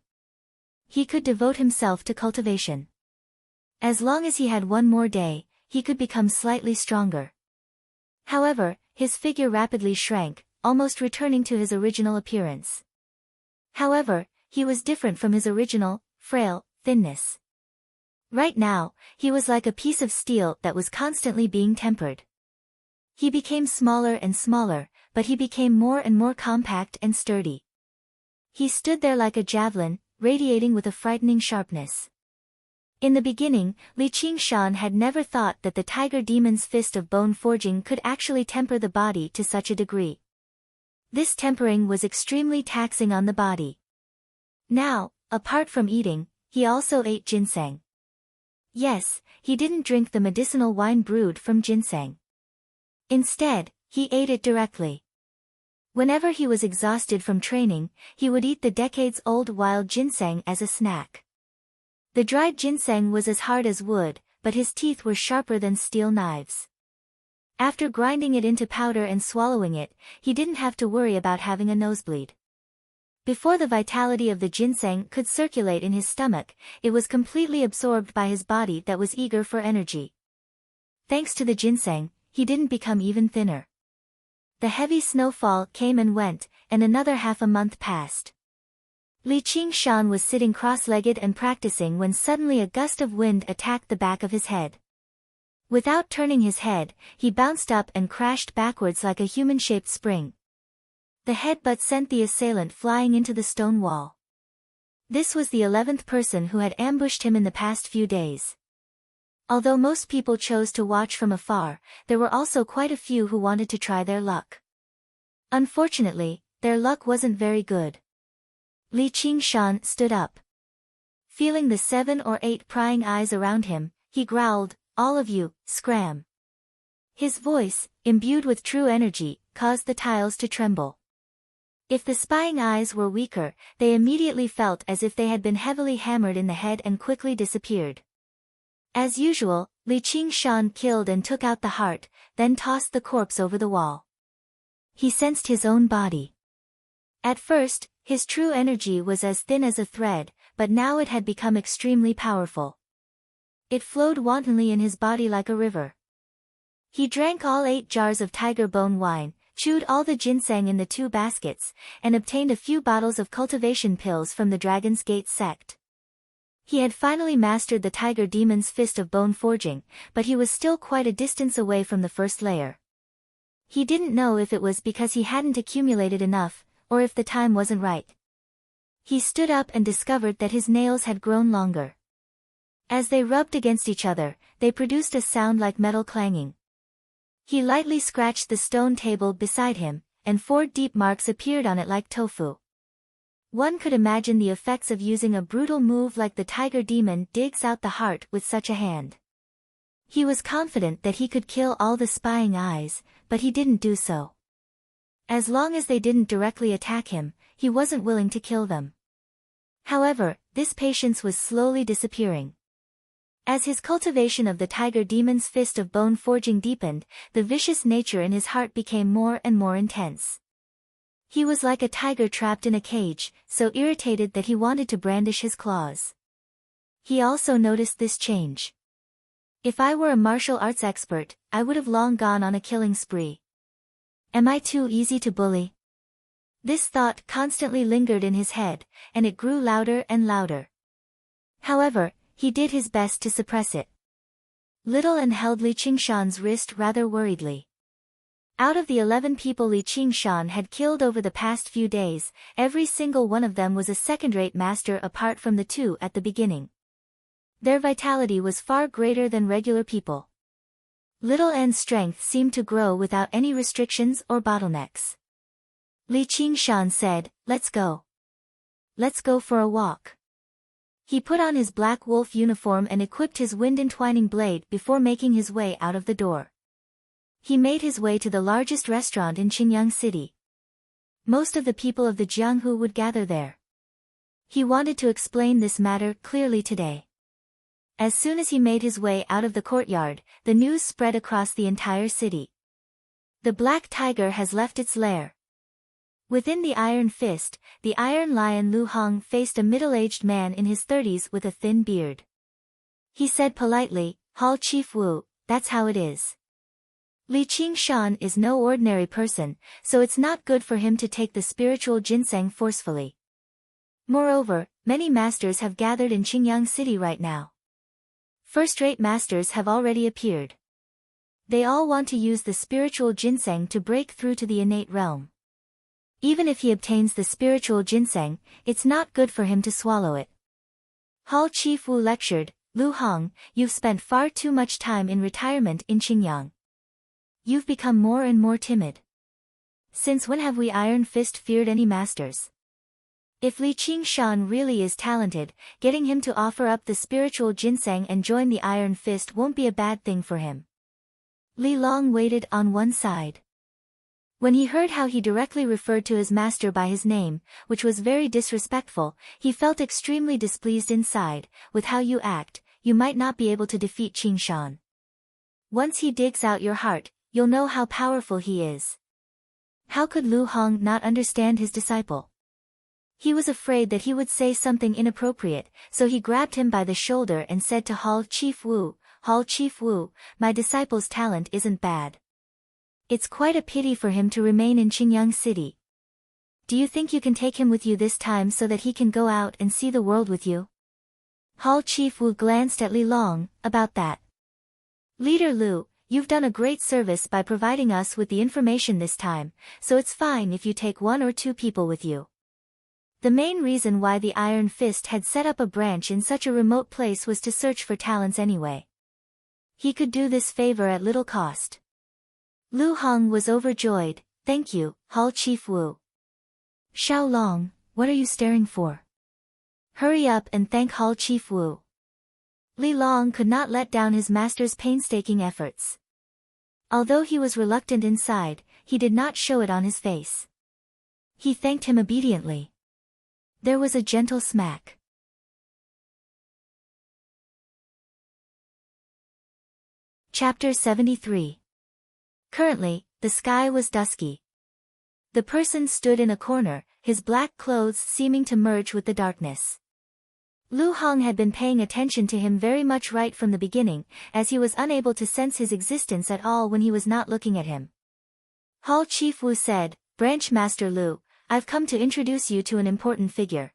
He could devote himself to cultivation. As long as he had one more day, he could become slightly stronger. However, his figure rapidly shrank, almost returning to his original appearance. However, he was different from his original, frail, thinness. Right now, he was like a piece of steel that was constantly being tempered. He became smaller and smaller, but he became more and more compact and sturdy. He stood there like a javelin, radiating with a frightening sharpness. In the beginning, Li Qingshan had never thought that the tiger demon's fist of bone forging could actually temper the body to such a degree. This tempering was extremely taxing on the body. Now, apart from eating, he also ate ginseng. Yes, he didn't drink the medicinal wine brewed from ginseng. Instead, he ate it directly. Whenever he was exhausted from training, he would eat the decades-old wild ginseng as a snack. The dried ginseng was as hard as wood, but his teeth were sharper than steel knives. After grinding it into powder and swallowing it, he didn't have to worry about having a nosebleed. Before the vitality of the ginseng could circulate in his stomach, it was completely absorbed by his body that was eager for energy. Thanks to the ginseng, he didn't become even thinner. The heavy snowfall came and went, and another half a month passed. Li Qingshan was sitting cross-legged and practicing when suddenly a gust of wind attacked the back of his head. Without turning his head, he bounced up and crashed backwards like a human-shaped spring. The headbutt sent the assailant flying into the stone wall. This was the 11th person who had ambushed him in the past few days. Although most people chose to watch from afar, there were also quite a few who wanted to try their luck. Unfortunately, their luck wasn't very good. Li Qingshan stood up. Feeling the 7 or 8 prying eyes around him, he growled, "All of you, scram." His voice, imbued with true energy, caused the tiles to tremble. If the spying eyes were weaker, they immediately felt as if they had been heavily hammered in the head and quickly disappeared. As usual, Li Qingshan killed and took out the heart, then tossed the corpse over the wall. He sensed his own body. At first, his true energy was as thin as a thread, but now it had become extremely powerful. It flowed wantonly in his body like a river. He drank all 8 jars of tiger bone wine, chewed all the ginseng in the 2 baskets, and obtained a few bottles of cultivation pills from the Dragon's Gate sect. He had finally mastered the tiger demon's fist of bone forging, but he was still quite a distance away from the first layer. He didn't know if it was because he hadn't accumulated enough, or if the time wasn't right. He stood up and discovered that his nails had grown longer. As they rubbed against each other, they produced a sound like metal clanging. He lightly scratched the stone table beside him, and 4 deep marks appeared on it like tofu. One could imagine the effects of using a brutal move like the tiger demon digs out the heart with such a hand. He was confident that he could kill all the spying eyes, but he didn't do so. As long as they didn't directly attack him, he wasn't willing to kill them. However, this patience was slowly disappearing. As his cultivation of the tiger demon's fist of bone forging deepened, the vicious nature in his heart became more and more intense. He was like a tiger trapped in a cage, so irritated that he wanted to brandish his claws. He also noticed this change. If I were a martial arts expert, I would have long gone on a killing spree. Am I too easy to bully? This thought constantly lingered in his head, and it grew louder and louder. However, he did his best to suppress it. Little An held Li Qingshan's wrist rather worriedly. Out of the 11 people Li Qingshan had killed over the past few days, every single one of them was a second-rate master apart from the 2 at the beginning. Their vitality was far greater than regular people. Little An's strength seemed to grow without any restrictions or bottlenecks. Li Qingshan said, "Let's go. Let's go for a walk." He put on his black wolf uniform and equipped his wind-entwining blade before making his way out of the door. He made his way to the largest restaurant in Qingyang City. Most of the people of the Jianghu would gather there. He wanted to explain this matter clearly today. As soon as he made his way out of the courtyard, the news spread across the entire city. The black tiger has left its lair. Within the Iron Fist, the Iron Lion Lu Hong faced a middle-aged man in his 30s with a thin beard. He said politely, "Hall Chief Wu, that's how it is. Li Qingshan is no ordinary person, so it's not good for him to take the spiritual ginseng forcefully. Moreover, many masters have gathered in Qingyang City right now. First-rate masters have already appeared. They all want to use the spiritual ginseng to break through to the innate realm. Even if he obtains the spiritual ginseng, it's not good for him to swallow it." Hall Chief Wu lectured, "Lu Hong, you've spent far too much time in retirement in Qingyang. You've become more and more timid. Since when have we Iron Fist feared any masters? If Li Qingshan really is talented, getting him to offer up the spiritual ginseng and join the Iron Fist won't be a bad thing for him." Li Long waited on one side. When he heard how he directly referred to his master by his name, which was very disrespectful, he felt extremely displeased inside. "With how you act, you might not be able to defeat Qingshan. Once he digs out your heart, you'll know how powerful he is." How could Lu Hong not understand his disciple? He was afraid that he would say something inappropriate, so he grabbed him by the shoulder and said to Hall Chief Wu, "Hall Chief Wu, my disciple's talent isn't bad. It's quite a pity for him to remain in Qingyang City. Do you think you can take him with you this time so that he can go out and see the world with you?" Hall Chief Wu glanced at Li Long. "About that. Leader Lu, you've done a great service by providing us with the information this time, so it's fine if you take 1 or 2 people with you." The main reason why the Iron Fist had set up a branch in such a remote place was to search for talents anyway. He could do this favor at little cost. Lu Hong was overjoyed. "Thank you, Hall Chief Wu." "Xiao Long, what are you staring for? Hurry up and thank Hall Chief Wu." Li Long could not let down his master's painstaking efforts. Although he was reluctant inside, he did not show it on his face. He thanked him obediently. There was a gentle smack. Chapter 73. Currently, the sky was dusky. The person stood in a corner, his black clothes seeming to merge with the darkness. Lu Hong had been paying attention to him very much right from the beginning, as he was unable to sense his existence at all when he was not looking at him. Hall Chief Wu said, "Branch Master Lu, I've come to introduce you to an important figure."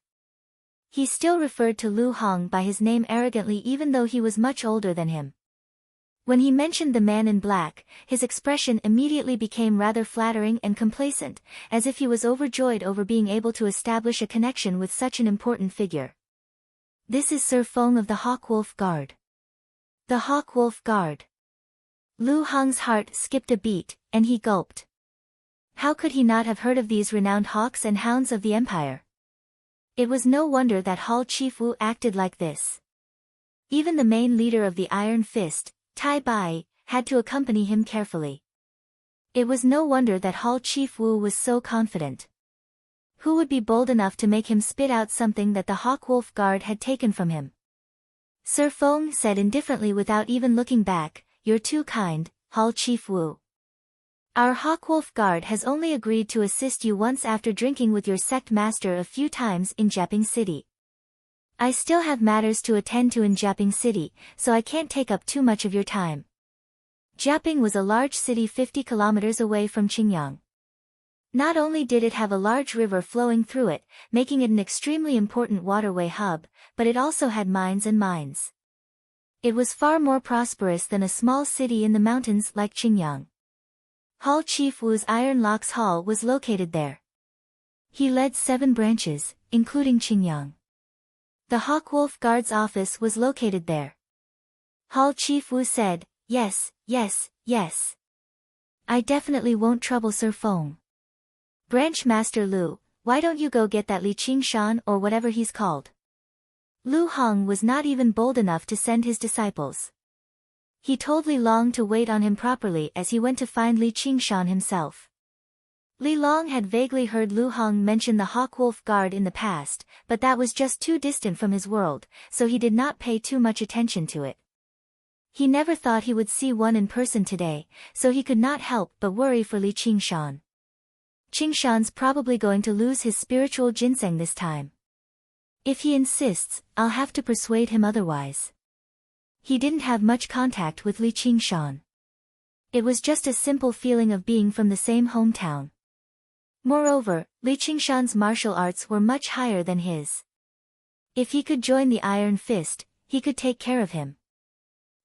He still referred to Lu Hong by his name arrogantly even though he was much older than him. When he mentioned the man in black, his expression immediately became rather flattering and complacent, as if he was overjoyed over being able to establish a connection with such an important figure. "This is Sir Feng of the Hawkwolf Guard." The Hawkwolf Guard. Lu Hong's heart skipped a beat, and he gulped. How could he not have heard of these renowned hawks and hounds of the empire? It was no wonder that Hall Chief Wu acted like this. Even the main leader of the Iron Fist, Tai Bai, had to accompany him carefully. It was no wonder that Hall Chief Wu was so confident. Who would be bold enough to make him spit out something that the Hawkwolf Guard had taken from him? Sir Feng said indifferently without even looking back, "You're too kind, Hall Chief Wu. Our Hawkwolf Guard has only agreed to assist you once after drinking with your sect master a few times in Jiaping City. I still have matters to attend to in Jiaping City, so I can't take up too much of your time." Jiaping was a large city 50 kilometers away from Qingyang. Not only did it have a large river flowing through it, making it an extremely important waterway hub, but it also had mines and mines. It was far more prosperous than a small city in the mountains like Qingyang. Hall Chief Wu's Iron Locks Hall was located there. He led 7 branches, including Qingyang. The Hawkwolf Guard's office was located there. Hall Chief Wu said, "Yes, yes, yes. I definitely won't trouble Sir Feng. Branch Master Lu, why don't you go get that Li Qingshan or whatever he's called?" Lu Hong was not even bold enough to send his disciples. He told Li Long to wait on him properly as he went to find Li Qingshan himself. Li Long had vaguely heard Lu Hong mention the Hawkwolf Guard in the past, but that was just too distant from his world, so he did not pay too much attention to it. He never thought he would see one in person today, so he could not help but worry for Li Qingshan. Qingshan's probably going to lose his spiritual ginseng this time. If he insists, I'll have to persuade him otherwise. He didn't have much contact with Li Qingshan. It was just a simple feeling of being from the same hometown. Moreover, Li Qingshan's martial arts were much higher than his. If he could join the Iron Fist, he could take care of him.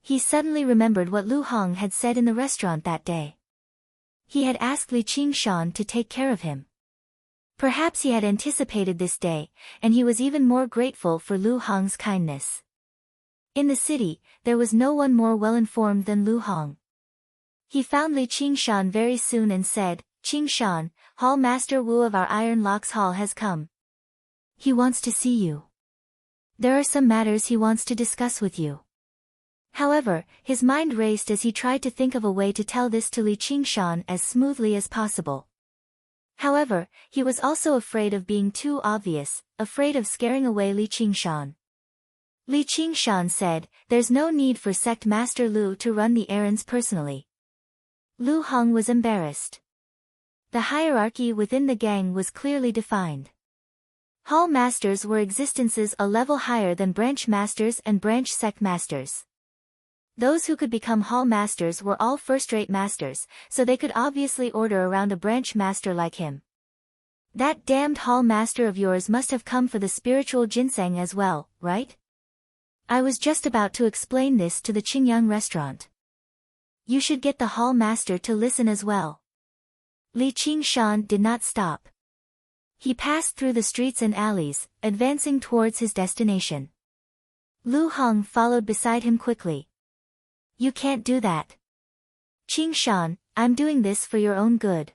He suddenly remembered what Lu Hong had said in the restaurant that day. He had asked Li Qingshan to take care of him. Perhaps he had anticipated this day, and he was even more grateful for Lu Hong's kindness. In the city, there was no one more well-informed than Lu Hong. He found Li Qingshan very soon and said, "Qingshan, Hall Master Wu of our Iron Locks Hall has come. He wants to see you. There are some matters he wants to discuss with you." However, his mind raced as he tried to think of a way to tell this to Li Qingshan as smoothly as possible. However, he was also afraid of being too obvious, afraid of scaring away Li Qingshan. Li Qingshan said, "There's no need for Sect Master Lu to run the errands personally." Lu Hong was embarrassed. The hierarchy within the gang was clearly defined. Hall Masters were existences a level higher than Branch Masters and Branch Sect Masters. Those who could become Hall Masters were all first-rate masters, so they could obviously order around a Branch Master like him. "That damned Hall Master of yours must have come for the spiritual ginseng as well, right? I was just about to explain this to the Qingyang restaurant. You should get the Hall Master to listen as well." Li Qingshan did not stop. He passed through the streets and alleys, advancing towards his destination. Lu Hong followed beside him quickly. "You can't do that. Qingshan, I'm doing this for your own good."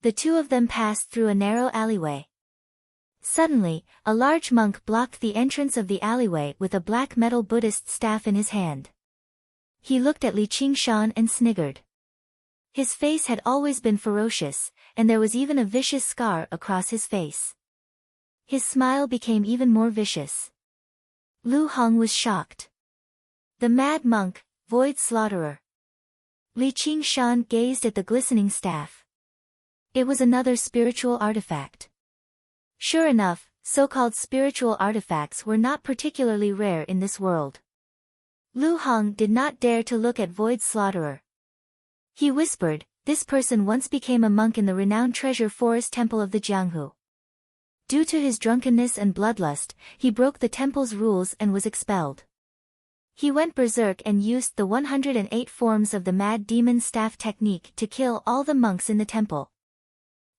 The two of them passed through a narrow alleyway. Suddenly, a large monk blocked the entrance of the alleyway with a black metal Buddhist staff in his hand. He looked at Li Qingshan and sniggered. His face had always been ferocious, and there was even a vicious scar across his face. His smile became even more vicious. Lu Hong was shocked. The mad monk, Void Slaughterer. Li Qingshan gazed at the glistening staff. It was another spiritual artifact. Sure enough, so-called spiritual artifacts were not particularly rare in this world. Lu Hong did not dare to look at Void Slaughterer. He whispered, "This person once became a monk in the renowned treasure forest temple of the Jianghu. Due to his drunkenness and bloodlust, he broke the temple's rules and was expelled. He went berserk and used the 108 forms of the mad demon staff technique to kill all the monks in the temple.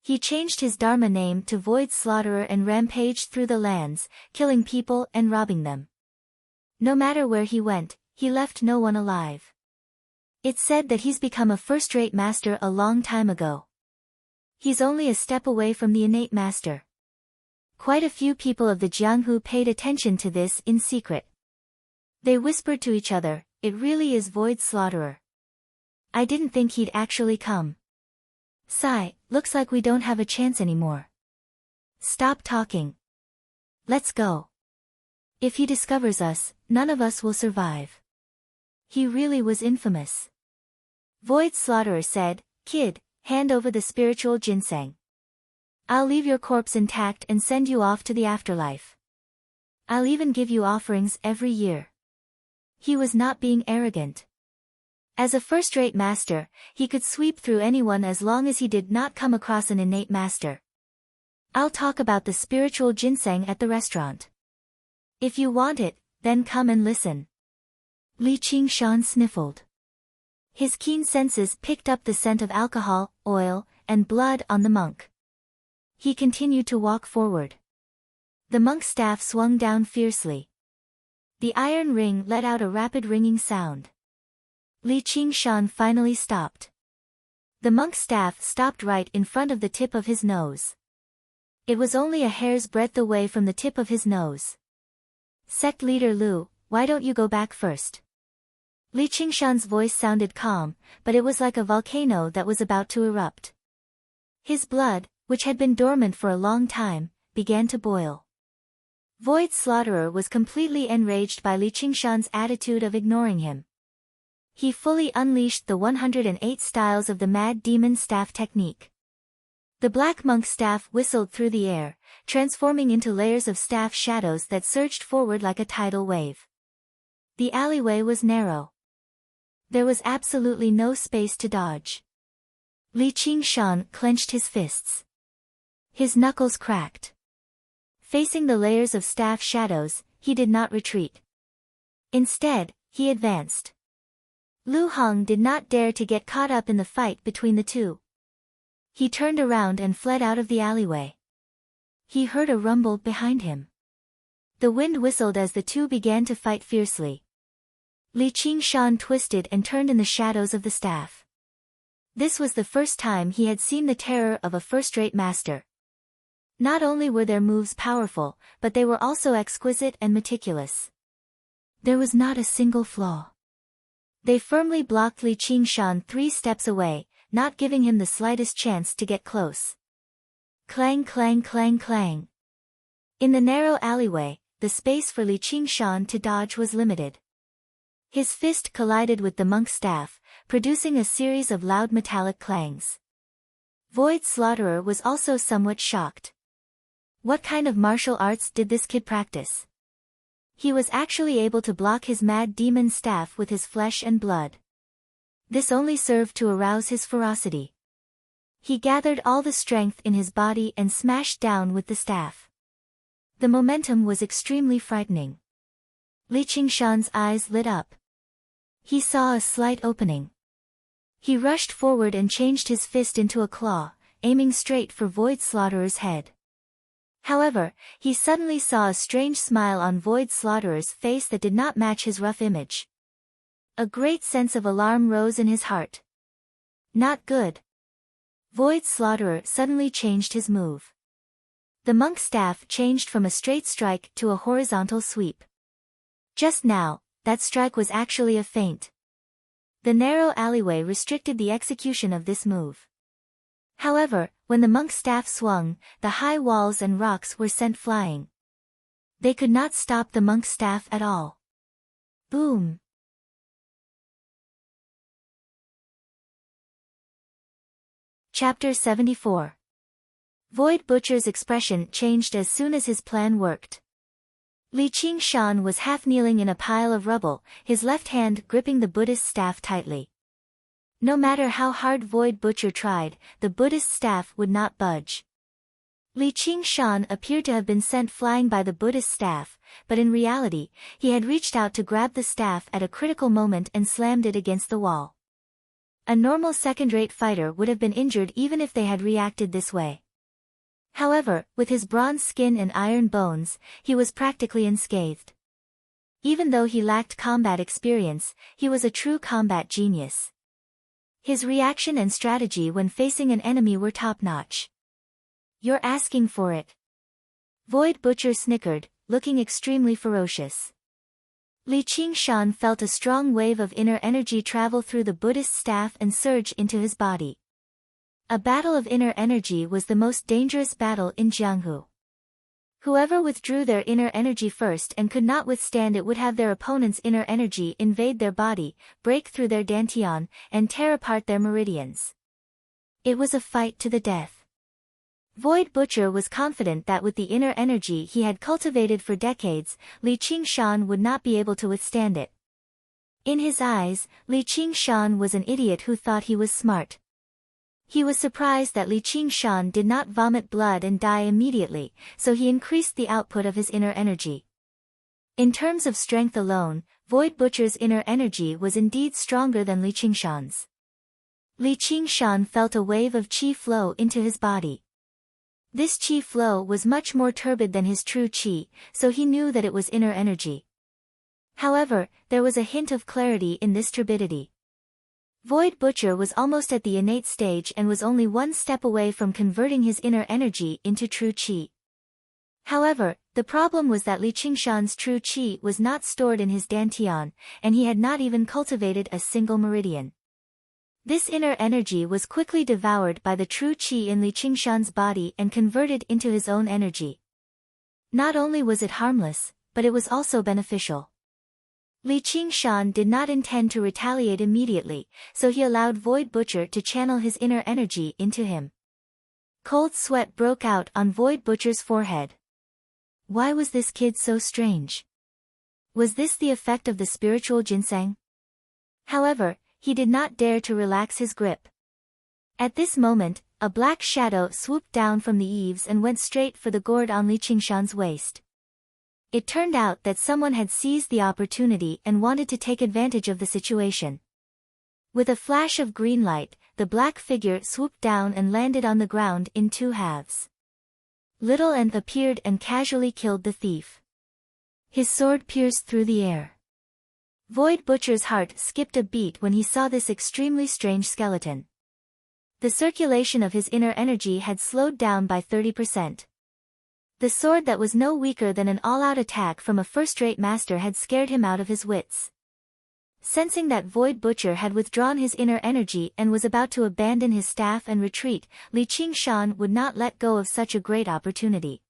He changed his dharma name to Void Slaughterer and rampaged through the lands, killing people and robbing them. No matter where he went, he left no one alive. It's said that he's become a first-rate master a long time ago. He's only a step away from the innate master." Quite a few people of the Jianghu paid attention to this in secret. They whispered to each other, "It really is Void Slaughterer. I didn't think he'd actually come. Sigh, looks like we don't have a chance anymore. Stop talking. Let's go. If he discovers us, none of us will survive. He really was infamous." Void Slaughterer said, "Kid, hand over the spiritual ginseng. I'll leave your corpse intact and send you off to the afterlife. I'll even give you offerings every year." He was not being arrogant. As a first-rate master, he could sweep through anyone as long as he did not come across an innate master. "I'll talk about the spiritual ginseng at the restaurant. If you want it, then come and listen." Li Qingshan sniffled. His keen senses picked up the scent of alcohol, oil, and blood on the monk. He continued to walk forward. The monk's staff swung down fiercely. The iron ring let out a rapid ringing sound. Li Qingshan finally stopped. The monk's staff stopped right in front of the tip of his nose. It was only a hair's breadth away from the tip of his nose. "Sect leader Lu, why don't you go back first?" Li Qingshan's voice sounded calm, but it was like a volcano that was about to erupt. His blood, which had been dormant for a long time, began to boil. Void Slaughterer was completely enraged by Li Qingshan's attitude of ignoring him. He fully unleashed the 108 styles of the mad demon staff technique. The black monk's staff whistled through the air, transforming into layers of staff shadows that surged forward like a tidal wave. The alleyway was narrow. There was absolutely no space to dodge. Li Qingshan clenched his fists. His knuckles cracked. Facing the layers of staff shadows, he did not retreat. Instead, he advanced. Lu Hong did not dare to get caught up in the fight between the two. He turned around and fled out of the alleyway. He heard a rumble behind him. The wind whistled as the two began to fight fiercely. Li Qingshan twisted and turned in the shadows of the staff. This was the first time he had seen the terror of a first-rate master. Not only were their moves powerful, but they were also exquisite and meticulous. There was not a single flaw. They firmly blocked Li Qingshan 3 steps away, not giving him the slightest chance to get close. Clang clang clang clang. In the narrow alleyway, the space for Li Qingshan to dodge was limited. His fist collided with the monk's staff, producing a series of loud metallic clangs. Void Slaughterer was also somewhat shocked. What kind of martial arts did this kid practice? He was actually able to block his mad demon staff with his flesh and blood. This only served to arouse his ferocity. He gathered all the strength in his body and smashed down with the staff. The momentum was extremely frightening. Li Qingshan's eyes lit up. He saw a slight opening. He rushed forward and changed his fist into a claw, aiming straight for Void Slaughteurer's head. However, he suddenly saw a strange smile on Void Slaughteurer's face that did not match his rough image. A great sense of alarm rose in his heart. Not good. Void Slaughterer suddenly changed his move. The monk's staff changed from a straight strike to a horizontal sweep. Just now, that strike was actually a feint. The narrow alleyway restricted the execution of this move. However, when the monk's staff swung, the high walls and rocks were sent flying. They could not stop the monk's staff at all. Boom! Chapter 74. Void Butcher's expression changed as soon as his plan worked. Li Qingshan was half-kneeling in a pile of rubble, his left hand gripping the Buddhist staff tightly. No matter how hard Void Butcher tried, the Buddhist staff would not budge. Li Qingshan appeared to have been sent flying by the Buddhist staff, but in reality, he had reached out to grab the staff at a critical moment and slammed it against the wall. A normal second-rate fighter would have been injured even if they had reacted this way. However, with his bronze skin and iron bones, he was practically unscathed. Even though he lacked combat experience, he was a true combat genius. His reaction and strategy when facing an enemy were top-notch. "You're asking for it." Void Butcher snickered, looking extremely ferocious. Li Qingshan felt a strong wave of inner energy travel through the Buddhist staff and surge into his body. A battle of inner energy was the most dangerous battle in Jianghu. Whoever withdrew their inner energy first and could not withstand it would have their opponent's inner energy invade their body, break through their dantian, and tear apart their meridians. It was a fight to the death. Void Butcher was confident that with the inner energy he had cultivated for decades, Li Qingshan would not be able to withstand it. In his eyes, Li Qingshan was an idiot who thought he was smart. He was surprised that Li Qingshan did not vomit blood and die immediately, so he increased the output of his inner energy. In terms of strength alone, Void Butcher's inner energy was indeed stronger than Li Qingshan's. Li Qingshan felt a wave of qi flow into his body. This qi flow was much more turbid than his true qi, so he knew that it was inner energy. However, there was a hint of clarity in this turbidity. Void Butcher was almost at the innate stage and was only one step away from converting his inner energy into true qi. However, the problem was that Li Qingshan's true qi was not stored in his dantian, and he had not even cultivated a single meridian. This inner energy was quickly devoured by the true qi in Li Qingshan's body and converted into his own energy. Not only was it harmless, but it was also beneficial. Li Qingshan did not intend to retaliate immediately, so he allowed Void Butcher to channel his inner energy into him. Cold sweat broke out on Void Butcher's forehead. Why was this kid so strange? Was this the effect of the spiritual ginseng? However, he did not dare to relax his grip. At this moment, a black shadow swooped down from the eaves and went straight for the gourd on Li Qingshan's waist. It turned out that someone had seized the opportunity and wanted to take advantage of the situation. With a flash of green light, the black figure swooped down and landed on the ground in two halves. Little N appeared and casually killed the thief. His sword pierced through the air. Void Butcher's heart skipped a beat when he saw this extremely strange skeleton. The circulation of his inner energy had slowed down by 30%. The sword that was no weaker than an all-out attack from a first-rate master had scared him out of his wits. Sensing that Void Butcher had withdrawn his inner energy and was about to abandon his staff and retreat, Li Qingshan would not let go of such a great opportunity.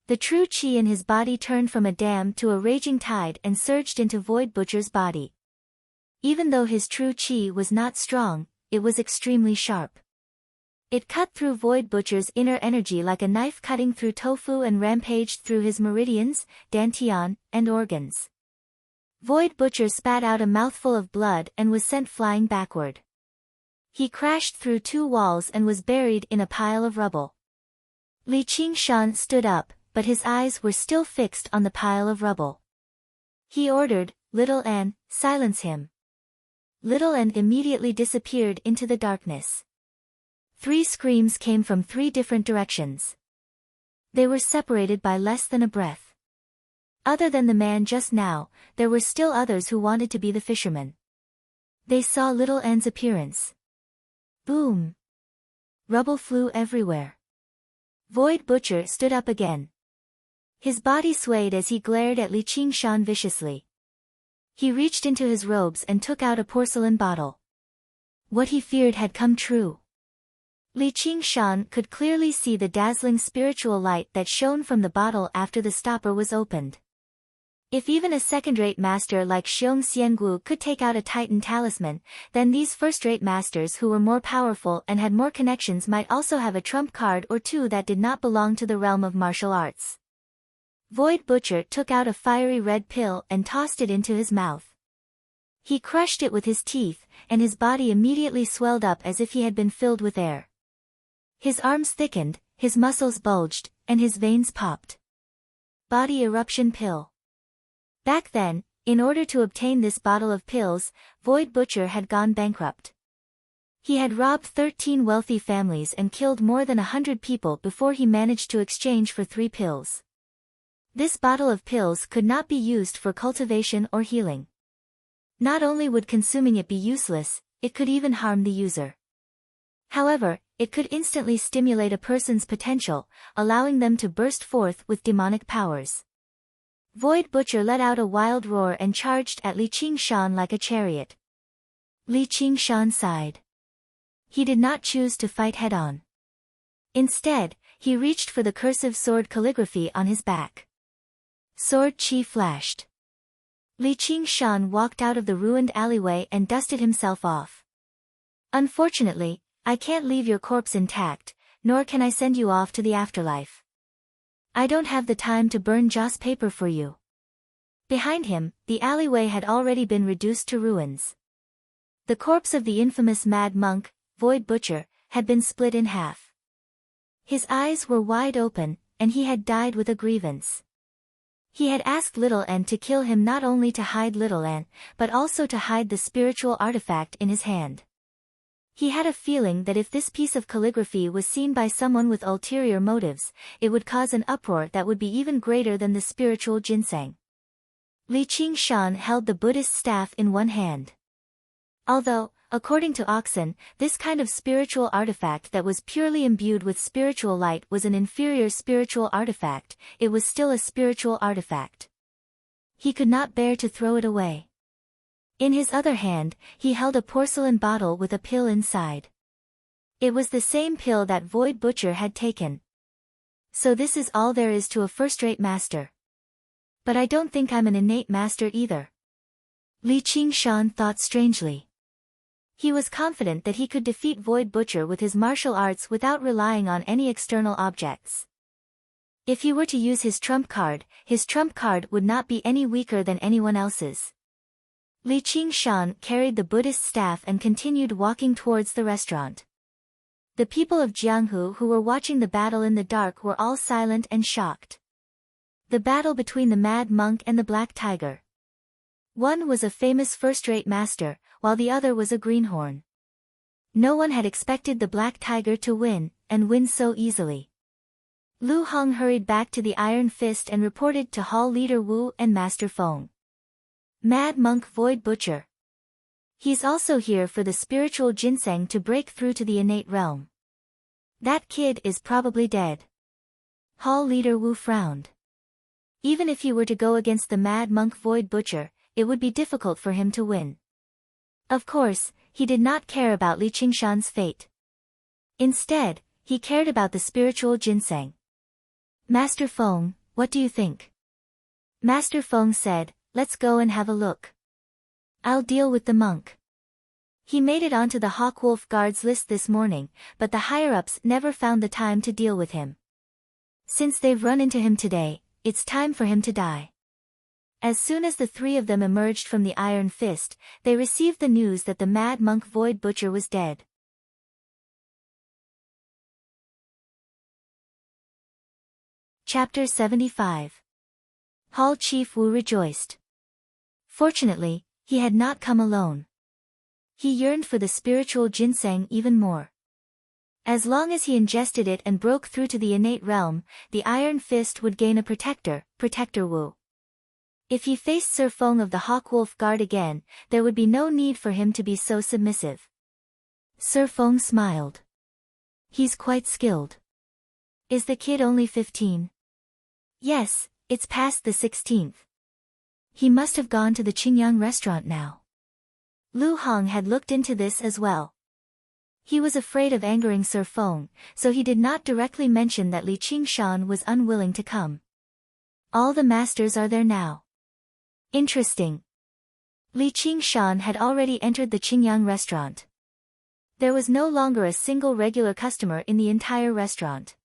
The true qi in his body turned from a dam to a raging tide and surged into Void Butcher's body. Even though his true qi was not strong, it was extremely sharp. It cut through Void Butcher's inner energy like a knife cutting through tofu and rampaged through his meridians, dantian, and organs. Void Butcher spat out a mouthful of blood and was sent flying backward. He crashed through two walls and was buried in a pile of rubble. Li Qingshan stood up, but his eyes were still fixed on the pile of rubble. He ordered, "Little N, silence him." Little N immediately disappeared into the darkness. 3 screams came from 3 different directions. They were separated by less than a breath. Other than the man just now, there were still others who wanted to be the fisherman. They saw Little N's appearance. Boom! Rubble flew everywhere. Void Butcher stood up again. His body swayed as he glared at Li Qingshan viciously. He reached into his robes and took out a porcelain bottle. What he feared had come true. Li Qingshan could clearly see the dazzling spiritual light that shone from the bottle after the stopper was opened. If even a second-rate master like Xiong Xiangu could take out a Titan talisman, then these first-rate masters who were more powerful and had more connections might also have a trump card or two that did not belong to the realm of martial arts. Void Butcher took out a fiery red pill and tossed it into his mouth. He crushed it with his teeth, and his body immediately swelled up as if he had been filled with air. His arms thickened, his muscles bulged, and his veins popped. Body Eruption Pill. Back then, in order to obtain this bottle of pills, Void Butcher had gone bankrupt. He had robbed 13 wealthy families and killed more than 100 people before he managed to exchange for 3 pills. This bottle of pills could not be used for cultivation or healing. Not only would consuming it be useless, it could even harm the user. However, it could instantly stimulate a person's potential, allowing them to burst forth with demonic powers. Void Butcher let out a wild roar and charged at Li Qingshan like a chariot. Li Qingshan sighed. He did not choose to fight head-on. Instead, he reached for the cursive sword calligraphy on his back. Sword Chi flashed. Li Qingshan walked out of the ruined alleyway and dusted himself off. Unfortunately, I can't leave your corpse intact, nor can I send you off to the afterlife. I don't have the time to burn joss paper for you. Behind him, the alleyway had already been reduced to ruins. The corpse of the infamous mad monk, Void Butcher, had been split in half. His eyes were wide open, and he had died with a grievance. He had asked Little N to kill him not only to hide Little N, but also to hide the spiritual artifact in his hand. He had a feeling that if this piece of calligraphy was seen by someone with ulterior motives, it would cause an uproar that would be even greater than the spiritual ginseng. Li Qingshan held the Buddhist staff in one hand. Although, according to Oxen, this kind of spiritual artifact that was purely imbued with spiritual light was an inferior spiritual artifact, it was still a spiritual artifact. He could not bear to throw it away. In his other hand, he held a porcelain bottle with a pill inside. It was the same pill that Void Butcher had taken. So this is all there is to a first-rate master. But I don't think I'm an innate master either. Li Qingshan thought strangely. He was confident that he could defeat Void Butcher with his martial arts without relying on any external objects. If he were to use his trump card would not be any weaker than anyone else's. Li Qingshan carried the Buddhist staff and continued walking towards the restaurant. The people of Jianghu who were watching the battle in the dark were all silent and shocked. The battle between the Mad Monk and the Black Tiger. One was a famous first-rate master, while the other was a greenhorn. No one had expected the Black Tiger to win, and win so easily. Lu Hong hurried back to the Iron Fist and reported to Hall Leader Wu and Master Feng. Mad Monk Void Butcher. He's also here for the spiritual ginseng to break through to the innate realm. That kid is probably dead. Hall Leader Wu frowned. Even if he were to go against the Mad Monk Void Butcher, it would be difficult for him to win. Of course, he did not care about Li Qingshan's fate. Instead, he cared about the spiritual ginseng. Master Feng, what do you think? Master Feng said, let's go and have a look. I'll deal with the monk. He made it onto the Hawkwolf Guards list this morning, but the higher-ups never found the time to deal with him. Since they've run into him today, it's time for him to die. As soon as the 3 of them emerged from the Iron Fist, they received the news that the Mad Monk Void Butcher was dead. Chapter 75. Hall Chief Wu rejoiced. Fortunately, he had not come alone. He yearned for the spiritual ginseng even more. As long as he ingested it and broke through to the innate realm, the Iron Fist would gain a protector, Protector Wu. If he faced Sir Feng of the Hawkwolf Guard again, there would be no need for him to be so submissive. Sir Feng smiled. He's quite skilled. Is the kid only 15? Yes, it's past the 16th. He must have gone to the Qingyang restaurant now. Lu Hong had looked into this as well. He was afraid of angering Sir Feng, so he did not directly mention that Li Qingshan was unwilling to come. All the masters are there now. Interesting. Li Qingshan had already entered the Qingyang restaurant. There was no longer a single regular customer in the entire restaurant.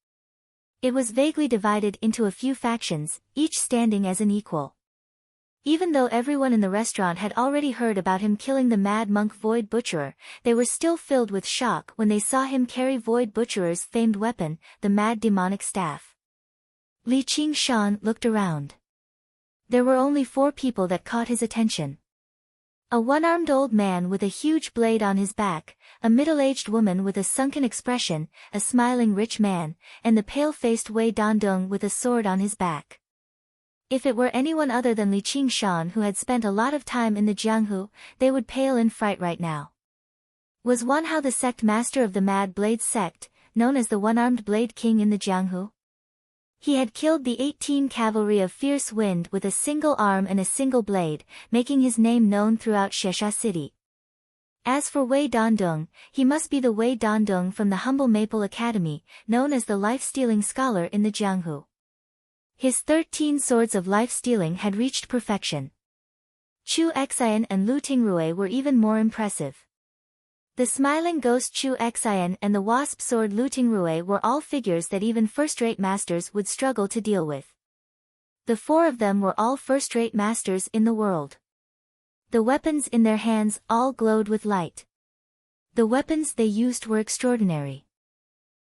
It was vaguely divided into a few factions, each standing as an equal. Even though everyone in the restaurant had already heard about him killing the mad monk Void Butcherer, they were still filled with shock when they saw him carry Void Butcherer's famed weapon, the mad demonic staff. Li Qingshan looked around. There were only 4 people that caught his attention. A one-armed old man with a huge blade on his back, a middle-aged woman with a sunken expression, a smiling rich man, and the pale-faced Wei Dandong with a sword on his back. If it were anyone other than Li Qingshan who had spent a lot of time in the Jianghu, they would pale in fright right now. Was Wanhao the sect master of the Mad Blade sect, known as the One-Armed Blade King in the Jianghu? He had killed the 18 cavalry of Fierce Wind with a single arm and a single blade, making his name known throughout Shesha City. As for Wei Dandong, he must be the Wei Dandong from the humble Maple Academy, known as the life-stealing scholar in the Jianghu. His 13 swords of life-stealing had reached perfection. Chu Xian and Lu Tingrui were even more impressive. The smiling ghost Chu Xian and the wasp sword Lu Tingrui were all figures that even first-rate masters would struggle to deal with. The 4 of them were all first-rate masters in the world. The weapons in their hands all glowed with light. The weapons they used were extraordinary.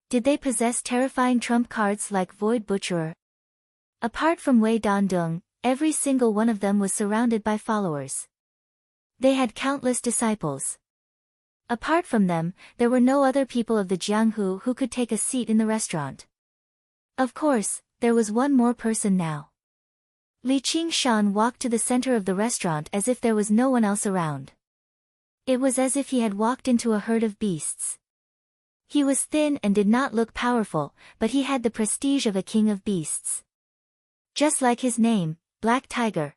Did they possess terrifying trump cards like Void Butcherer? Apart from Wei Dandong, every single one of them was surrounded by followers. They had countless disciples. Apart from them, there were no other people of the Jianghu who could take a seat in the restaurant. Of course, there was one more person now. Li Qingshan walked to the center of the restaurant as if there was no one else around. It was as if he had walked into a herd of beasts. He was thin and did not look powerful, but he had the prestige of a king of beasts. Just like his name, Black Tiger.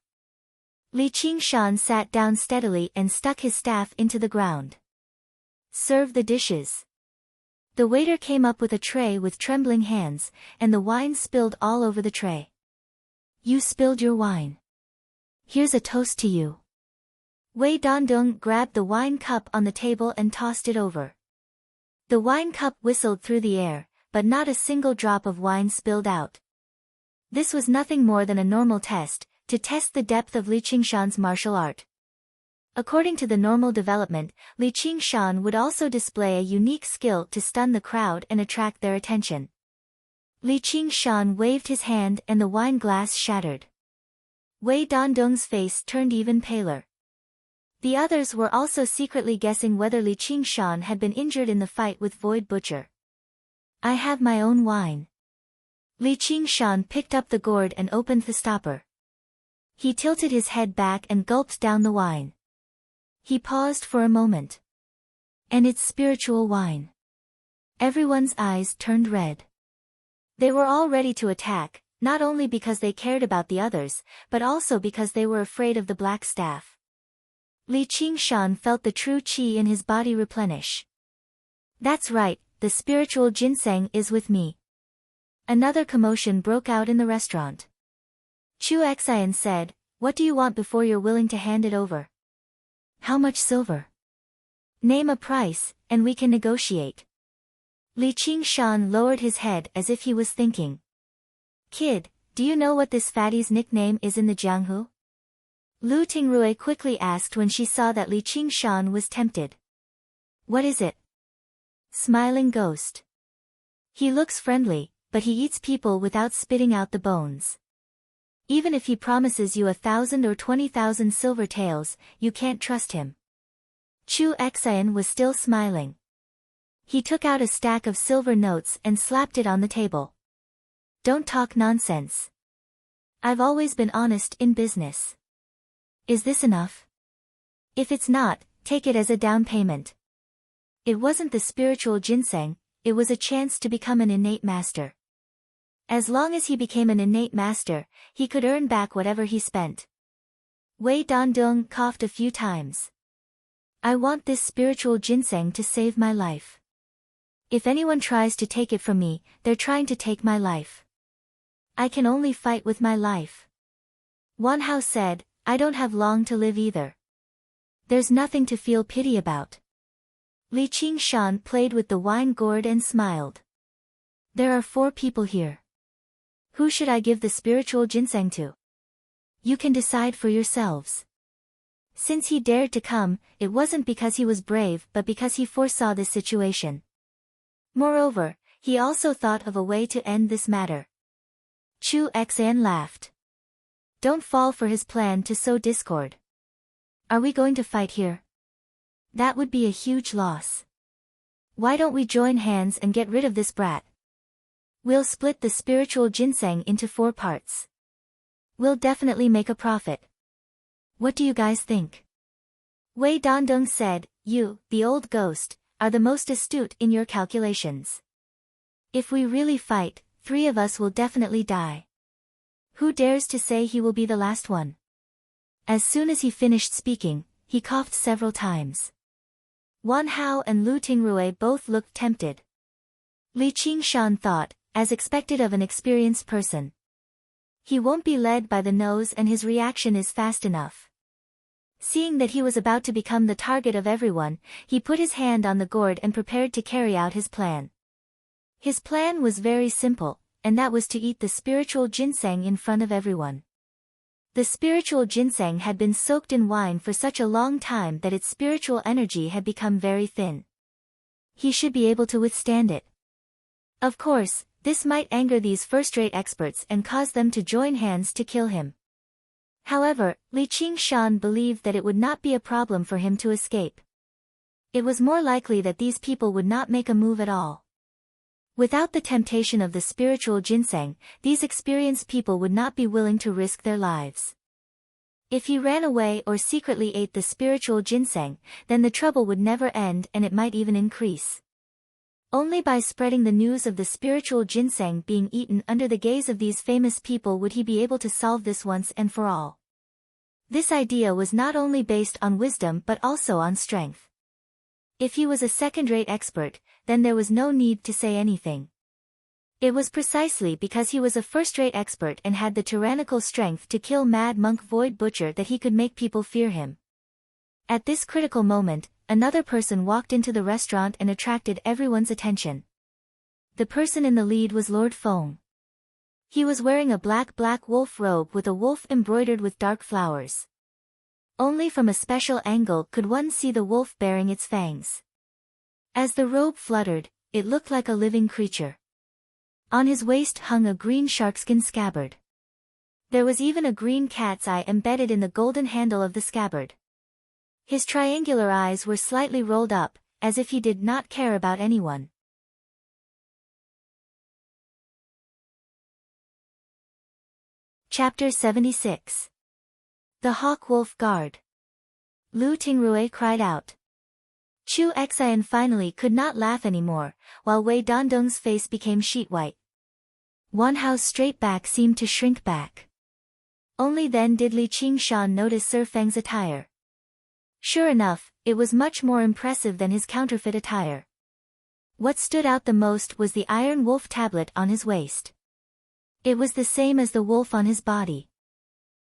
Li Qingshan sat down steadily and stuck his staff into the ground. Serve the dishes. The waiter came up with a tray with trembling hands, and the wine spilled all over the tray. You spilled your wine. Here's a toast to you. Wei Dandong grabbed the wine cup on the table and tossed it over. The wine cup whistled through the air, but not a single drop of wine spilled out. This was nothing more than a normal test, to test the depth of Li Qingshan's martial art. According to the normal development, Li Qingshan would also display a unique skill to stun the crowd and attract their attention. Li Qingshan waved his hand and the wine glass shattered. Wei Dandong's face turned even paler. The others were also secretly guessing whether Li Qingshan had been injured in the fight with Void Butcher. I have my own wine. Li Qingshan picked up the gourd and opened the stopper. He tilted his head back and gulped down the wine. He paused for a moment. And it's spiritual wine. Everyone's eyes turned red. They were all ready to attack, not only because they cared about the others, but also because they were afraid of the black staff. Li Qingshan felt the true qi in his body replenish. That's right, the spiritual ginseng is with me. Another commotion broke out in the restaurant. Chu Xian said, what do you want before you're willing to hand it over? How much silver? Name a price, and we can negotiate. Li Qingshan lowered his head as if he was thinking. Kid, do you know what this fatty's nickname is in the Jianghu? Lu Tingrui quickly asked when she saw that Li Qingshan was tempted. What is it? Smiling ghost. He looks friendly, but he eats people without spitting out the bones. Even if he promises you 1,000 or 20,000 silver taels, you can't trust him. Chu Xian was still smiling. He took out a stack of silver notes and slapped it on the table. Don't talk nonsense. I've always been honest in business. Is this enough? If it's not, take it as a down payment. It wasn't the spiritual ginseng, it was a chance to become an innate master. As long as he became an innate master, he could earn back whatever he spent. Wei Dandong coughed a few times. I want this spiritual ginseng to save my life. If anyone tries to take it from me, they're trying to take my life. I can only fight with my life. Wanhao said, I don't have long to live either. There's nothing to feel pity about. Li Qingshan played with the wine gourd and smiled. There are 4 people here. Who should I give the spiritual ginseng to? You can decide for yourselves. Since he dared to come, it wasn't because he was brave but because he foresaw this situation. Moreover, he also thought of a way to end this matter. Chu Xan laughed. Don't fall for his plan to sow discord. Are we going to fight here? That would be a huge loss. Why don't we join hands and get rid of this brat? We'll split the spiritual ginseng into 4 parts. We'll definitely make a profit. What do you guys think? Wei Dondong said, You, the old ghost, are the most astute in your calculations. If we really fight, 3 of us will definitely die. Who dares to say he will be the last one? As soon as he finished speaking, he coughed several times. Wan Hao and Lu Tingrui both looked tempted. Li Qingshan thought, as expected of an experienced person. He won't be led by the nose and his reaction is fast enough. Seeing that he was about to become the target of everyone, he put his hand on the gourd and prepared to carry out his plan. His plan was very simple, and that was to eat the spiritual ginseng in front of everyone. The spiritual ginseng had been soaked in wine for such a long time that its spiritual energy had become very thin. He should be able to withstand it. Of course, this might anger these first-rate experts and cause them to join hands to kill him. However, Li Qingshan believed that it would not be a problem for him to escape. It was more likely that these people would not make a move at all. Without the temptation of the spiritual ginseng, these experienced people would not be willing to risk their lives. If he ran away or secretly ate the spiritual ginseng, then the trouble would never end and it might even increase. Only by spreading the news of the spiritual ginseng being eaten under the gaze of these famous people would he be able to solve this once and for all. This idea was not only based on wisdom but also on strength. If he was a second-rate expert, then there was no need to say anything. It was precisely because he was a first-rate expert and had the tyrannical strength to kill Mad Monk Void Butcher that he could make people fear him. At this critical moment, another person walked into the restaurant and attracted everyone's attention. The person in the lead was Lord Feng. He was wearing a black wolf robe with a wolf embroidered with dark flowers. Only from a special angle could one see the wolf bearing its fangs. As the robe fluttered, it looked like a living creature. On his waist hung a green sharkskin scabbard. There was even a green cat's eye embedded in the golden handle of the scabbard. His triangular eyes were slightly rolled up, as if he did not care about anyone. Chapter 76. The Hawk Wolf Guard. Lu Tingrui cried out. Chu Xian finally could not laugh anymore, while Wei Dondong's face became sheet white. Wan Hao's straight back seemed to shrink back. Only then did Li Qingshan notice Sir Feng's attire. Sure enough, it was much more impressive than his counterfeit attire. What stood out the most was the iron wolf tablet on his waist. It was the same as the wolf on his body.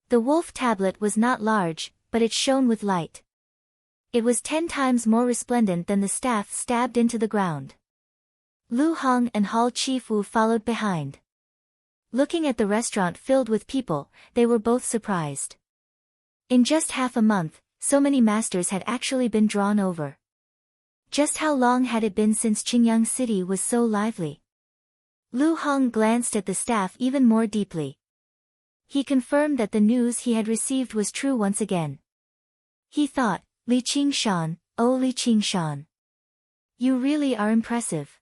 The wolf tablet was not large, but it shone with light. It was 10 times more resplendent than the staff stabbed into the ground. Lu Hong and Hall Chief Wu followed behind. Looking at the restaurant filled with people, they were both surprised. In just half a month, so many masters had actually been drawn over. Just how long had it been since Qingyang City was so lively? Lu Hong glanced at the staff even more deeply. He confirmed that the news he had received was true once again. He thought, Li Qingshan, oh Li Qingshan. You really are impressive.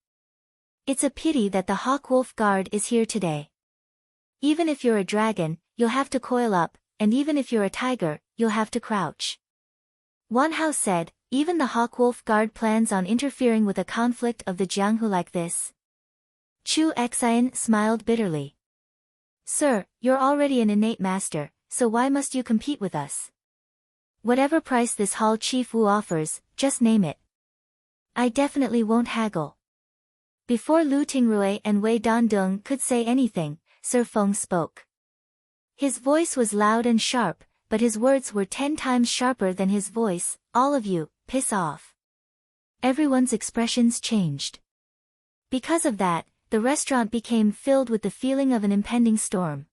It's a pity that the Hawk Wolf Guard is here today. Even if you're a dragon, you'll have to coil up, and even if you're a tiger, you'll have to crouch. Wan Hao said, even the Hawk Wolf Guard plans on interfering with a conflict of the Jianghu like this. Chu Xian smiled bitterly. Sir, you're already an innate master, so why must you compete with us? Whatever price this Hall Chief Wu offers, just name it. I definitely won't haggle. Before Lu Tingrui and Wei Dondong could say anything, Sir Feng spoke. His voice was loud and sharp, but his words were 10 times sharper than his voice. "All of you, piss off." Everyone's expressions changed. Because of that, the restaurant became filled with the feeling of an impending storm.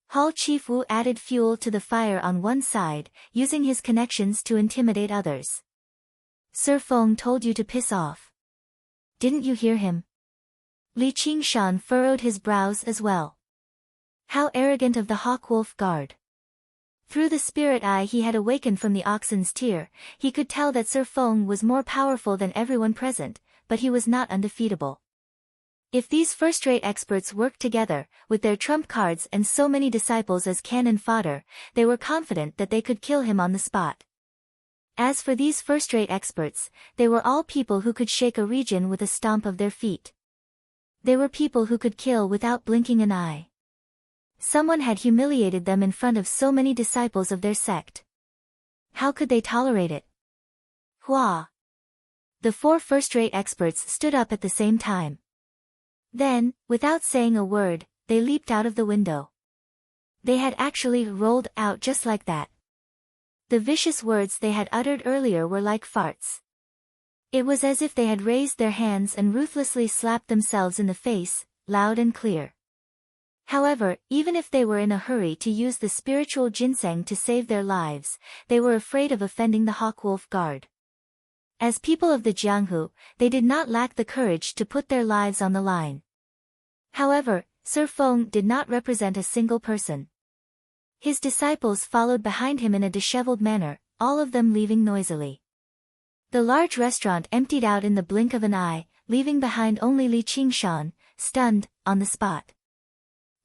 Hall Chief Wu added fuel to the fire on one side, using his connections to intimidate others. "Sir Feng told you to piss off. Didn't you hear him?" Li Qingshan furrowed his brows as well. How arrogant of the Hawk Wolf Guard. Through the spirit eye he had awakened from the oxen's tear, he could tell that Sir Feng was more powerful than everyone present, but he was not undefeatable. If these first-rate experts worked together, with their trump cards and so many disciples as cannon fodder, they were confident that they could kill him on the spot. As for these first-rate experts, they were all people who could shake a region with a stomp of their feet. They were people who could kill without blinking an eye. Someone had humiliated them in front of so many disciples of their sect. How could they tolerate it? Hua! The 4 first-rate experts stood up at the same time. Then, without saying a word, they leaped out of the window. They had actually rolled out just like that. The vicious words they had uttered earlier were like farts. It was as if they had raised their hands and ruthlessly slapped themselves in the face, loud and clear. However, even if they were in a hurry to use the spiritual ginseng to save their lives, they were afraid of offending the Hawk Wolf Guard. As people of the Jianghu, they did not lack the courage to put their lives on the line. However, Sir Feng did not represent a single person. His disciples followed behind him in a disheveled manner, all of them leaving noisily. The large restaurant emptied out in the blink of an eye, leaving behind only Li Qingshan, stunned, on the spot.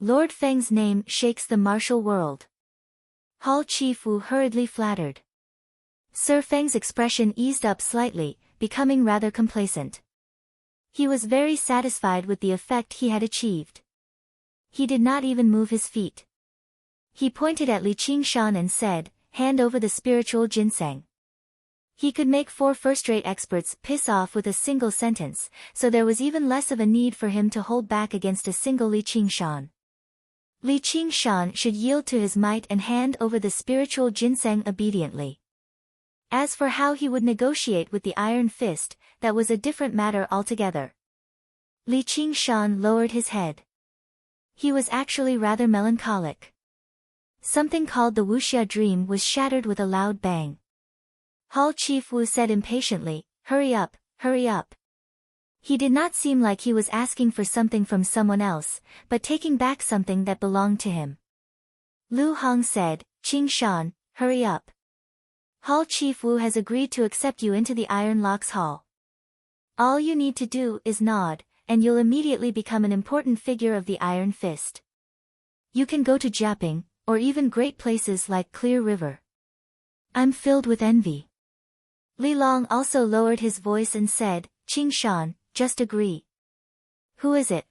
Lord Feng's name shakes the martial world. Hall Chief Wu hurriedly flattered. Sir Feng's expression eased up slightly, becoming rather complacent. He was very satisfied with the effect he had achieved. He did not even move his feet. He pointed at Li Qingshan and said, "Hand over the spiritual ginseng." He could make 4 first-rate experts piss off with a single sentence, so there was even less of a need for him to hold back against a single Li Qingshan. Li Qingshan should yield to his might and hand over the spiritual ginseng obediently. As for how he would negotiate with the Iron Fist, that was a different matter altogether. Li Qingshan lowered his head. He was actually rather melancholic. Something called the Wuxia dream was shattered with a loud bang. Hall Chief Wu said impatiently, "Hurry up, hurry up." He did not seem like he was asking for something from someone else, but taking back something that belonged to him. Lu Hong said, "Qingshan, hurry up. Hall Chief Wu has agreed to accept you into the Iron Locks Hall. All you need to do is nod, and you'll immediately become an important figure of the Iron Fist. You can go to Jiaping, or even great places like Clear River." "I'm filled with envy." Li Long also lowered his voice and said, "Qingshan, just agree. Who is it?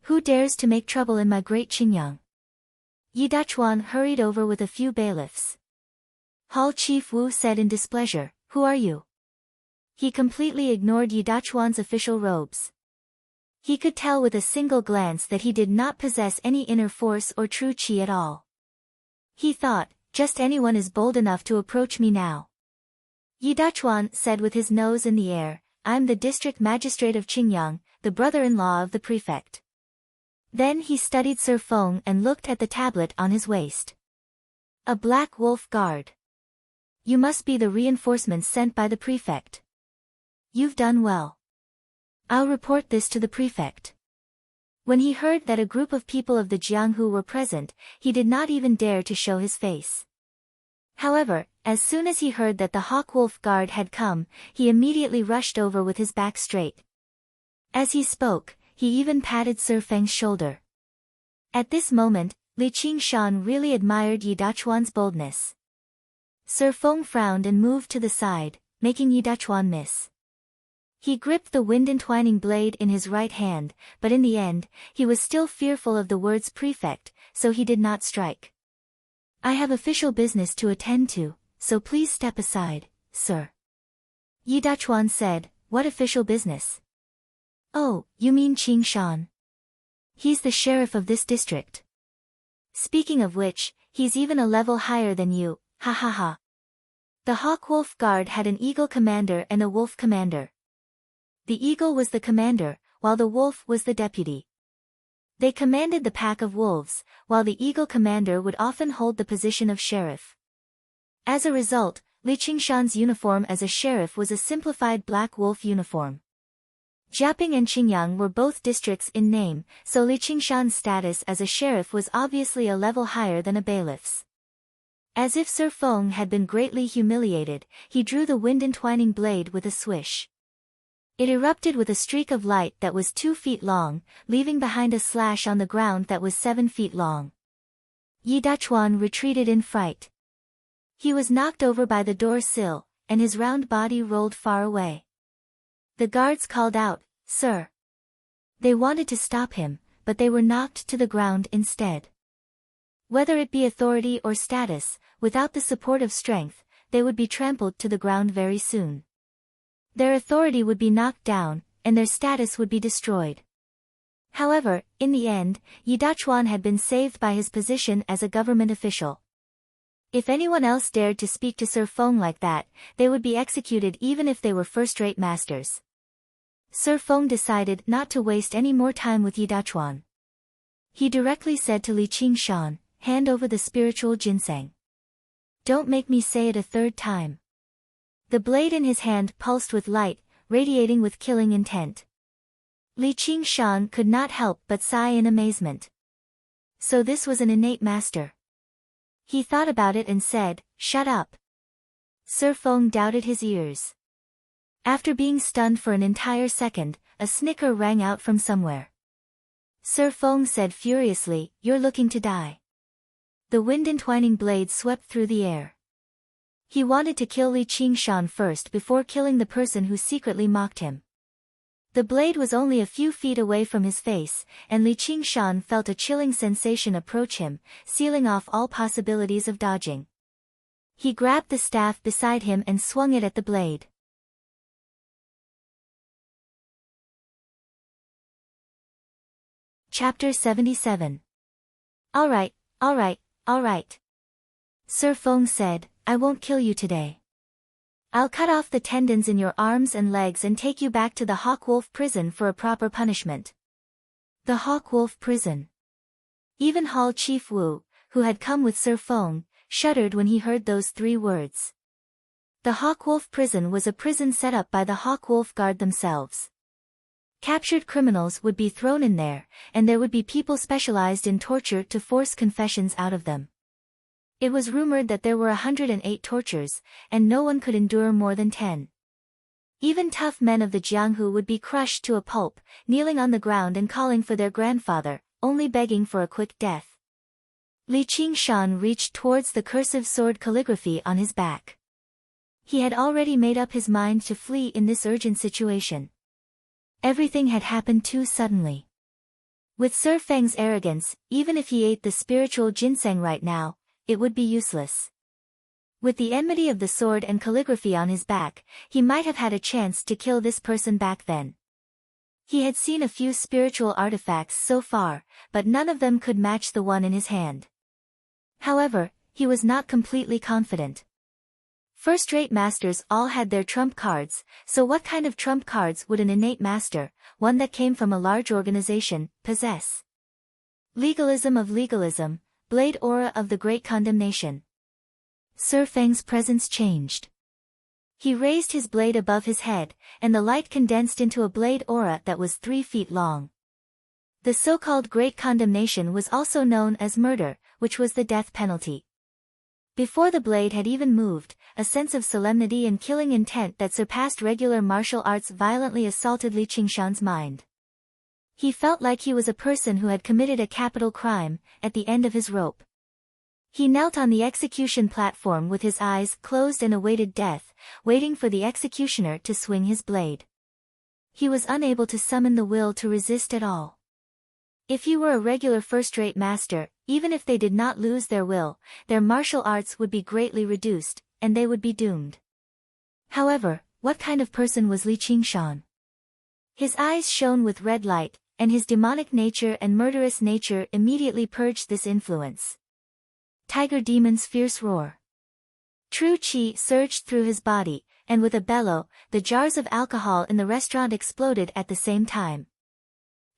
Who dares to make trouble in my great Qingyang?" Yi Dachuan hurried over with a few bailiffs. Hall Chief Wu said in displeasure, "Who are you?" He completely ignored Yi Dachuan's official robes. He could tell with a single glance that he did not possess any inner force or true qi at all. He thought, "Just anyone is bold enough to approach me now." Yi Dachuan said with his nose in the air, "I'm the district magistrate of Qingyang, the brother-in-law of the prefect." Then he studied Sir Feng and looked at the tablet on his waist. "A Black Wolf Guard. You must be the reinforcements sent by the prefect. You've done well. I'll report this to the prefect." When he heard that a group of people of the Jianghu were present, he did not even dare to show his face. However, as soon as he heard that the Hawk Wolf Guard had come, he immediately rushed over with his back straight. As he spoke, he even patted Sir Feng's shoulder. At this moment, Li Qingshan really admired Yi Dachuan's boldness. Sir Feng frowned and moved to the side, making Yi Dachuan miss. He gripped the wind-entwining blade in his right hand, but in the end, he was still fearful of the words prefect, so he did not strike. "I have official business to attend to, so please step aside, sir." Yi Dachuan said, "What official business?" "Oh, you mean Qingshan. He's the sheriff of this district. Speaking of which, He's even a level higher than you, ha ha ha. The Hawk-Wolf Guard had an eagle commander and a wolf commander. The eagle was the commander, while the wolf was the deputy. They commanded the pack of wolves, while the eagle commander would often hold the position of sheriff. As a result, Li Qingshan's uniform as a sheriff was a simplified black wolf uniform. Jiaping and Qingyang were both districts in name, so Li Qingshan's status as a sheriff was obviously a level higher than a bailiff's. As if Sir Feng had been greatly humiliated, he drew the wind-entwining blade with a swish. It erupted with a streak of light that was 2 feet long, leaving behind a slash on the ground that was 7 feet long. Yi Dachuan retreated in fright. He was knocked over by the door sill, and his round body rolled far away. The guards called out, "Sir!" They wanted to stop him, but they were knocked to the ground instead. Whether it be authority or status, without the support of strength, they would be trampled to the ground very soon. Their authority would be knocked down, and their status would be destroyed. However, in the end, Yi Dachuan had been saved by his position as a government official. If anyone else dared to speak to Sir Feng like that, they would be executed even if they were first-rate masters. Sir Feng decided not to waste any more time with Yi Dachuan. He directly said to Li Qingshan, "Hand over the spiritual ginseng. Don't make me say it a third time." The blade in his hand pulsed with light, radiating with killing intent. Li Qingshan could not help but sigh in amazement. So this was an innate master. He thought about it and said, "Shut up." Sir Feng doubted his ears. After being stunned for an entire second, a snicker rang out from somewhere. Sir Feng said furiously, "You're looking to die." The wind-entwining blade swept through the air. He wanted to kill Li Qingshan first before killing the person who secretly mocked him. The blade was only a few feet away from his face, and Li Qingshan felt a chilling sensation approach him, sealing off all possibilities of dodging. He grabbed the staff beside him and swung it at the blade. Chapter 77. All right, all right, all right. Sir Feng said, "I won't kill you today. I'll cut off the tendons in your arms and legs and take you back to the Hawk-Wolf prison for a proper punishment." The Hawk-Wolf prison. Even Hall Chief Wu, who had come with Sir Feng, shuddered when he heard those 3 words. The Hawk-Wolf prison was a prison set up by the Hawk-Wolf Guard themselves. Captured criminals would be thrown in there, and there would be people specialized in torture to force confessions out of them. It was rumored that there were 108 tortures, and no one could endure more than 10. Even tough men of the Jianghu would be crushed to a pulp, kneeling on the ground and calling for their grandfather, only begging for a quick death. Li Qingshan reached towards the cursive sword calligraphy on his back. He had already made up his mind to flee in this urgent situation. Everything had happened too suddenly. With Sir Feng's arrogance, even if he ate the spiritual ginseng right now, it would be useless. With the enmity of the sword and calligraphy on his back, he might have had a chance to kill this person back then. He had seen a few spiritual artifacts so far, but none of them could match the one in his hand. However, he was not completely confident. First-rate masters all had their trump cards, so what kind of trump cards would an innate master, one that came from a large organization, possess? Legalism of legalism, blade aura of the great condemnation. Sir Feng's presence changed. He raised his blade above his head, and the light condensed into a blade aura that was 3 feet long. The so-called great condemnation was also known as murder, which was the death penalty. Before the blade had even moved, a sense of solemnity and killing intent that surpassed regular martial arts violently assaulted Li Qingshan's mind. He felt like he was a person who had committed a capital crime, at the end of his rope. He knelt on the execution platform with his eyes closed and awaited death, waiting for the executioner to swing his blade. He was unable to summon the will to resist at all. If he were a regular first-rate master, even if they did not lose their will, their martial arts would be greatly reduced, and they would be doomed. However, what kind of person was Li Qingshan? His eyes shone with red light, and his demonic nature and murderous nature immediately purged this influence. Tiger Demon's fierce roar. True Qi surged through his body, and with a bellow, the jars of alcohol in the restaurant exploded at the same time.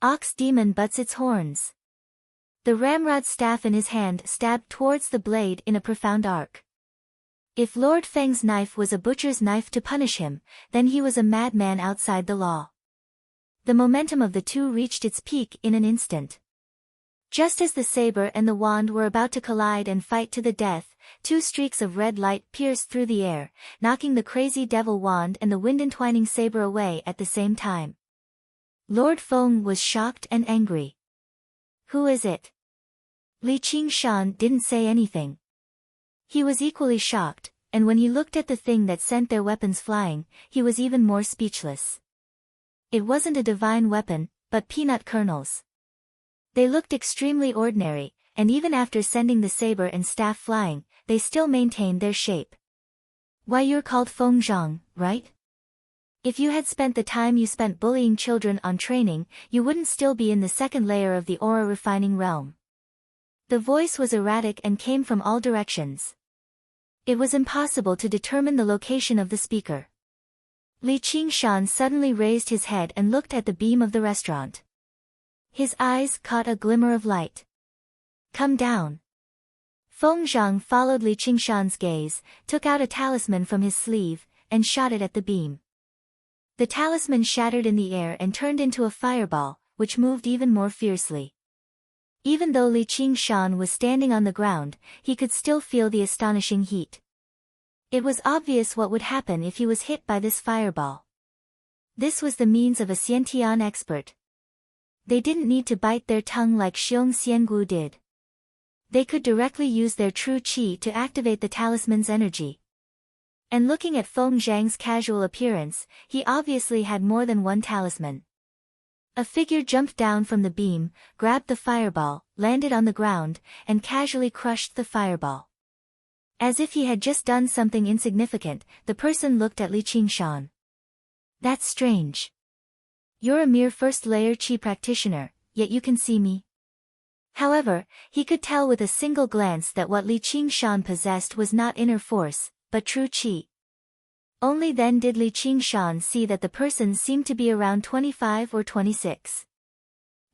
Ox Demon butts its horns. The ramrod staff in his hand stabbed towards the blade in a profound arc. If Lord Feng's knife was a butcher's knife to punish him, then he was a madman outside the law. The momentum of the two reached its peak in an instant. Just as the saber and the wand were about to collide and fight to the death, two streaks of red light pierced through the air, knocking the crazy devil wand and the wind-entwining saber away at the same time. Lord Feng was shocked and angry. "Who is it?" Li Qingshan didn't say anything. He was equally shocked, and when he looked at the thing that sent their weapons flying, he was even more speechless. It wasn't a divine weapon, but peanut kernels. They looked extremely ordinary, and even after sending the saber and staff flying, they still maintained their shape. "Why, you're called Feng Zhang, right? If you had spent the time you spent bullying children on training, you wouldn't still be in the second layer of the aura refining realm." The voice was erratic and came from all directions. It was impossible to determine the location of the speaker. Li Qingshan suddenly raised his head and looked at the beam of the restaurant. His eyes caught a glimmer of light. "Come down." Feng Zhang followed Li Qingshan's gaze, took out a talisman from his sleeve, and shot it at the beam. The talisman shattered in the air and turned into a fireball, which moved even more fiercely. Even though Li Qingshan was standing on the ground, he could still feel the astonishing heat. It was obvious what would happen if he was hit by this fireball. This was the means of a Xiantian expert. They didn't need to bite their tongue like Xiong Xiangu did. They could directly use their true qi to activate the talisman's energy. And looking at Feng Zhang's casual appearance, he obviously had more than one talisman. A figure jumped down from the beam, grabbed the fireball, landed on the ground, and casually crushed the fireball. As if he had just done something insignificant, the person looked at Li Qingshan. "That's strange. You're a mere first-layer qi practitioner, yet you can see me." However, he could tell with a single glance that what Li Qingshan possessed was not inner force, but true qi. Only then did Li Qingshan see that the person seemed to be around 25 or 26.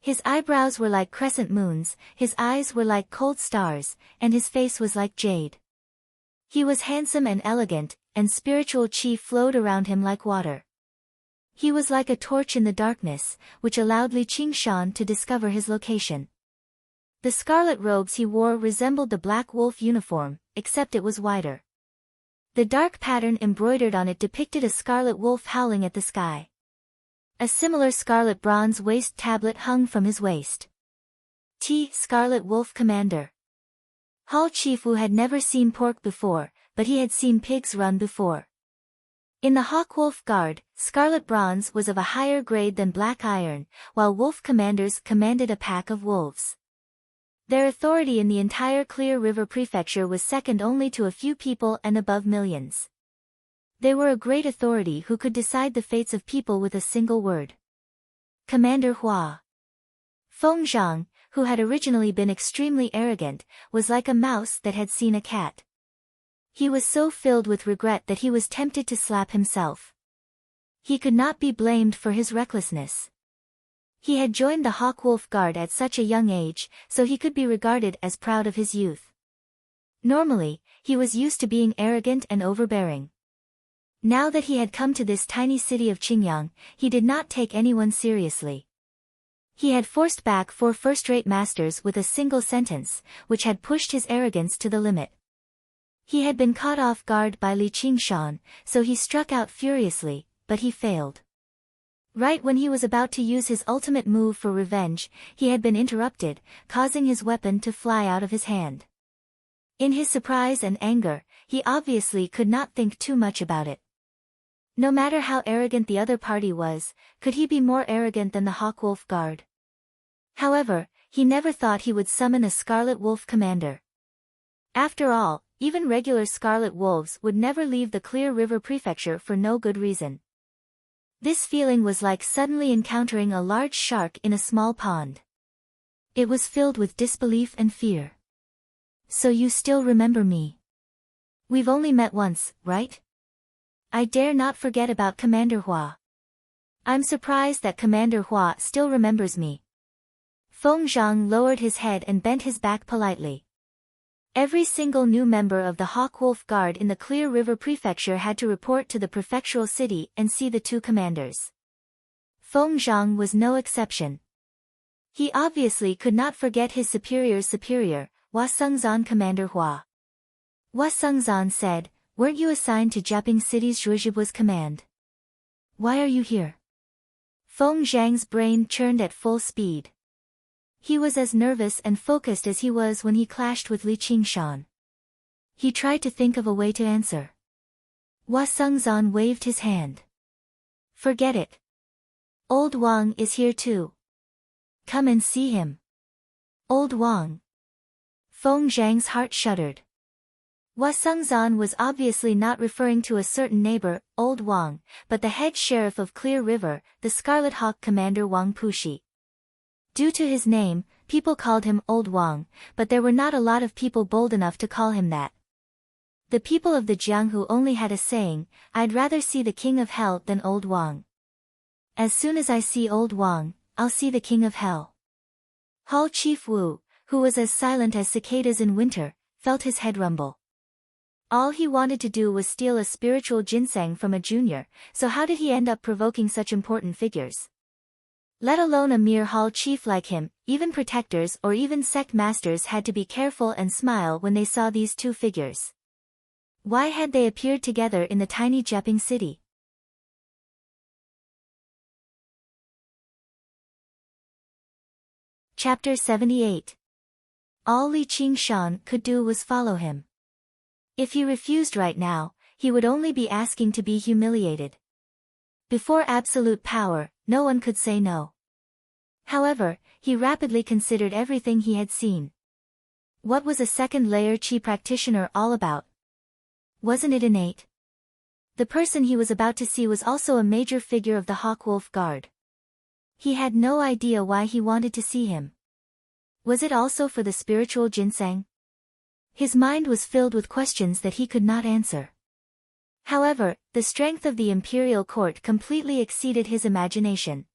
His eyebrows were like crescent moons, his eyes were like cold stars, and his face was like jade. He was handsome and elegant, and spiritual qi flowed around him like water. He was like a torch in the darkness, which allowed Li Qingshan to discover his location. The scarlet robes he wore resembled the Black Wolf uniform, except it was wider. The dark pattern embroidered on it depicted a scarlet wolf howling at the sky. A similar scarlet bronze waist tablet hung from his waist. Scarlet Wolf Commander. Hall Chief Wu had never seen pork before, but he had seen pigs run before. In the Hawk Wolf Guard, scarlet bronze was of a higher grade than black iron, while wolf commanders commanded a pack of wolves. Their authority in the entire Clear River Prefecture was second only to a few people and above millions. They were a great authority who could decide the fates of people with a single word. Commander Hua. Feng Zhang, who had originally been extremely arrogant, was like a mouse that had seen a cat. He was so filled with regret that he was tempted to slap himself. He could not be blamed for his recklessness. He had joined the Hawk Wolf Guard at such a young age, so he could be regarded as proud of his youth. Normally, he was used to being arrogant and overbearing. Now that he had come to this tiny city of Qingyang, he did not take anyone seriously. He had forced back 4 first-rate masters with a single sentence, which had pushed his arrogance to the limit. He had been caught off guard by Li Qingshan, so he struck out furiously, but he failed. Right when he was about to use his ultimate move for revenge, he had been interrupted, causing his weapon to fly out of his hand. In his surprise and anger, he obviously could not think too much about it. No matter how arrogant the other party was, could he be more arrogant than the Hawk Wolf Guard? However, he never thought he would summon a Scarlet Wolf commander. After all, even regular Scarlet Wolves would never leave the Clear River Prefecture for no good reason. This feeling was like suddenly encountering a large shark in a small pond. It was filled with disbelief and fear. So you still remember me? We've only met once, right? I dare not forget about Commander Hua. I'm surprised that Commander Hua still remembers me. Feng Zhang lowered his head and bent his back politely. Every single new member of the Hawk-Wolf Guard in the Clear River Prefecture had to report to the prefectural city and see the two commanders. Feng Zhang was no exception. He obviously could not forget his superior's superior, Hua Sengzan Commander Hua. Hua Sengzan said, "Weren't you assigned to Jiaping City's Zhuizhibu's command? Why are you here?" Feng Zhang's brain churned at full speed. He was as nervous and focused as he was when he clashed with Li Qingshan. He tried to think of a way to answer. Hua Sengzan waved his hand. "Forget it. Old Wang is here too. Come and see him." Old Wang. Feng Zhang's heart shuddered. Hua Sengzan was obviously not referring to a certain neighbor, Old Wang, but the head sheriff of Clear River, the Scarlet Hawk Commander Wang Pushi. Due to his name, people called him Old Wang, but there were not a lot of people bold enough to call him that. The people of the Jianghu only had a saying, "I'd rather see the King of Hell than Old Wang. As soon as I see Old Wang, I'll see the King of Hell." Hall Chief Wu, who was as silent as cicadas in winter, felt his head rumble. All he wanted to do was steal a spiritual ginseng from a junior, so how did he end up provoking such important figures? Let alone a mere hall chief like him, even protectors or even sect masters had to be careful and smile when they saw these two figures. Why had they appeared together in the tiny Jiaping city? Chapter 78. All Li Qingshan could do was follow him. If he refused right now, he would only be asking to be humiliated. Before absolute power, no one could say no. However, he rapidly considered everything he had seen. What was a second-layer Qi practitioner all about? Wasn't it innate? The person he was about to see was also a major figure of the Hawk-Wolf Guard. He had no idea why he wanted to see him. Was it also for the spiritual ginseng? His mind was filled with questions that he could not answer. However, the strength of the imperial court completely exceeded his imagination.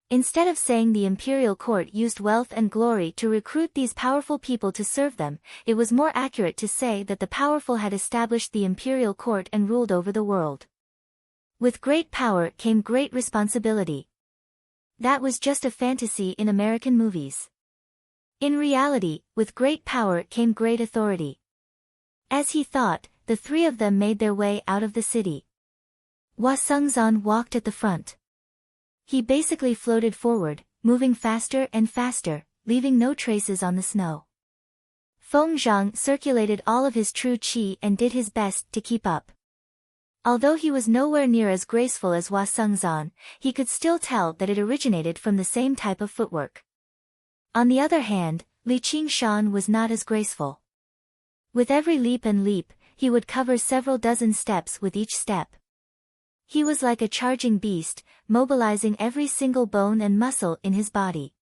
Instead of saying the imperial court used wealth and glory to recruit these powerful people to serve them, it was more accurate to say that the powerful had established the imperial court and ruled over the world. With great power came great responsibility. That was just a fantasy in American movies. In reality, with great power came great authority. As he thought, the three of them made their way out of the city. Hua Sengzan walked at the front. He basically floated forward, moving faster and faster, leaving no traces on the snow. Feng Zhang circulated all of his true qi and did his best to keep up. Although he was nowhere near as graceful as Hua Sengzan, he could still tell that it originated from the same type of footwork. On the other hand, Li Qingshan was not as graceful. With every leap and leap, he would cover several dozen steps with each step. He was like a charging beast, mobilizing every single bone and muscle in his body.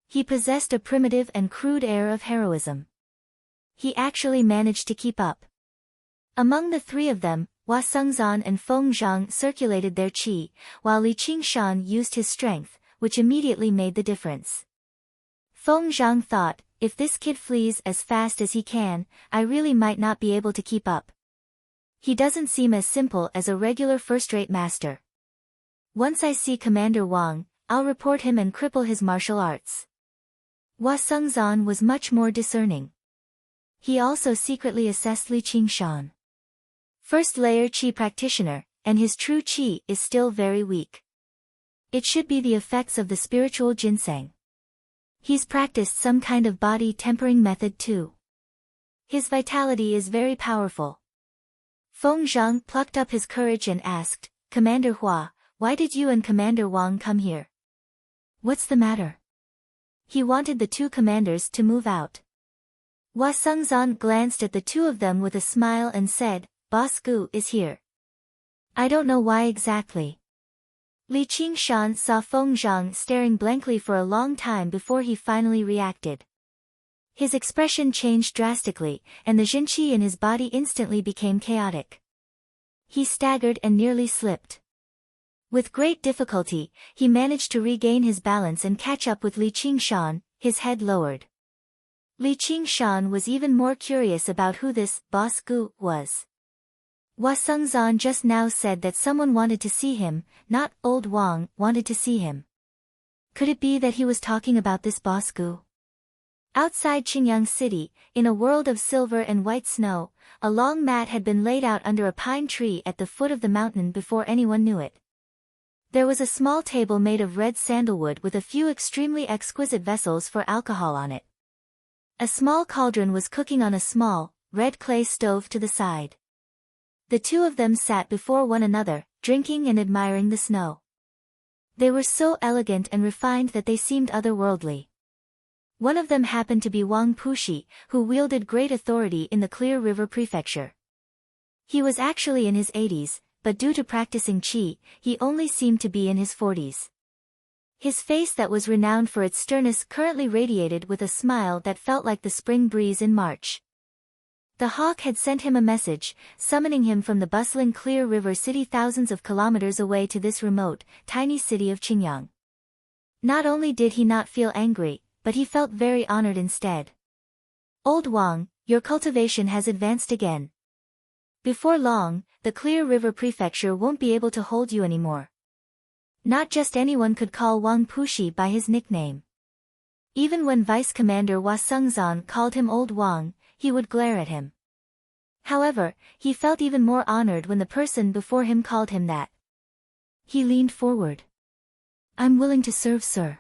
He possessed a primitive and crude air of heroism. He actually managed to keep up. Among the three of them, Hua Sengzan and Feng Zhang circulated their qi, while Li Qingshan used his strength, which immediately made the difference. Feng Zhang thought, if this kid flees as fast as he can, I really might not be able to keep up. He doesn't seem as simple as a regular first-rate master. Once I see Commander Wang, I'll report him and cripple his martial arts. Hua Sengzan was much more discerning. He also secretly assessed Li Qingshan. First-layer qi practitioner, and his true qi is still very weak. It should be the effects of the spiritual ginseng. He's practiced some kind of body tempering method too. His vitality is very powerful. Feng Zhang plucked up his courage and asked, Commander Hua, why did you and Commander Wang come here? What's the matter? He wanted the two commanders to move out. Hua Sengzan glanced at the two of them with a smile and said, Boss Gu is here. I don't know why exactly. Li Qingshan saw Feng Zhang staring blankly for a long time before he finally reacted. His expression changed drastically, and the Jinqi in his body instantly became chaotic. He staggered and nearly slipped. With great difficulty, he managed to regain his balance and catch up with Li Qingshan, his head lowered. Li Qingshan was even more curious about who this boss Gu was. Hua Sengzan just now said that someone wanted to see him, not old Wang wanted to see him. Could it be that he was talking about this boss Gu? Outside Qingyang City, in a world of silver and white snow, a long mat had been laid out under a pine tree at the foot of the mountain before anyone knew it. There was a small table made of red sandalwood with a few extremely exquisite vessels for alcohol on it. A small cauldron was cooking on a small, red clay stove to the side. The two of them sat before one another, drinking and admiring the snow. They were so elegant and refined that they seemed otherworldly. One of them happened to be Wang Puxi, who wielded great authority in the Clear River Prefecture. He was actually in his 80s, but due to practicing qi, he only seemed to be in his 40s. His face that was renowned for its sternness currently radiated with a smile that felt like the spring breeze in March. The hawk had sent him a message, summoning him from the bustling Clear River city thousands of kilometers away to this remote, tiny city of Qingyang. Not only did he not feel angry, but he felt very honored instead. Old Wang, your cultivation has advanced again. Before long, the Clear River Prefecture won't be able to hold you anymore. Not just anyone could call Wang Puxi by his nickname. Even when Vice Commander Hua Sengzan called him Old Wang, he would glare at him. However, he felt even more honored when the person before him called him that. He leaned forward. I'm willing to serve, sir.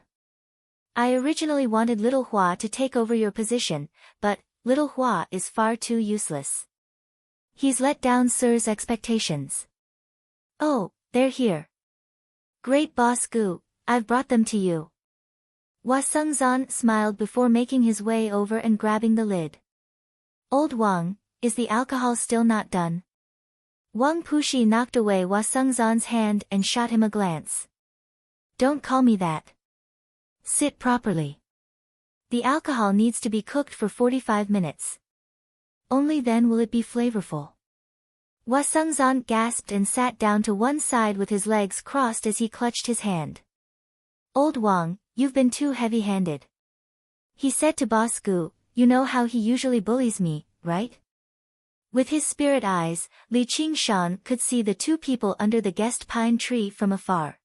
I originally wanted Little Hua to take over your position, but Little Hua is far too useless. He's let down sir's expectations. Oh, they're here. Great boss Gu, I've brought them to you. Hua Sengzan smiled before making his way over and grabbing the lid. Old Wang, is the alcohol still not done? Wang Puxi knocked away Hua Sengzan's hand and shot him a glance. Don't call me that. Sit properly. The alcohol needs to be cooked for 45 minutes. Only then will it be flavorful. Hua Sengzan gasped and sat down to one side with his legs crossed as he clutched his hand. Old Wang, you've been too heavy-handed. He said to Boss Gu, you know how he usually bullies me, right? With his spirit eyes, Li Qingshan could see the two people under the guest pine tree from afar.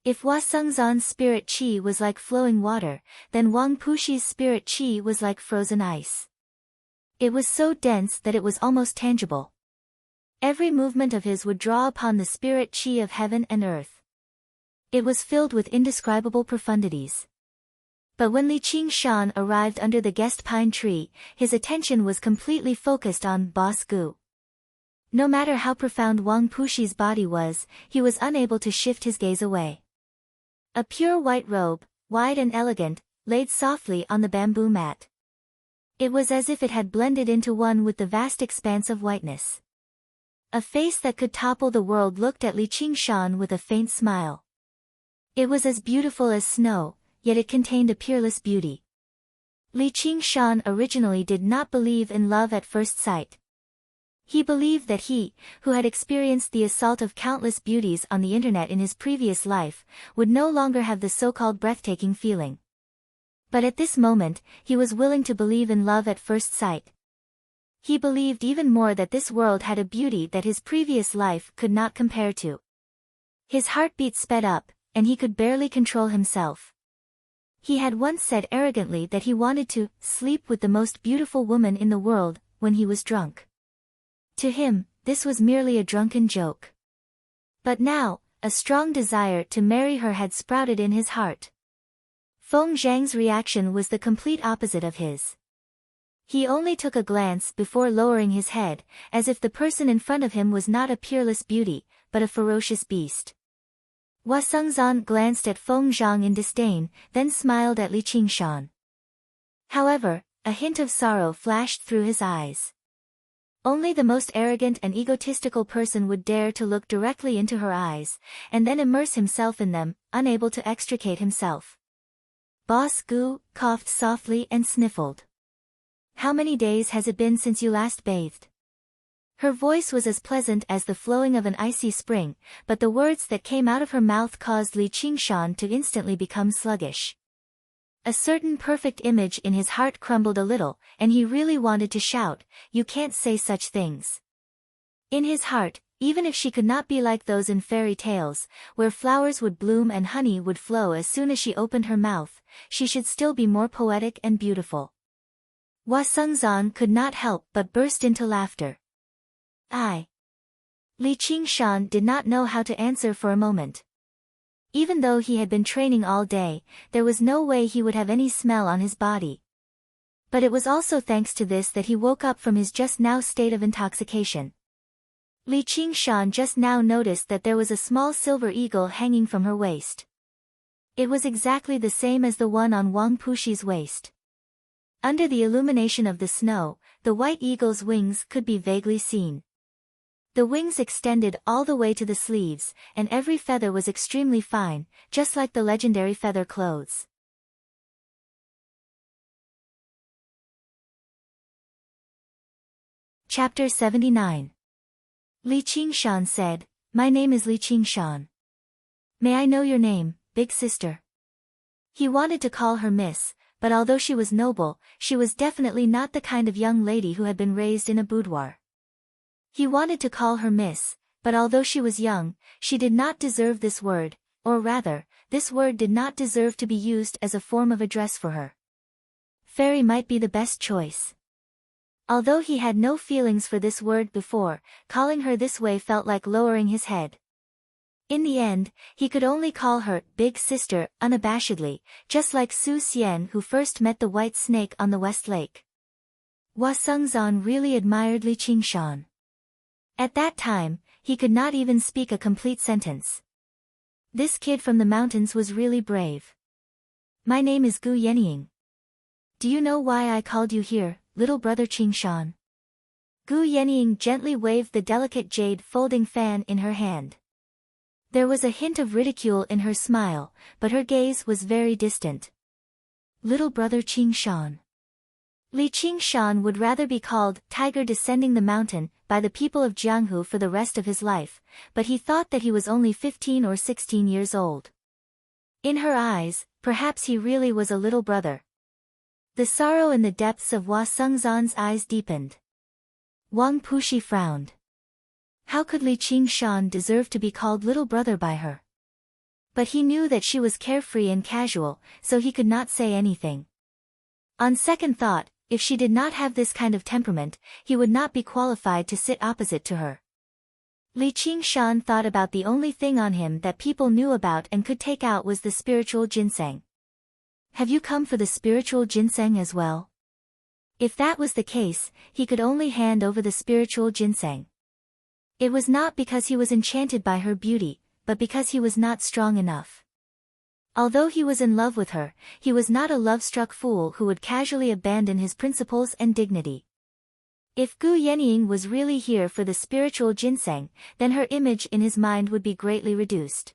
If Hua Sengzan's spirit qi was like flowing water, then Wang Puxi's spirit qi was like frozen ice. It was so dense that it was almost tangible. Every movement of his would draw upon the spirit qi of heaven and earth. It was filled with indescribable profundities. But when Li Qingshan arrived under the guest pine tree, his attention was completely focused on Boss Gu. No matter how profound Wang Puxi's body was, he was unable to shift his gaze away. A pure white robe, wide and elegant, laid softly on the bamboo mat. It was as if it had blended into one with the vast expanse of whiteness. A face that could topple the world looked at Li Qingshan with a faint smile. It was as beautiful as snow, yet it contained a peerless beauty. Li Qingshan originally did not believe in love at first sight. He believed that he, who had experienced the assault of countless beauties on the internet in his previous life, would no longer have the so-called breathtaking feeling. But at this moment, he was willing to believe in love at first sight. He believed even more that this world had a beauty that his previous life could not compare to. His heartbeat sped up, and he could barely control himself. He had once said arrogantly that he wanted to sleep with the most beautiful woman in the world when he was drunk. To him, this was merely a drunken joke. But now, a strong desire to marry her had sprouted in his heart. Feng Zhang's reaction was the complete opposite of his. He only took a glance before lowering his head, as if the person in front of him was not a peerless beauty, but a ferocious beast. Hua Sengzan glanced at Feng Zhang in disdain, then smiled at Li Qingshan. However, a hint of sorrow flashed through his eyes. Only the most arrogant and egotistical person would dare to look directly into her eyes, and then immerse himself in them, unable to extricate himself. Boss Gu coughed softly and sniffled. How many days has it been since you last bathed? Her voice was as pleasant as the flowing of an icy spring, but the words that came out of her mouth caused Li Qingshan to instantly become sluggish. A certain perfect image in his heart crumbled a little, and he really wanted to shout, "You can't say such things." In his heart, even if she could not be like those in fairy tales, where flowers would bloom and honey would flow as soon as she opened her mouth, she should still be more poetic and beautiful. Hua Sengzan could not help but burst into laughter. Li Qingshan did not know how to answer for a moment. Even though he had been training all day, there was no way he would have any smell on his body. But it was also thanks to this that he woke up from his just now state of intoxication. Li Qingshan just now noticed that there was a small silver eagle hanging from her waist. It was exactly the same as the one on Wang Puxi's waist. Under the illumination of the snow, the white eagle's wings could be vaguely seen. The wings extended all the way to the sleeves, and every feather was extremely fine, just like the legendary feather clothes. Chapter 79. Li Qingshan said, "My name is Li Qingshan. May I know your name, big sister?" He wanted to call her Miss, but although she was noble, she was definitely not the kind of young lady who had been raised in a boudoir. He wanted to call her Miss, but although she was young, she did not deserve this word, or rather, this word did not deserve to be used as a form of address for her. Fairy might be the best choice. Although he had no feelings for this word before, calling her this way felt like lowering his head. In the end, he could only call her big sister unabashedly, just like Su Xian who first met the white snake on the West Lake. Hua Sengzan really admired Li Qingshan. At that time, he could not even speak a complete sentence. This kid from the mountains was really brave. "My name is Gu Yenying. Do you know why I called you here, little brother Qingshan?" Gu Yenying gently waved the delicate jade folding fan in her hand. There was a hint of ridicule in her smile, but her gaze was very distant. "Little brother Qingshan." Li Qingshan would rather be called Tiger Descending the Mountain by the people of Jianghu for the rest of his life, but he thought that he was only 15 or 16 years old. In her eyes, perhaps he really was a little brother. The sorrow in the depths of Hua Sengzan's eyes deepened. Wang Puxi frowned. How could Li Qingshan deserve to be called little brother by her? But he knew that she was carefree and casual, so he could not say anything. On second thought, if she did not have this kind of temperament, he would not be qualified to sit opposite to her. Li Qingshan thought about the only thing on him that people knew about and could take out was the spiritual ginseng. Have you come for the spiritual ginseng as well? If that was the case, he could only hand over the spiritual ginseng. It was not because he was enchanted by her beauty, but because he was not strong enough. Although he was in love with her, he was not a love-struck fool who would casually abandon his principles and dignity. If Gu Yenying was really here for the spiritual ginseng, then her image in his mind would be greatly reduced.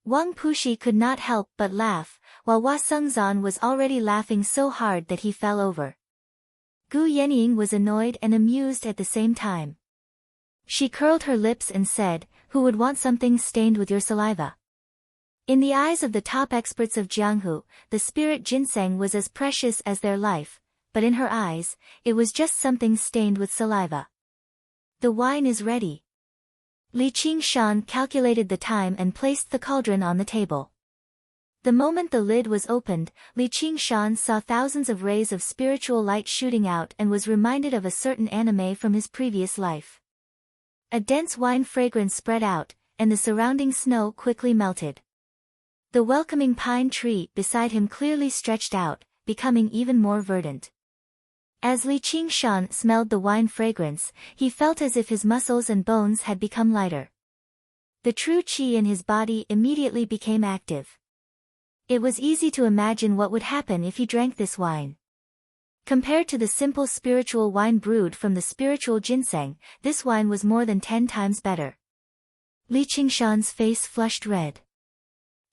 Wang Puxi could not help but laugh, while Hua Sengzan was already laughing so hard that he fell over. Gu Yenying was annoyed and amused at the same time. She curled her lips and said, "Who would want something stained with your saliva?" In the eyes of the top experts of Jianghu, the spirit ginseng was as precious as their life, but in her eyes, it was just something stained with saliva. "The wine is ready." Li Qingshan calculated the time and placed the cauldron on the table. The moment the lid was opened, Li Qingshan saw thousands of rays of spiritual light shooting out and was reminded of a certain anime from his previous life. A dense wine fragrance spread out, and the surrounding snow quickly melted. The welcoming pine tree beside him clearly stretched out, becoming even more verdant. As Li Qingshan smelled the wine fragrance, he felt as if his muscles and bones had become lighter. The true qi in his body immediately became active. It was easy to imagine what would happen if he drank this wine. Compared to the simple spiritual wine brewed from the spiritual ginseng, this wine was more than 10 times better. Li Qingshan's face flushed red.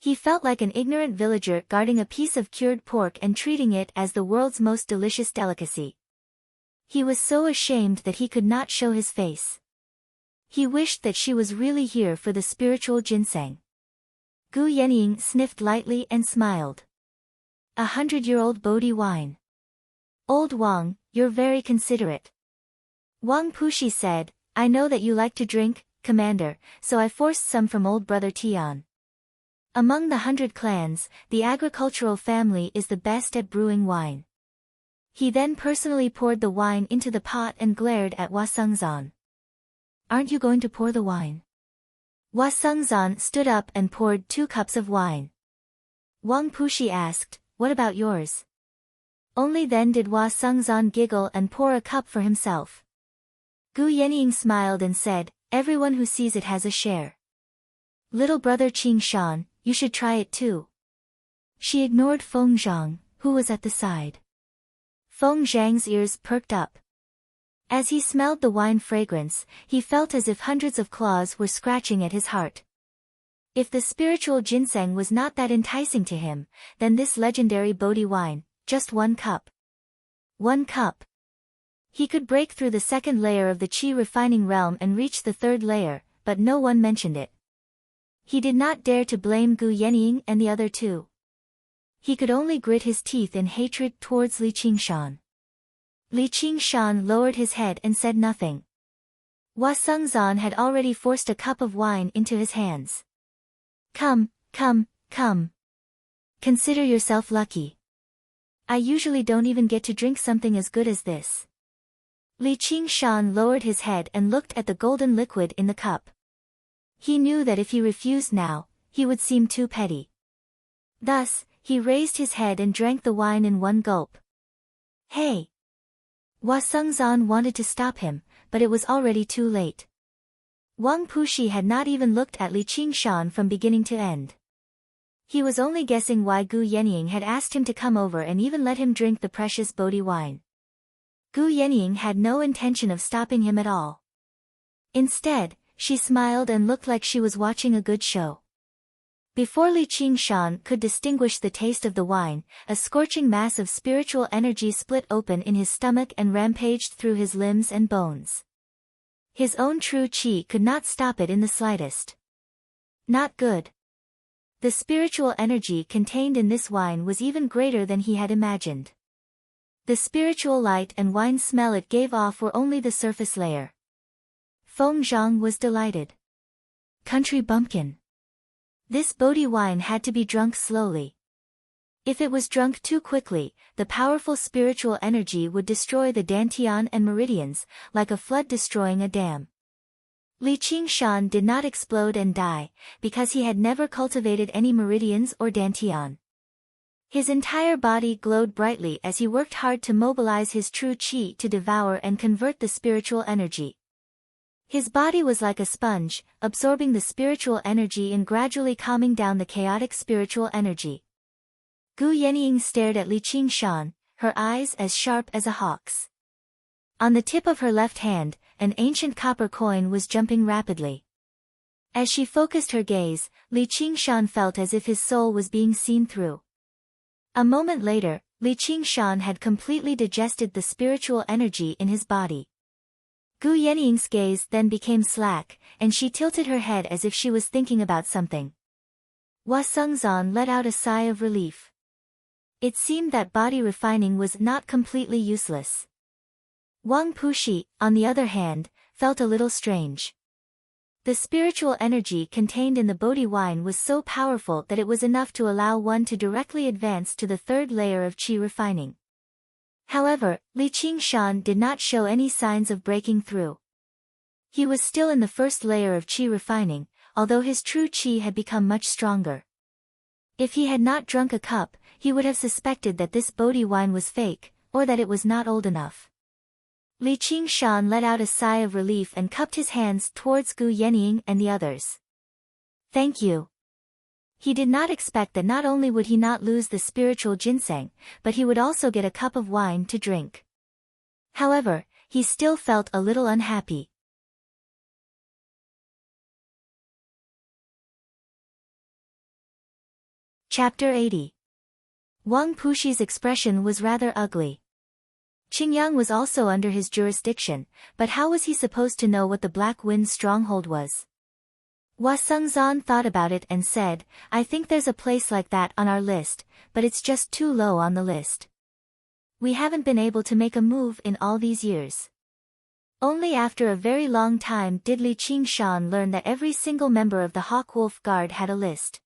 He felt like an ignorant villager guarding a piece of cured pork and treating it as the world's most delicious delicacy. He was so ashamed that he could not show his face. He wished that she was really here for the spiritual ginseng. Gu Yenying sniffed lightly and smiled. 100-year-old Bodhi wine. Old Wang, you're very considerate. Wang Pushi said, I know that you like to drink, Commander, so I forced some from old brother Tian. Among the 100 clans, the agricultural family is the best at brewing wine. He then personally poured the wine into the pot and glared at Hua Sengzan. Aren't you going to pour the wine? Hua Sengzan stood up and poured 2 cups of wine. Wang Pushi asked, what about yours? Only then did Hua Sengzan giggle and pour a cup for himself. Gu Yenying smiled and said, everyone who sees it has a share. Little brother Qing Shan, you should try it too. She ignored Feng Zhang, who was at the side. Feng Zhang's ears perked up. As he smelled the wine fragrance, he felt as if hundreds of claws were scratching at his heart. If the spiritual ginseng was not that enticing to him, then this legendary Bodhi wine, just 1 cup. 1 cup. He could break through the 2nd layer of the qi refining realm and reach the 3rd layer, but no one mentioned it. He did not dare to blame Gu Yenying and the other 2. He could only grit his teeth in hatred towards Li Qingshan. Li Qingshan lowered his head and said nothing. Hua Sengzan had already forced a cup of wine into his hands. Come, come, come. Consider yourself lucky. I usually don't even get to drink something as good as this. Li Qingshan lowered his head and looked at the golden liquid in the cup. He knew that if he refused now, he would seem too petty. Thus, he raised his head and drank the wine in 1 gulp. Hey! Hua Sengzan wanted to stop him, but it was already too late. Wang Pushi had not even looked at Li Qingshan from beginning to end. He was only guessing why Gu Yenying had asked him to come over and even let him drink the precious Bodhi wine. Gu Yenying had no intention of stopping him at all. Instead, she smiled and looked like she was watching a good show. Before Li Qingshan could distinguish the taste of the wine, a scorching mass of spiritual energy split open in his stomach and rampaged through his limbs and bones. His own true qi could not stop it in the slightest. Not good. The spiritual energy contained in this wine was even greater than he had imagined. The spiritual light and wine smell it gave off were only the surface layer. Feng Zhang was delighted. Country bumpkin. This Bodhi wine had to be drunk slowly. If it was drunk too quickly, the powerful spiritual energy would destroy the dantian and meridians, like a flood destroying a dam. Li Qingshan did not explode and die, because he had never cultivated any meridians or dantian. His entire body glowed brightly as he worked hard to mobilize his true qi to devour and convert the spiritual energy. His body was like a sponge, absorbing the spiritual energy and gradually calming down the chaotic spiritual energy. Gu Yenying stared at Li Qingshan, her eyes as sharp as a hawk's. On the tip of her left hand, an ancient copper coin was jumping rapidly. As she focused her gaze, Li Qingshan felt as if his soul was being seen through. A moment later, Li Qingshan had completely digested the spiritual energy in his body. Gu Yenying's gaze then became slack, and she tilted her head as if she was thinking about something. Hua Sengzan let out a sigh of relief. It seemed that body refining was not completely useless. Wang Pushi, on the other hand, felt a little strange. The spiritual energy contained in the Bodhi wine was so powerful that it was enough to allow one to directly advance to the 3rd layer of qi refining. However, Li Qingshan did not show any signs of breaking through. He was still in the 1st layer of qi refining, although his true qi had become much stronger. If he had not drunk a cup, he would have suspected that this Bodhi wine was fake, or that it was not old enough. Li Qingshan let out a sigh of relief and cupped his hands towards Gu Yenying and the others. Thank you. He did not expect that not only would he not lose the spiritual ginseng, but he would also get a cup of wine to drink. However, he still felt a little unhappy. Chapter 80. Wang Pushi's expression was rather ugly. Qingyang was also under his jurisdiction, but how was he supposed to know what the Black Wind's stronghold was? Hua Sengzan thought about it and said, I think there's a place like that on our list, but it's just too low on the list. We haven't been able to make a move in all these years. Only after a very long time did Li Qingshan learn that every single member of the Hawk-Wolf Guard had a list.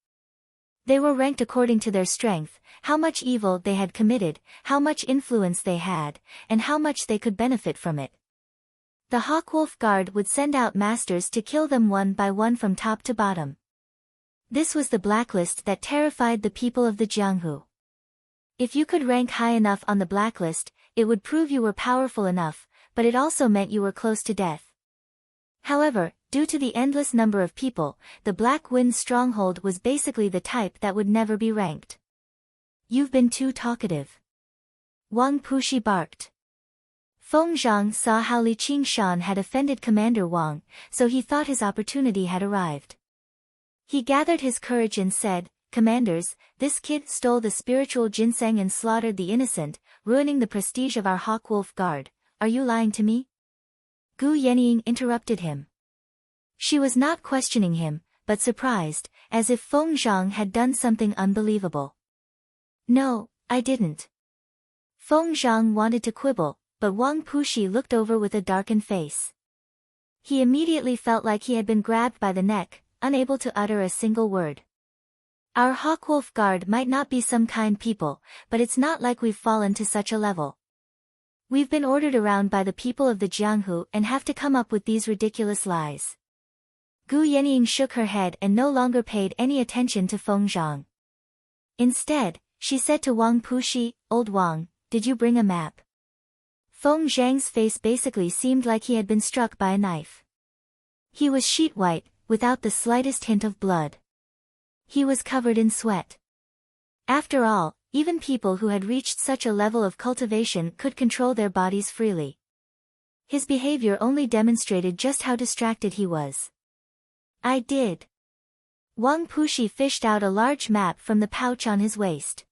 They were ranked according to their strength, how much evil they had committed, how much influence they had, and how much they could benefit from it. The Hawk-Wolf Guard would send out masters to kill them one by one from top to bottom. This was the blacklist that terrified the people of the Jianghu. If you could rank high enough on the blacklist, it would prove you were powerful enough, but it also meant you were close to death. However, due to the endless number of people, the Black Wind's stronghold was basically the type that would never be ranked. You've been too talkative. Wang Pushi barked. Feng Zhang saw how Li Qingshan had offended Commander Wang, so he thought his opportunity had arrived. He gathered his courage and said, Commanders, this kid stole the spiritual ginseng and slaughtered the innocent, ruining the prestige of our Hawk-Wolf Guard. Are you lying to me? Gu Yenying interrupted him. She was not questioning him, but surprised, as if Feng Zhang had done something unbelievable. No, I didn't. Feng Zhang wanted to quibble, but Wang Pushi looked over with a darkened face. He immediately felt like he had been grabbed by the neck, unable to utter a single word. Our Hawk-Wolf Guard might not be some kind people, but it's not like we've fallen to such a level. We've been ordered around by the people of the Jianghu and have to come up with these ridiculous lies. Gu Yenying shook her head and no longer paid any attention to Feng Zhang. Instead, she said to Wang Pushi, Old Wang, did you bring a map? Feng Zhang's face basically seemed like he had been struck by a knife. He was sheet white, without the slightest hint of blood. He was covered in sweat. After all, even people who had reached such a level of cultivation could control their bodies freely. His behavior only demonstrated just how distracted he was. I did. Wang Pushi fished out a large map from the pouch on his waist.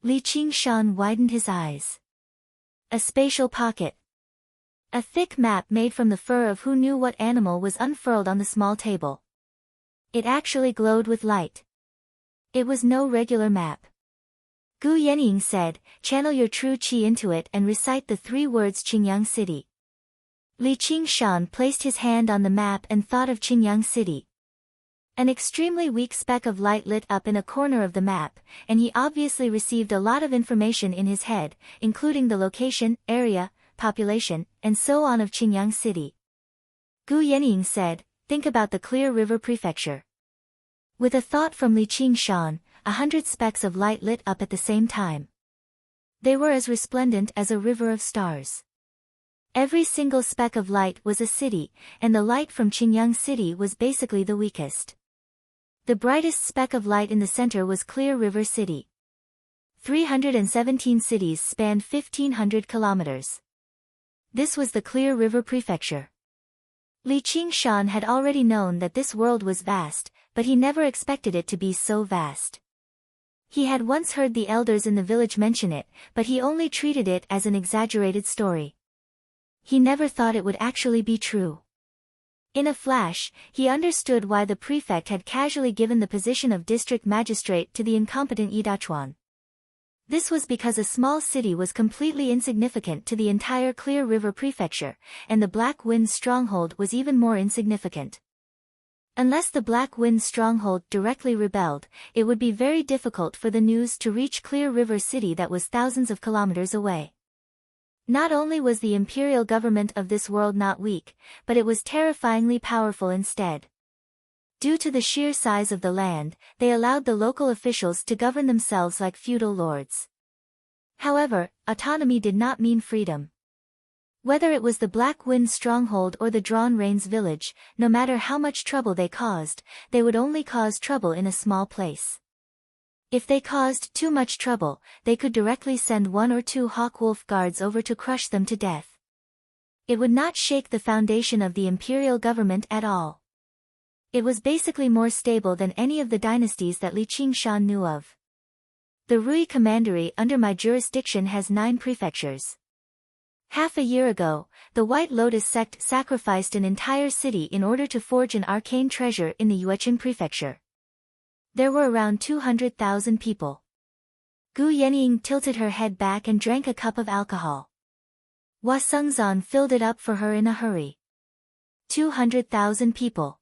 Li Qingshan widened his eyes. A spatial pocket. A thick map made from the fur of who knew what animal was unfurled on the small table. It actually glowed with light. It was no regular map. Gu Yenying said, channel your true qi into it and recite the 3 words Qingyang City. Li Qingshan placed his hand on the map and thought of Qingyang City. An extremely weak speck of light lit up in a corner of the map, and he obviously received a lot of information in his head, including the location, area, population, and so on of Qingyang City. Gu Yenying said, think about the Clear River Prefecture. With a thought from Li Qingshan, 100 specks of light lit up at the same time. They were as resplendent as a river of stars. Every single speck of light was a city, and the light from Qingyang City was basically the weakest. The brightest speck of light in the center was Clear River City. 317 cities spanned 1,500 kilometers. This was the Clear River Prefecture. Li Qingshan had already known that this world was vast, but he never expected it to be so vast. He had once heard the elders in the village mention it, but he only treated it as an exaggerated story. He never thought it would actually be true. In a flash, he understood why the prefect had casually given the position of district magistrate to the incompetent Yi Dachuan. This was because a small city was completely insignificant to the entire Clear River Prefecture, and the Black Wind's stronghold was even more insignificant. Unless the Black Wind's stronghold directly rebelled, it would be very difficult for the news to reach Clear River City that was thousands of kilometers away. Not only was the imperial government of this world not weak, but it was terrifyingly powerful instead. Due to the sheer size of the land, they allowed the local officials to govern themselves like feudal lords. However, autonomy did not mean freedom. Whether it was the Black Wind stronghold or the Drawn Rains village, no matter how much trouble they caused, they would only cause trouble in a small place. If they caused too much trouble, they could directly send 1 or 2 Hawk-Wolf guards over to crush them to death. It would not shake the foundation of the imperial government at all. It was basically more stable than any of the dynasties that Li Qingshan knew of. The Rui Commandery under my jurisdiction has 9 prefectures. Half a year ago, the White Lotus sect sacrificed an entire city in order to forge an arcane treasure in the Yueqing prefecture. There were around 200,000 people. Gu Yenying tilted her head back and drank a cup of alcohol. Hua Sengzan filled it up for her in a hurry. 200,000 people.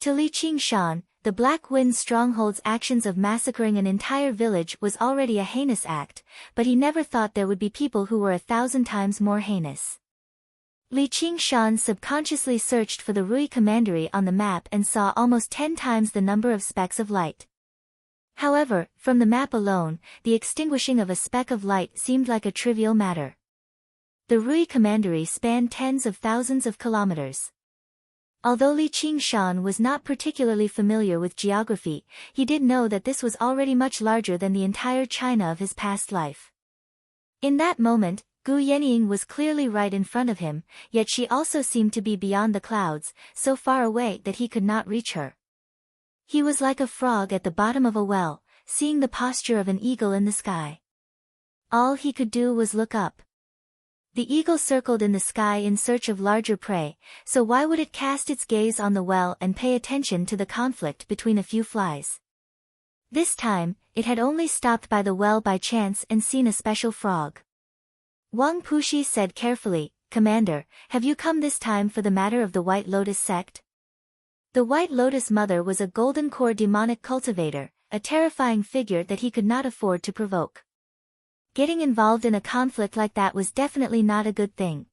To Li Qingshan, the Black Wind Stronghold's actions of massacring an entire village was already a heinous act, but he never thought there would be people who were 1,000 times more heinous. Li Qingshan subconsciously searched for the Rui Commandery on the map and saw almost 10 times the number of specks of light. However, from the map alone, the extinguishing of a speck of light seemed like a trivial matter. The Rui Commandery spanned tens of thousands of kilometers. Although Li Qingshan was not particularly familiar with geography, he did know that this was already much larger than the entire China of his past life. In that moment, Gu Yenying was clearly right in front of him, yet she also seemed to be beyond the clouds, so far away that he could not reach her. He was like a frog at the bottom of a well, seeing the posture of an eagle in the sky. All he could do was look up. The eagle circled in the sky in search of larger prey, so why would it cast its gaze on the well and pay attention to the conflict between a few flies? This time, it had only stopped by the well by chance and seen a special frog. Wang Puxi said carefully, "Commander, have you come this time for the matter of the White Lotus sect?" The White Lotus Mother was a golden core demonic cultivator, a terrifying figure that he could not afford to provoke. Getting involved in a conflict like that was definitely not a good thing.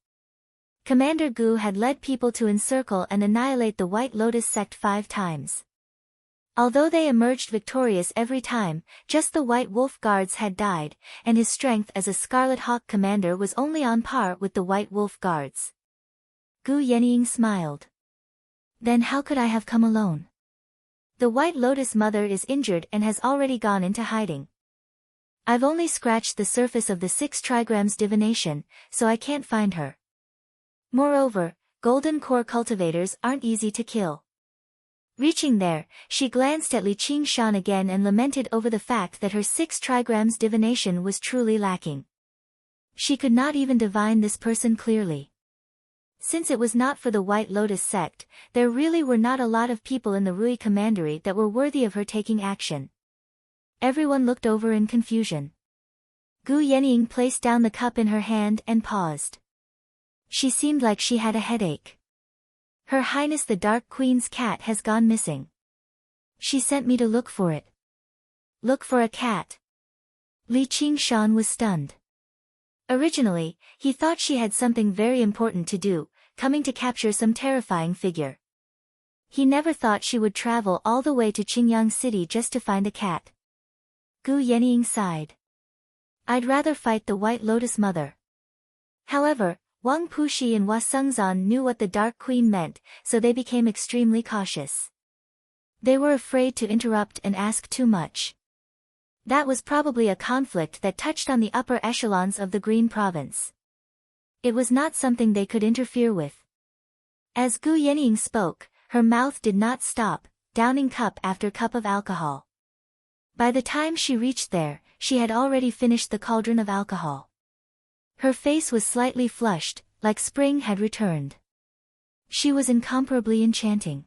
Commander Gu had led people to encircle and annihilate the White Lotus sect 5 times. Although they emerged victorious every time, just the White Wolf Guards had died, and his strength as a Scarlet Hawk commander was only on par with the White Wolf Guards. Gu Yenying smiled. Then how could I have come alone? The White Lotus Mother is injured and has already gone into hiding. I've only scratched the surface of the 6 trigrams divination, so I can't find her. Moreover, golden core cultivators aren't easy to kill. Reaching there, she glanced at Li Qingshan again and lamented over the fact that her 6 trigrams divination was truly lacking. She could not even divine this person clearly. Since it was not for the White Lotus sect, there really were not a lot of people in the Rui Commandery that were worthy of her taking action. Everyone looked over in confusion. Gu Yenying placed down the cup in her hand and paused. She seemed like she had a headache. Her Highness the Dark Queen's cat has gone missing. She sent me to look for it. Look for a cat? Li Qingshan was stunned. Originally, he thought she had something very important to do, coming to capture some terrifying figure. He never thought she would travel all the way to Qingyang City just to find a cat. Gu Yenying sighed. I'd rather fight the White Lotus Mother. However, Wang Puxi and Hua Sengzan knew what the Dark Queen meant, so they became extremely cautious. They were afraid to interrupt and ask too much. That was probably a conflict that touched on the upper echelons of the Green Province. It was not something they could interfere with. As Gu Yenying spoke, her mouth did not stop, downing cup after cup of alcohol. By the time she reached there, she had already finished the cauldron of alcohol. Her face was slightly flushed, like spring had returned. She was incomparably enchanting.